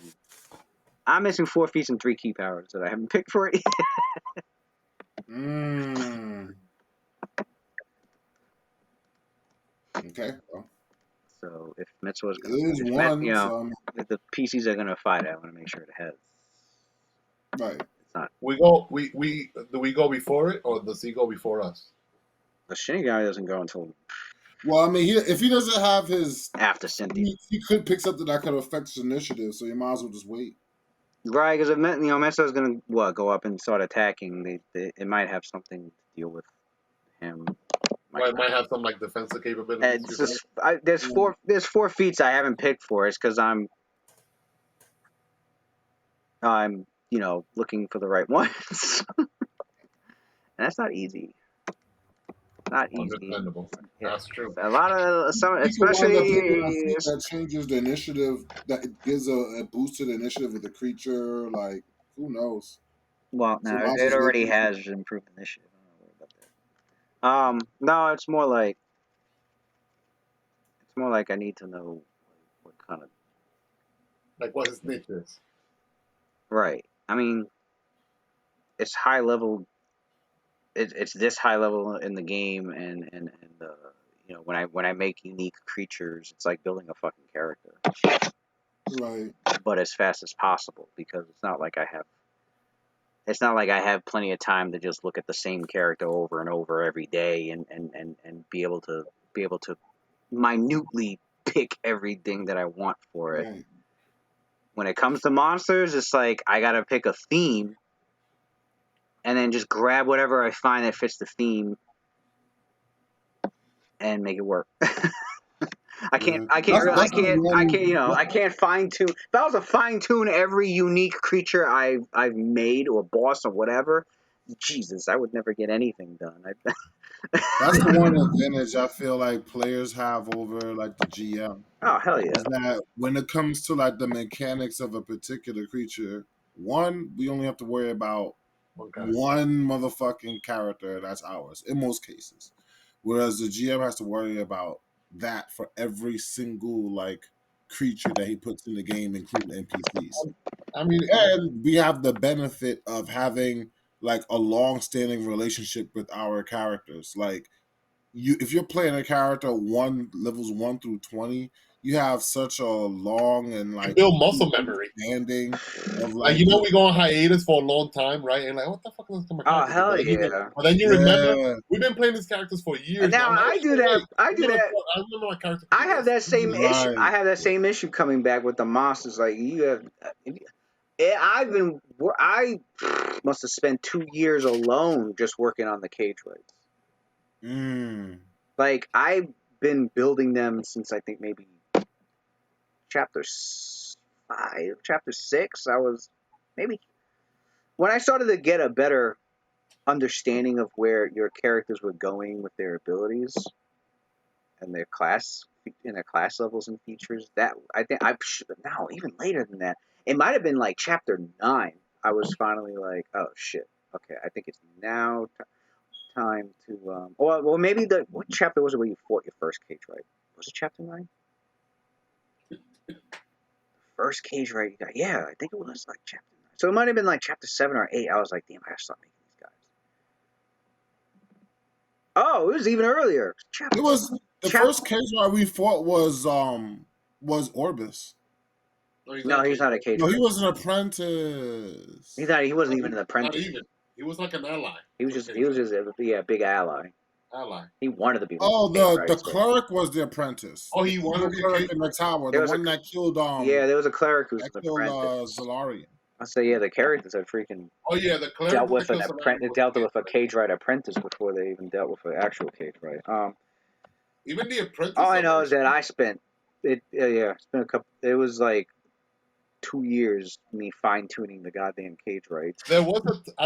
I'm missing 4 feats and 3 key powers that I haven't picked for it yet. Okay. Well, so if Mitsuo's it is one, you know, so if the PCs are gonna fight, I want to make sure it has. right. It's not. Do we go before it, or does he go before us? The Shinigami doesn't go until. Well, I mean, if he doesn't have his After Cynthia, he could pick something that could affect his initiative, so you might as well just wait. right? Because if Mitsuo's gonna go up and start attacking, it might have something to deal with him. It might have some like defensive capabilities. It's just there's 4 feats I haven't picked for. It's because I'm looking for the right ones. And that's not easy. Not easy. Understandable. Yeah. That's true. A lot of some, You especially that changes the initiative, that gives a boost to the initiative of the creature. Like, who knows? well, So no, might as it well already wait. has improved initiative. I don't know about that. No, it's more like I need to know what kind of Like what his niche is. right. I mean, it's high level. It's this high level in the game, and when I make unique creatures, it's like building a fucking character. Right. But as fast as possible, because it's not like I have plenty of time to just look at the same character over and over every day and be able to minutely pick everything that I want for it. Right. When it comes to monsters, it's like I gotta pick a theme and then just grab whatever I find that fits the theme and make it work. I can't fine tune. If I was to fine tune every unique creature I've made or boss or whatever, Jesus, I would never get anything done. That's the one advantage I feel like players have over like the GM. Oh hell yeah! Is that when it comes to like the mechanics of a particular creature, one, we only have to worry about one motherfucking character that's ours in most cases, whereas the GM has to worry about that for every single like creature that he puts in the game, including NPCs. I mean, and we have the benefit of having like a long-standing relationship with our characters. Like if you're playing a character levels 1 through 20, you have such a long and like build muscle memory understanding of like we go on hiatus for a long time, right? And like, what the fuck is this character? Oh hell yeah! But then you remember we've been playing these characters for years. And now I do that. I do that. I remember my character. I have that same issue. I have that same issue coming back with the monsters. Like I must have spent 2 years alone just working on the cage rights. Like I've been building them since I think maybe chapter 5, chapter 6. I was maybe when I started to get a better understanding of where your characters were going with their abilities and their class levels and features. That I think now even later than that. It might have been like chapter 9. I was finally like, oh shit. Okay, I think it's now time to well maybe what chapter was it where you fought your first cage right? Was it chapter 9? First cage right you got, yeah, I think it was like chapter 9. So it might have been like chapter 7 or 8. I was like, damn, I gotta start making these guys. Oh, it was even earlier. It was the first cage right we fought was Orbis. No, he's not a cage. No, he was an apprentice. He wasn't even an apprentice. Not even. He was like an ally. He was just a big ally. He wanted to be. Oh, the cleric was the apprentice. Oh, he wanted to be cleric in the tower. The one that killed yeah, there was a cleric who was that an killed apprentice. Zalarian. I say yeah, the characters are freaking. Oh yeah, the cleric dealt with a cage right apprentice before they even dealt with an actual cage right. Even the apprentice. All I know is that I spent it. Yeah, spent a couple. It was like 2 years me fine tuning the goddamn cage rights. I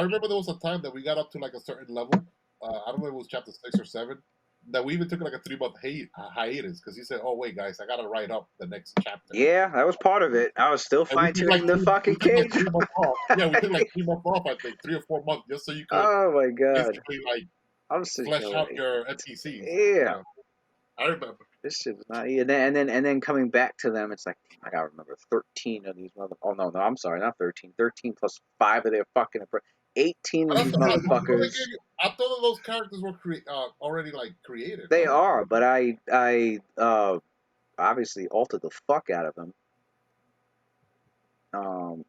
remember there was a time that we got up to like a certain level. I don't know if it was chapter 6 or 7, that we even took like a 3-month hiatus because he said, "Oh wait, guys, I gotta write up the next chapter." Yeah, that was part of it. I was still And we fine took like tuning the we fucking took like cage. 3 months off. Yeah, we took like 3 months off. I think 3 or 4 months just so you could Oh my god. basically like I'm sitting flesh here out like, your NPCs. yeah, I remember. this shit was not. And then coming back to them, it's like I gotta remember 13 of these mother. Oh no, I'm sorry, not 13. 13 plus 5 of their fucking. 18 of these motherfuckers. I thought that those characters were already like created. They No? are, but I obviously altered the fuck out of them.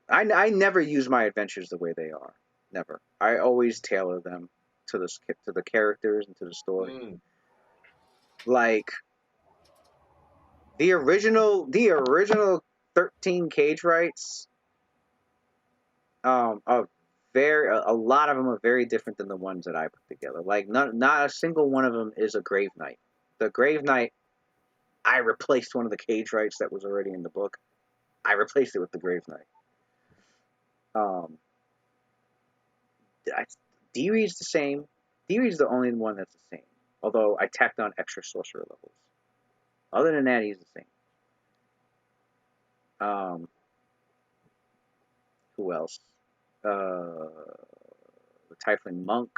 I never use my adventures the way they are. Never. I always tailor them to the characters and to the story. Mm. Like the original 13 cage rights. Are a lot of them are very different than the ones that I put together. Like not a single one of them is a Grave Knight. The Grave Knight, I replaced one of the cage rights that was already in the book. I replaced it with the Grave Knight. Deary's the same. Deary's the only one that's the same. Although I tacked on extra sorcerer levels. Other than that, he's the same. Who else? The Typhoon Monk.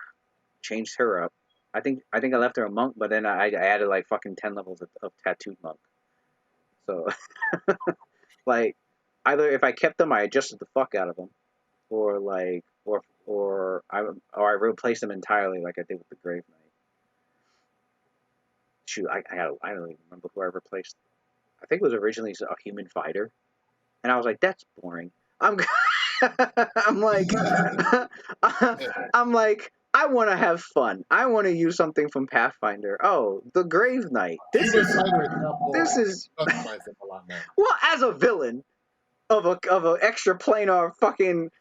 Changed her up. I think I left her a monk, but then I added like fucking 10 levels of tattooed monk. So, like, either if I kept them, I adjusted the fuck out of them, or like, or I replaced them entirely, like I did with the Grave Knight. Shoot, I don't even remember who I replaced. I think it was originally a human fighter, and I was like, that's boring. I'm like, I'm like, I want to have fun. I want to use something from Pathfinder. Oh, the Grave Knight. This is well, as a villain of a extra planar fucking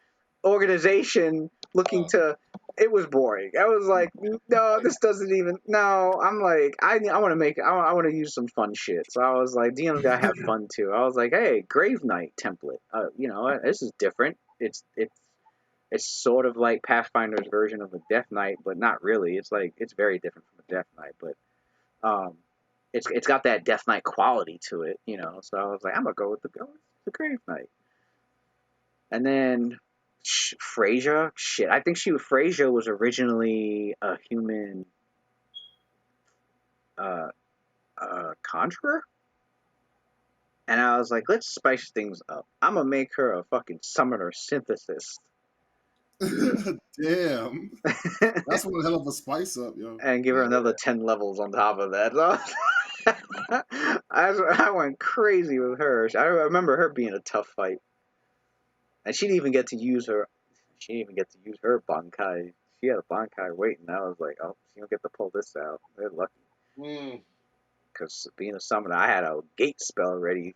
organization looking to. It was boring. I was like, no, this doesn't even. No, I'm like, I want to make. I want to use some fun shit. So I was like, DM's gotta have fun too. I was like, hey, Grave Knight template. This is different. It's sort of like Pathfinder's version of a Death Knight, but not really. It's like it's very different from a Death Knight, but it's got that Death Knight quality to it, So I was like, I'm gonna go with the Grave Knight, and then Frasier. Shit, I think Frasier was originally a human conjurer, and I was like, let's spice things up. I'm gonna make her a fucking summoner synthesis. Damn, that's one hell of a spice up, yo. And give her another 10 levels on top of that. So I went crazy with her. I remember her being a tough fight, and she didn't even get to use her. She didn't even get to use her Bankai. She had a Bankai waiting. I was like, oh, she don't get to pull this out. They're lucky. Because being a summoner, I had a gate spell ready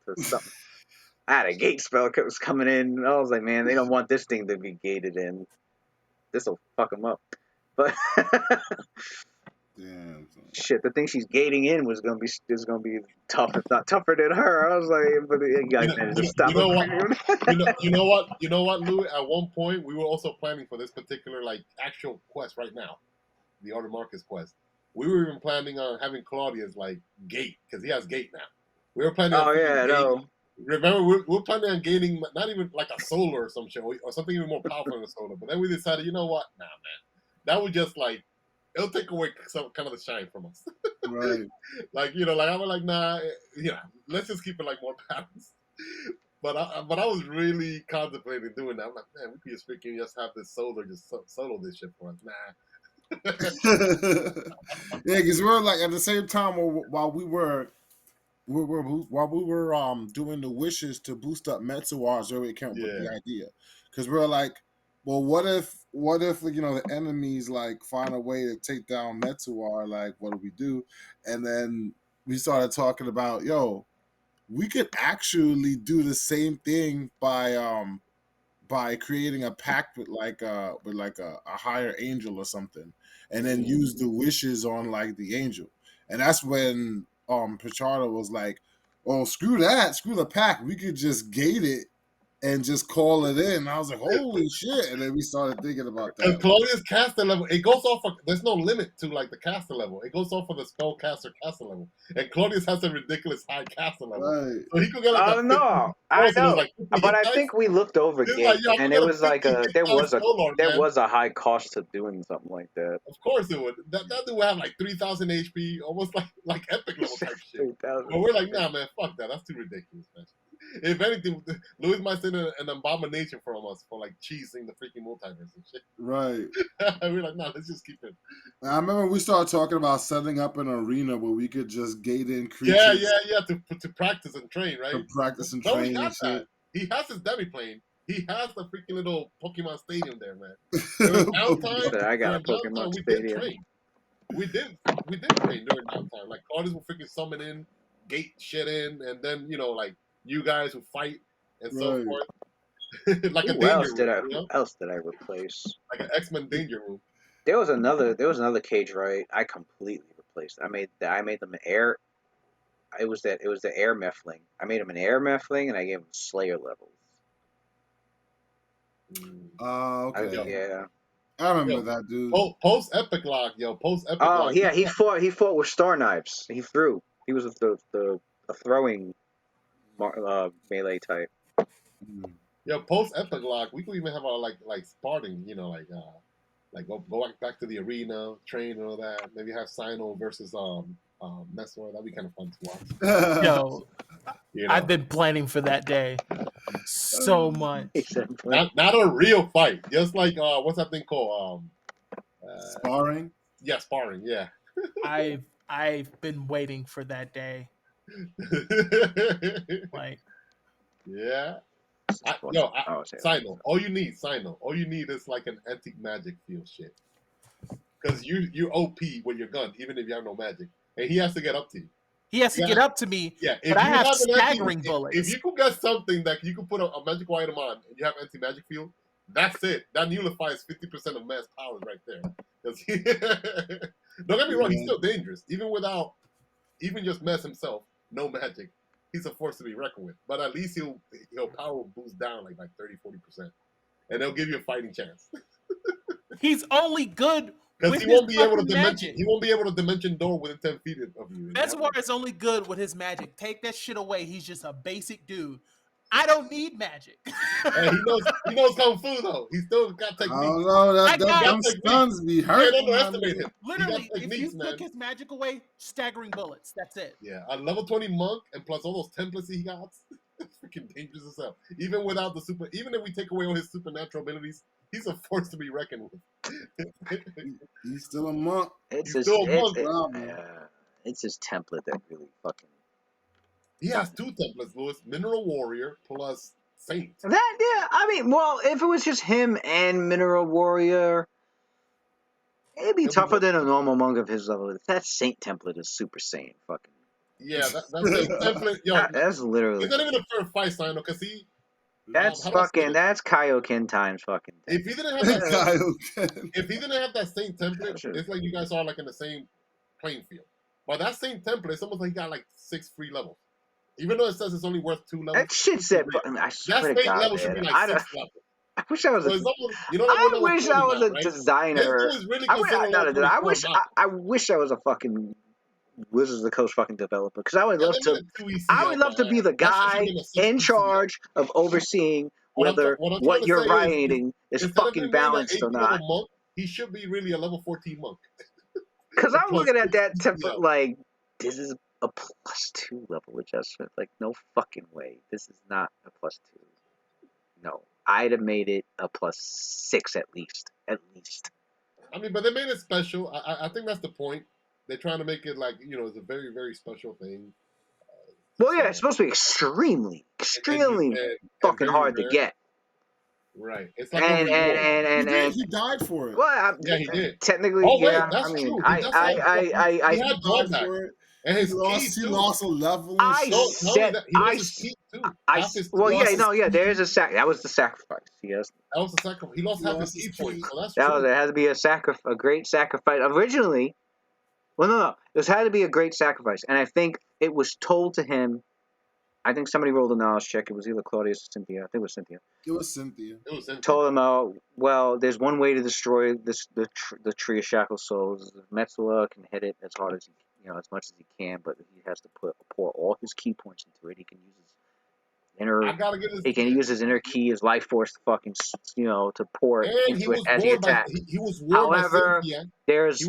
for something. I had a gate spell that was coming in. I was like, man, they don't want this thing to be gated in. This will fuck them up. But damn, shit, the thing she's gating in is gonna be tough, if not tougher than her. I was like, but you guys managed to stop it. You know what, Lou? At one point, we were also planning for this particular like actual quest right now, the Order Marcus quest. We were even planning on having Claudia's like gate because he has gate now. We were planning. Oh yeah, no. Remember, we're planning on gaining not even like a solar or some shit or something even more powerful than a solar. But then we decided, you know what? Nah, man, that would just like it'll take away some kind of the shine from us. Right. Like I'm like, nah, let's just keep it like more balanced. But I was really contemplating doing that. I'm like, man, we could just freaking just have this solar just solo this shit for us. Nah. Yeah, because we're like at the same time while we were doing the wishes to boost up Metsuar's where we came up with the idea, because we're like, well, what if the enemies like find a way to take down Metsuar? Like, what do we do? And then we started talking about, we could actually do the same thing by creating a pact with a higher angel or something, and then use the wishes on like the angel. And that's when Pichardo was like, oh, screw that, screw the pact, we could just gate it and just call it in. I was like, holy shit. And then we started thinking about that. And Claudia's caster level, it goes off of, there's no limit to like the caster level. It goes off of the spellcaster caster level. And Claudius has a ridiculous high caster level. Right. So he could get like I know. Like But I think we looked over Gate, and it was like there was a high cost to doing something like that. Of course it would. That dude would have like 3,000 HP, almost like epic level type shit. But we're like, nah, man, fuck that. That's too ridiculous, man. If anything, Louis might send an abomination from us for like cheesing the freaking multiverse and shit. Right. We're like, nah, let's just keep it. I remember we started talking about setting up an arena where we could just gate in creatures. Yeah, to practice and train, right? To practice and train. He has that. He has his demi-plane. He has the freaking little Pokemon Stadium there, man. Downtime, I got a Pokemon Stadium. We did train during downtime. Like, Claudius will freaking summon in, gate shit in, and then, like, you guys who fight and so forth. Like Who else did I replace? Like an X-Men danger room. There was another cage, right? I completely replaced. I made them an air. It was the air Mephiling. I made him an air Mephiling, and I gave him Slayer levels. Okay. Yeah. I remember that dude. Post Epic Lock, Post Epic Lock. Oh yeah, he fought with Star Knives. He threw. He was the throwing melee type. Post Epic Lock, we could even have our like sparring, like go back to the arena, train and all that. Maybe have Sino versus Messor. That'd be kind of fun to watch. I've been planning for that day so much. Not a real fight, just like what's that thing called? Sparring. Yeah, sparring. Yeah. I've been waiting for that day. Yeah. Sino. All you need is like an anti-magic field shit. Because you OP with your gun, even if you have no magic. And he has to get up to you. He has to get up to me, but I have staggering bullets. If you could get something that you could put a magical item on and you have anti-magic field, that's it. That nullifies 50% of mass powers right there. Don't get me wrong, he's still dangerous. Even just Mess himself, no magic. He's a force to be reckoned with. But at least he'll power boost down like 30-40%. And they'll give you a fighting chance. He's only good because he won't be able to dimension. He won't be able to dimension door within 10 feet of you. That's why it's only good with his magic. Take that shit away. He's just a basic dude. I don't need magic. Hey, he knows kung fu though. He still got technique. Oh no, them stuns be hurt. Can't underestimate him. Literally, if you took his magic away, staggering bullets. That's it. Yeah, a level 20 monk and plus all those templates he got, freaking dangerous as hell. Even without the even if we take away all his supernatural abilities, he's a force to be reckoned with. He's still a monk. It's his template that really fucking. He has two templates, Louis. Mineral Warrior plus Saint. If it was just him and Mineral Warrior, it'd be tougher than a normal monk of his level. That Saint template is Super Saiyan, fucking. Yeah, that's template. Yo, that's literally. He's not even a fair fight sign, because he. That's Kaioken times fucking. If he didn't have that Saint template, it's like you guys are like in the same playing field. But that same template, it's almost like he got like 6 free levels. Even though it says it's only worth 2 levels. That shit said, I swear to God, level should be like 6 levels. I wish I was I was a designer. I wish I was a fucking Wizards of the Coast fucking developer, because I would love to be the guy in charge of overseeing whether what you're writing is fucking balanced or not. Monk, he should be really a level 14 monk. Because I'm looking at that template like, this is a +2 level adjustment. Like, no fucking way. This is not a +2. No. I'd have made it a +6 at least. I mean, but they made it special. I think that's the point. They're trying to make it like, it's a very, very special thing. It's supposed to be extremely fucking hard to get. Right. It's like he died for it. Well, he did. Technically, that's true. He had drawback. And he lost a level. There is a that was the sacrifice. Yes. That was the sacrifice. He lost half his key points. So that's true. It had to be a great sacrifice. Originally, it had to be a great sacrifice, and I think it was told to him I think somebody rolled a knowledge check. It was either Claudius or Cynthia. I think it was Cynthia. It was Cynthia. Told him, well, there's one way to destroy the tree of Shackled Souls. Methuselah can hit it as hard as as much as he can, but he has to pour all his key points into it. He can use his inner key, his life force to fucking to pour it into it as he attacks. He was warned However, by Cynthia. there's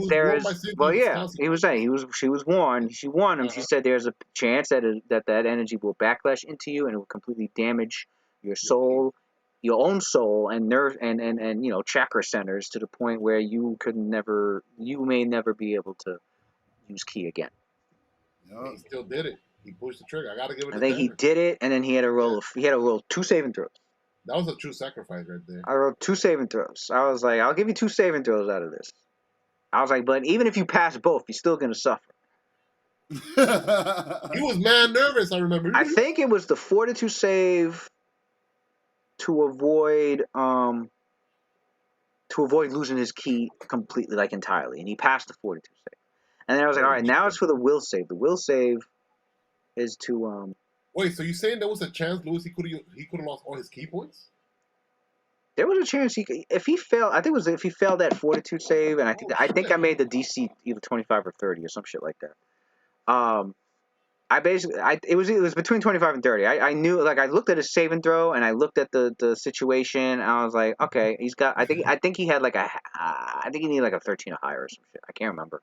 Well, yeah, he was saying she was warned. She warned him. She said there's a chance that energy will backlash into you and it will completely damage your soul, your own soul and nerve and chakra centers to the point where you may never be able to use ki again. He still did it. He pushed the trigger. I gotta give it. I think he did it, and then he had to roll. He had to roll 2 saving throws. That was a true sacrifice right there. I rolled 2 saving throws. I was like, I'll give you 2 saving throws out of this. I was like, but even if you pass both, you're still gonna suffer. He was mad nervous. I remember. I think it was the fortitude save to avoid losing his key completely, like entirely, and he passed the fortitude save. And then I was like, all right, now it's for the will save. The will save is to Wait, so you saying there was a chance Lewis he could have lost all his key points? There was a chance if he failed. I think it was if he failed that fortitude save, and I think I made the DC either 25 or 30 or some shit like that. It was between 25 and 30. I knew, like, I looked at his save and throw, and I looked at the situation, and I was like, okay, he's got. I think he had I think he needed like a 13 or higher or some shit. I can't remember.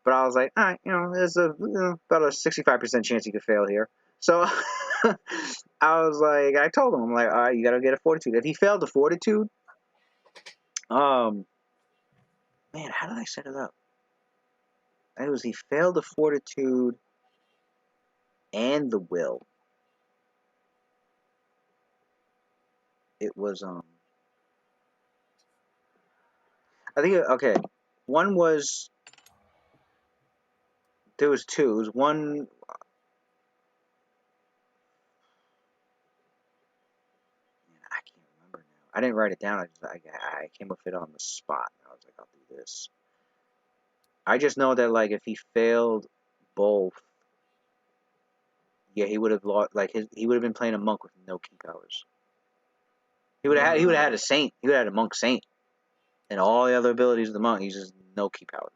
But I was like, all right, there's about a 65% chance he could fail here. So I was like, I told him, I'm like, all right, you got to get a fortitude. If he failed the fortitude, man, how did I set it up? It was he failed the fortitude and the will. It was, I think, okay, one was, there was 2. It was one, I can't remember now. I didn't write it down. I came up with it on the spot. I was like, I'll do this. I just know that, like, if he failed both, yeah, he would have lost. Like, he would have been playing a monk with no key powers. He would have had a saint. He would have had a monk saint, and all the other abilities of the monk. He's just no key powers.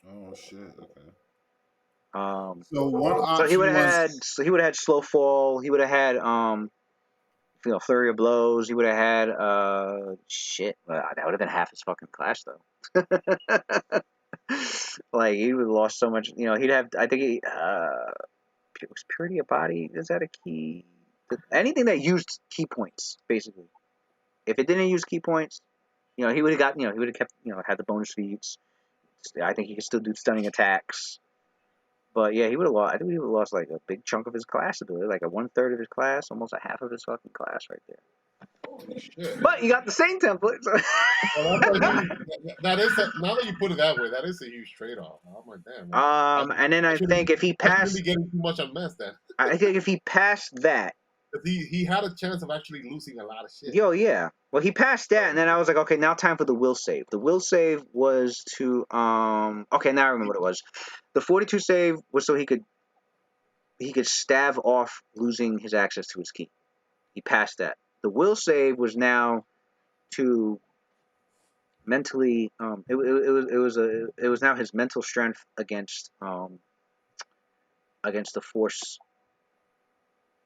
Oh shit! Okay. So one option he would have had slow fall. He would have had flurry of blows. He would have had shit. That would have been half his fucking class though. Like, he would have lost so much. He'd have. I think was purity of body. Is that a key? Anything that used key points, basically. If it didn't use key points, he would have got. He would have kept. Had the bonus feats. I think he could still do stunning attacks. But yeah, he would have lost. I think he would have lost like a big chunk of his class ability, like a 1/3 of his class, almost a half of his fucking class right there. Holy shit! But you got the same template. So. Well, now that you put it that way, that is a huge trade-off. I'm like, damn. And then I think if he passed, I shouldn't be getting too much on mess then. I think if he passed that, he had a chance of actually losing a lot of shit. Yeah. Well, he passed that, and then I was like, okay, now time for the will save. The will save was to okay, now I remember what it was. The 42 save was so he could stave off losing his access to his key. He passed that. The will save was now to mentally it was now his mental strength against the force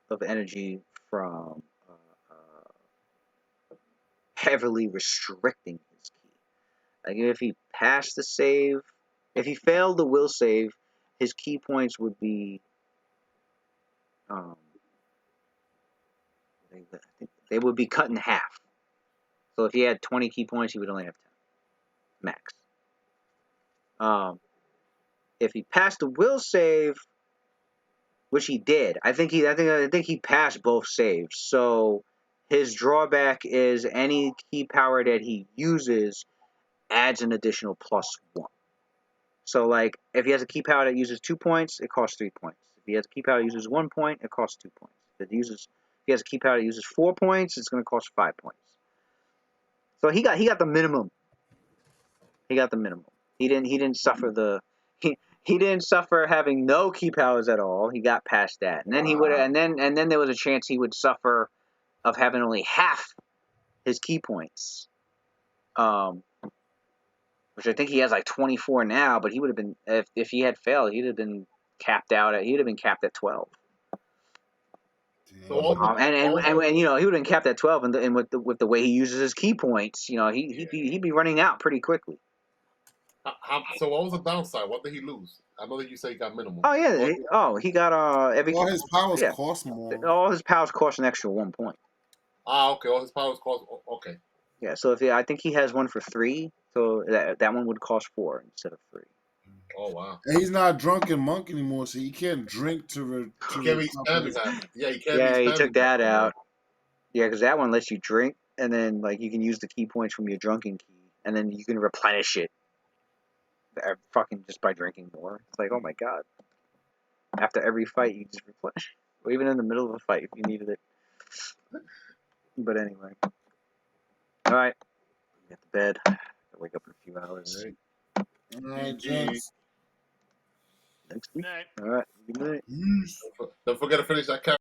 of energy from heavily restricting his key. Like, if he passed the save, if he failed the will save, his key points would be they would be cut in half. So if he had 20 key points, he would only have 10 max. If he passed the will save, which he did, I think he passed both saves. So his drawback is any key power that he uses adds an additional +1. So, like, if he has a key power that uses 2 points, it costs 3 points. If he has a key power that uses 1 point, it costs 2 points. If he has a key power that uses 4 points, it's going to cost 5 points. So he got the minimum. He got the minimum. He didn't suffer the. he didn't suffer having no key powers at all. He got past that, and then he would, and then there was a chance he would suffer of having only half his key points. Which I think he has like 24 now, but he would have been if he had failed, he'd have been capped out at 12. So And you know he would have been capped at 12, and with the way he uses his key points, you know he'd be running out pretty quickly. So what was the downside? What did he lose? I know that you say he got minimal. Oh yeah, he got every. All his powers cost more. All his powers cost an extra 1 point. Okay. All his powers cost. Okay. Yeah, so I think he has one for 3, so that one would cost 4 instead of 3. Oh wow! And he's not drunken monk anymore, so he can't drink to. He can't be standing that. Yeah, he can't. Yeah, he took that out. Yeah, because that one lets you drink, and then like you can use the key points from your drunken key, and then you can replenish it. Fucking just by drinking more. It's like, oh my god! After every fight, you just replenish, or even in the middle of a fight if you needed it. But anyway, all right, get to bed. I'll wake up in a few hours. All right, gents. Next week. Night. All right. Good night. Don't forget to finish that.